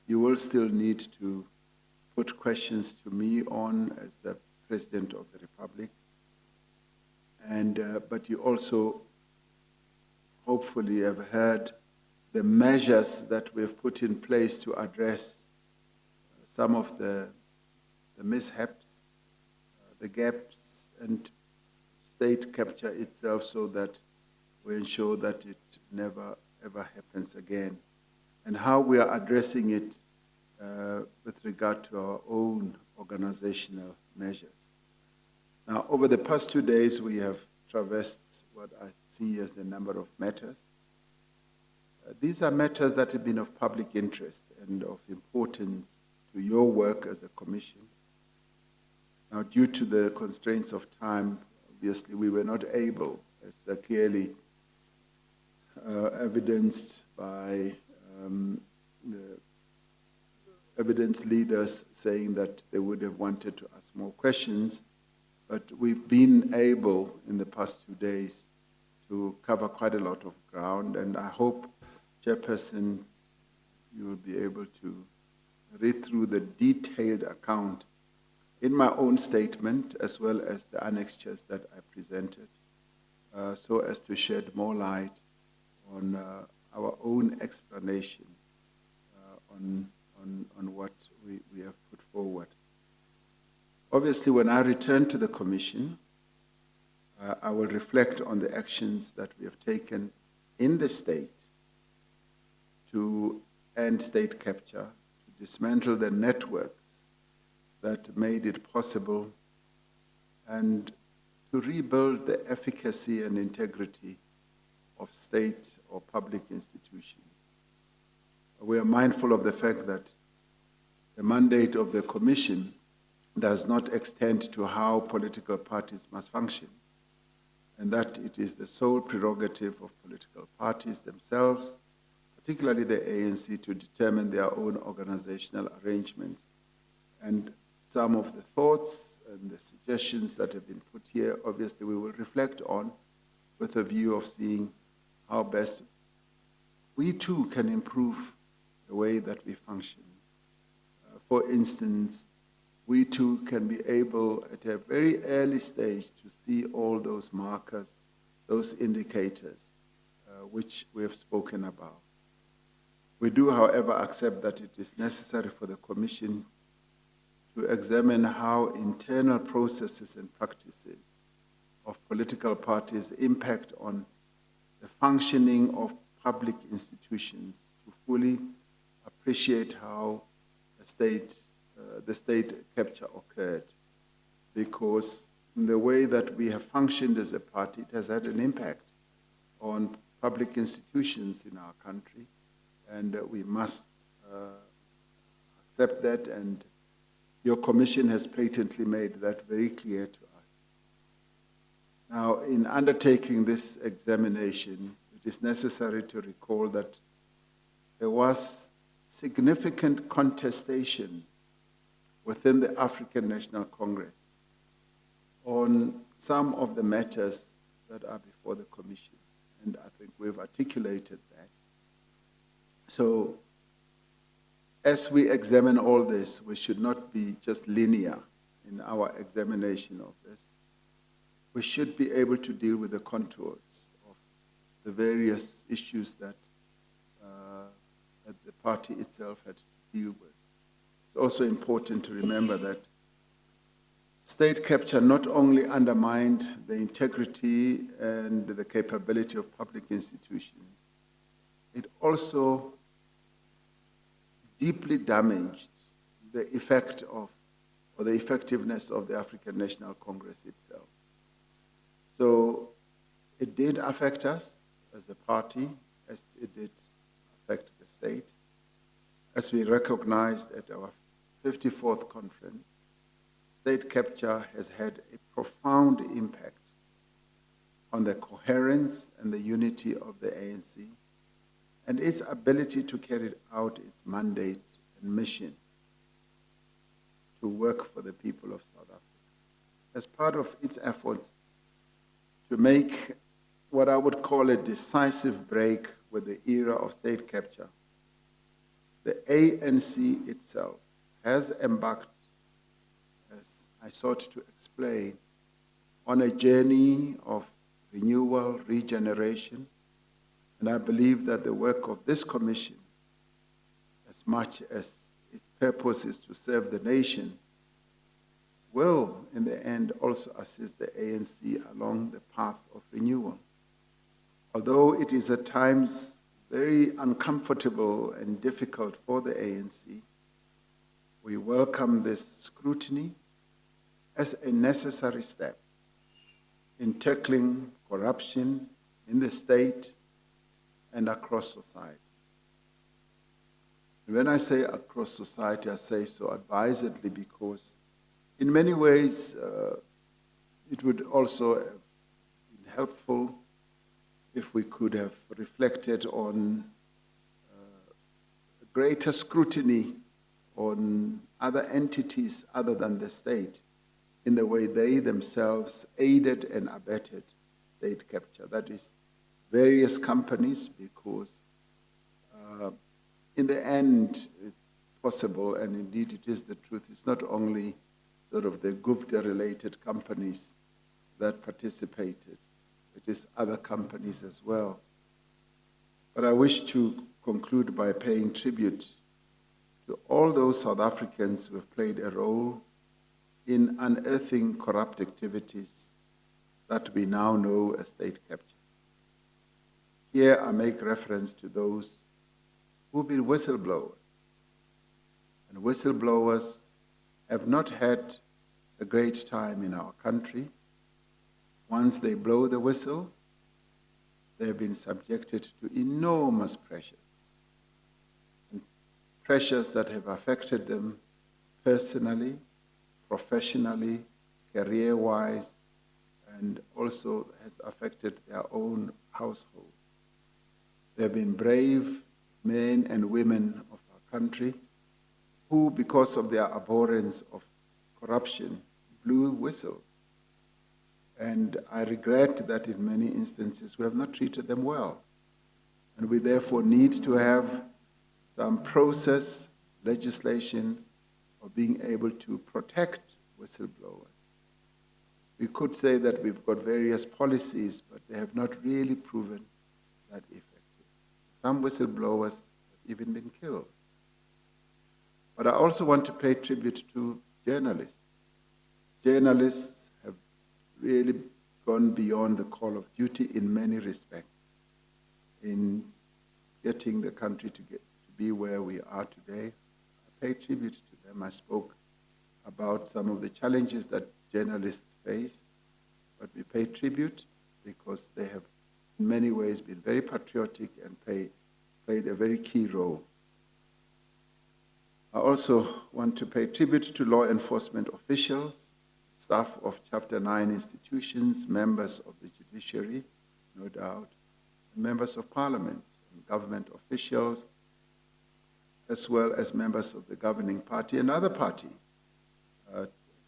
[SPEAKER 1] you will still need to put questions to me on as the President of the Republic. But you also hopefully have heard the measures that we've put in place to address some of the mishaps, the gaps, and state capture itself, so that we ensure that it never ever happens again, and how we are addressing it with regard to our own organizational measures. Now, over the past 2 days, we have traversed what I see as a number of matters. These are matters that have been of public interest and of importance to your work as a commission. Now, due to the constraints of time, obviously we were not able, as clearly evidenced by the evidence leaders saying that they would have wanted to ask more questions, but we've been able in the past 2 days to cover quite a lot of ground, and I hope, Chairperson, you will be able to read through the detailed account in my own statement as well as the annexures that I presented, so as to shed more light on our own explanation on what we have put forward. Obviously, when I return to the Commission, I will reflect on the actions that we have taken in the state to end state capture, to dismantle the networks that made it possible, and to rebuild the efficacy and integrity of state or public institutions. We are mindful of the fact that the mandate of the Commission does not extend to how political parties must function, and that it is the sole prerogative of political parties themselves, particularly the ANC, to determine their own organizational arrangements. And some of the thoughts and the suggestions that have been put here, obviously we will reflect on with a view of seeing how best we too can improve the way that we function. For instance, we too can be able at a very early stage to see all those markers, those indicators, which we have spoken about. We do, however, accept that it is necessary for the Commission to examine how internal processes and practices of political parties impact on the functioning of public institutions, to fully appreciate how the state capture occurred. Because in the way that we have functioned as a party, it has had an impact on public institutions in our country, and we must accept that, and your Commission has patently made that very clear to us. Now, in undertaking this examination, it is necessary to recall that there was significant contestation within the African National Congress on some of the matters that are before the Commission, and I think we've articulated that. So, as we examine all this, we should not be just linear in our examination of this. We should be able to deal with the contours of the various issues that the party itself had to deal with. It's also important to remember that state capture not only undermined the integrity and the capability of public institutions, it also deeply damaged the effect of, or the effectiveness of the African National Congress itself. So it did affect us as a party, as it did affect the state. As we recognized at our 54th conference, state capture has had a profound impact on the coherence and the unity of the ANC and its ability to carry out its mandate and mission. to work for the people of South Africa. As part of its efforts to make what I would call a decisive break with the era of state capture, the ANC itself has embarked, as I sought to explain, on a journey of renewal, regeneration, and I believe that the work of this commission, as much as its purpose is to serve the nation, will, in the end, also assist the ANC along the path of renewal. Although it is at times very uncomfortable and difficult for the ANC, we welcome this scrutiny as a necessary step in tackling corruption in the state and across society. And when I say across society, I say so advisedly because in many ways it would also have been helpful if we could have reflected on greater scrutiny on other entities other than the state in the way they themselves aided and abetted state capture. That is, various companies, because in the end it's possible, and indeed it is the truth, it's not only sort of the Gupta-related companies that participated, it is other companies as well. But I wish to conclude by paying tribute to all those South Africans who have played a role in unearthing corrupt activities that we now know as state capture. Here I make reference to those who've been whistleblowers. And whistleblowers have not had a great time in our country. Once they blow the whistle, they have been subjected to enormous pressures. And pressures that have affected them personally, professionally, career-wise, and also has affected their own household. They have been brave men and women of our country who, because of their abhorrence of corruption, blew whistles. And I regret that in many instances we have not treated them well. And we therefore need to have some process, legislation, of being able to protect whistleblowers. We could say that we've got various policies, but they have not really proven that effective. Some whistleblowers have even been killed. But I also want to pay tribute to journalists. Journalists have really gone beyond the call of duty in many respects in getting the country to be where we are today. I pay tribute to them. I spoke about some of the challenges that journalists face, but we pay tribute because they have in many ways been very patriotic and played a very key role. I also want to pay tribute to law enforcement officials, staff of Chapter 9 institutions, members of the judiciary, no doubt, and members of parliament and government officials, as well as members of the governing party and other parties, as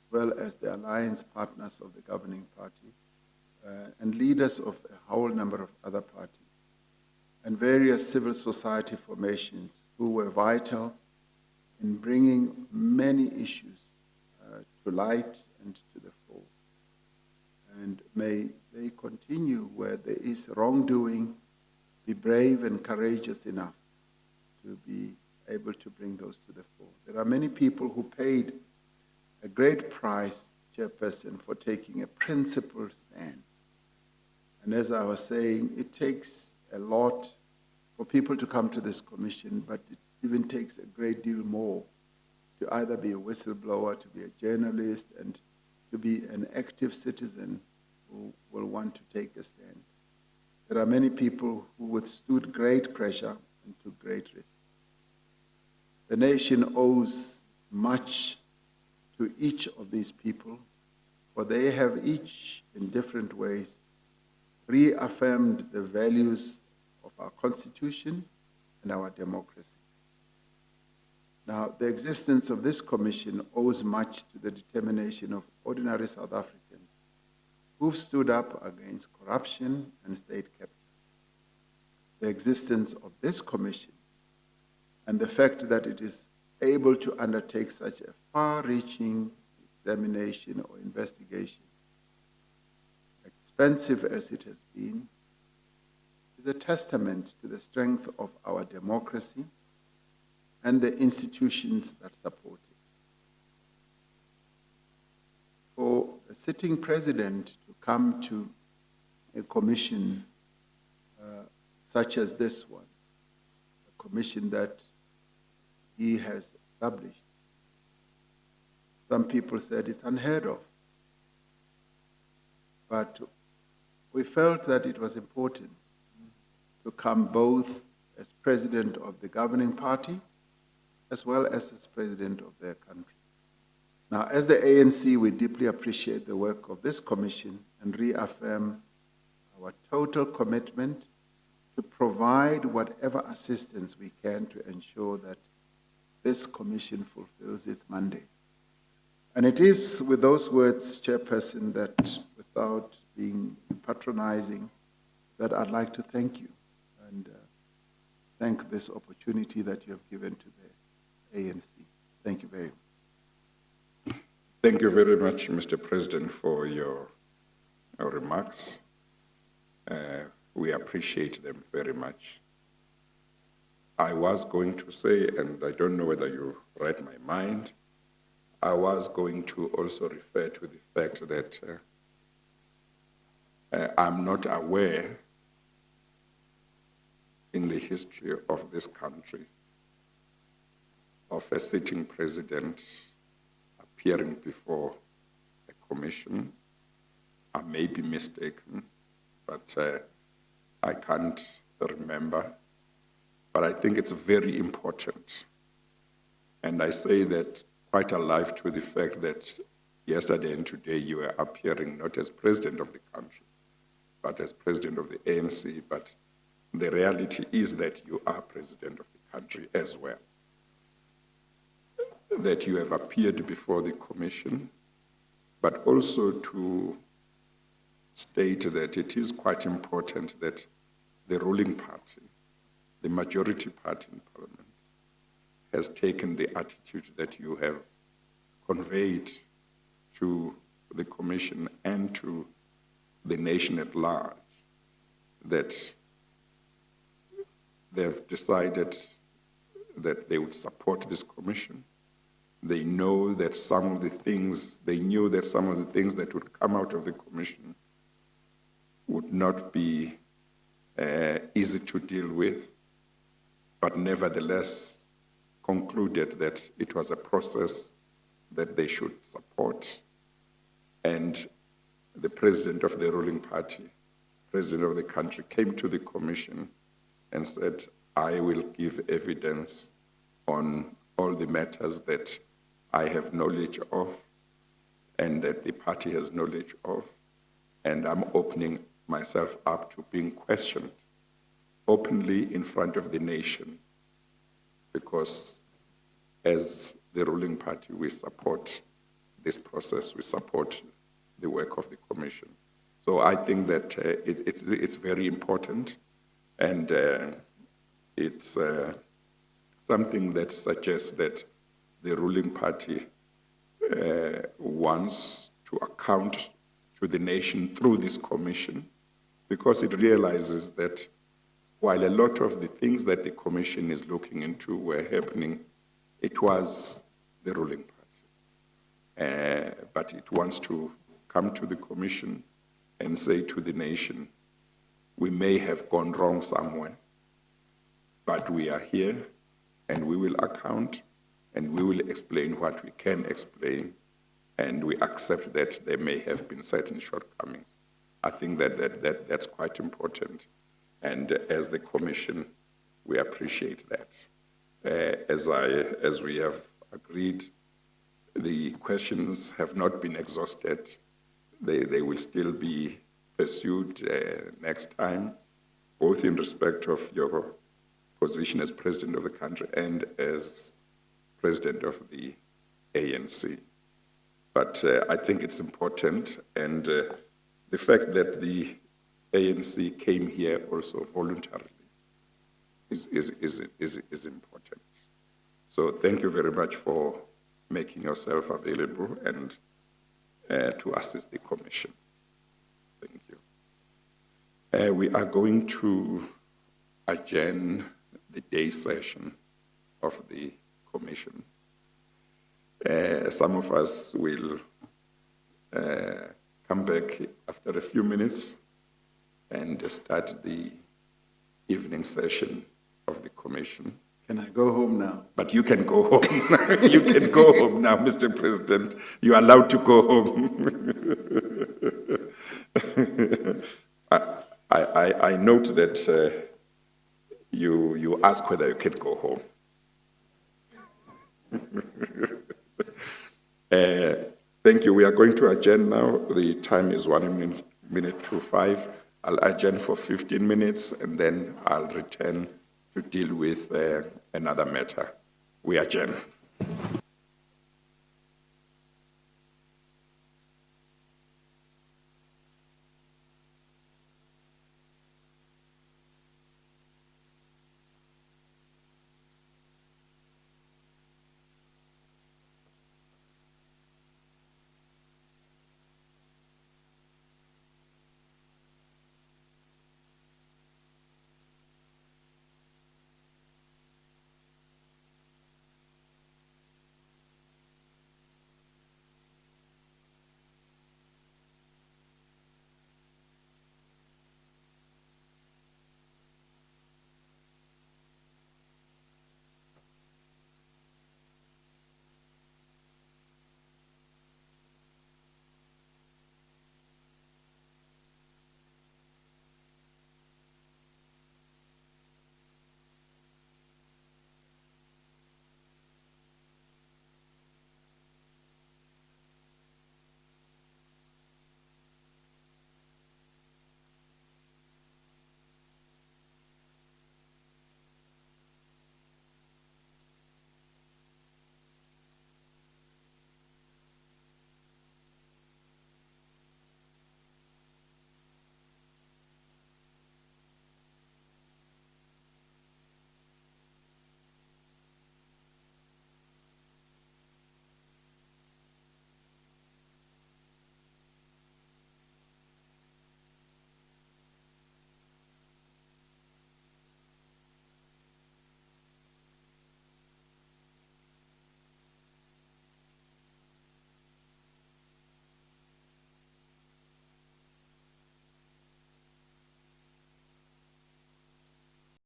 [SPEAKER 1] well as the alliance partners of the governing party, and leaders of a whole number of other parties, and various civil society formations who were vital in bringing many issues to light and to the fore. And may they continue where there is wrongdoing, be brave and courageous enough to be able to bring those to the fore. There are many people who paid a great price, Chairperson, for taking a principled stand. And as I was saying, it takes a lot for people to come to this commission, but it even takes a great deal more to either be a whistleblower, to be a journalist, and to be an active citizen who will want to take a stand. There are many people who withstood great pressure and took great risks. The nation owes much to each of these people, for they have each, in different ways, reaffirmed the values of our Constitution and our democracy. Now, the existence of this commission owes much to the determination of ordinary South Africans who've stood up against corruption and state capture. The existence of this commission and the fact that it is able to undertake such a far-reaching examination or investigation, expensive as it has been, is a testament to the strength of our democracy and the institutions that support it. For a sitting president to come to a commission such as this one, a commission that he has established, some people said it's unheard of. But we felt that it was important to come both as president of the governing party as well as president of their country. Now, as the ANC, we deeply appreciate the work of this commission and reaffirm our total commitment to provide whatever assistance we can to ensure that this commission fulfills its mandate. And it is with those words, Chairperson, that without being patronizing, that I'd like to thank you and thank this opportunity that you have given to the ANC. Thank you very much.
[SPEAKER 2] Thank you very much, Mr. President, for your remarks. We appreciate them very much. I was going to say, and I don't know whether you read my mind, I was going to also refer to the fact that I'm not aware in the history of this country of a sitting president appearing before a commission. I may be mistaken, but I can't remember. But I think it's very important. And I say that quite alive to the fact that yesterday and today you were appearing not as president of the country, but as president of the ANC. But the reality is that you are president of the country as well. That you have appeared before the commission, but also to state that it is quite important that the ruling party, the majority party in parliament, has taken the attitude that you have conveyed to the commission and to the nation at large, that they've decided that they would support this commission. They know that some of the things, they knew that some of the things that would come out of the commission would not be easy to deal with, but nevertheless concluded that it was a process that they should support. And the president of the ruling party, president of the country, came to the commission and said, I will give evidence on all the matters that I have knowledge of and that the party has knowledge of, and I'm opening myself up to being questioned openly in front of the nation, because as the ruling party, we support this process, we support the work of the commission. So I think that it's very important, and it's something that suggests that the ruling party wants to account to the nation through this commission, because it realizes that while a lot of the things that the commission is looking into were happening, it was the ruling party. But it wants to come to the commission and say to the nation, we may have gone wrong somewhere, but we are here and we will account and we will explain what we can explain, and we accept that there may have been certain shortcomings. I think that's quite important. And as the commission, we appreciate that. As we have agreed, the questions have not been exhausted. They will still be pursued next time, both in respect of your position as president of the country and as president of the ANC. But I think it's important, and the fact that the ANC came here also voluntarily is important. So thank you very much for making yourself available and to assist the Commission. Thank you. We are going to adjourn the day session of the Commission. Some of us will come back after a few minutes and start the evening session of the Commission.
[SPEAKER 1] Can I go home now?
[SPEAKER 2] But you can go home. You can go home now, Mr. President. You are allowed to go home. I note that you ask whether you can go home. Thank you. We are going to adjourn now. The time is 1 minute to 5. I'll adjourn for 15 minutes, and then I'll return to deal with another matter. We adjourn.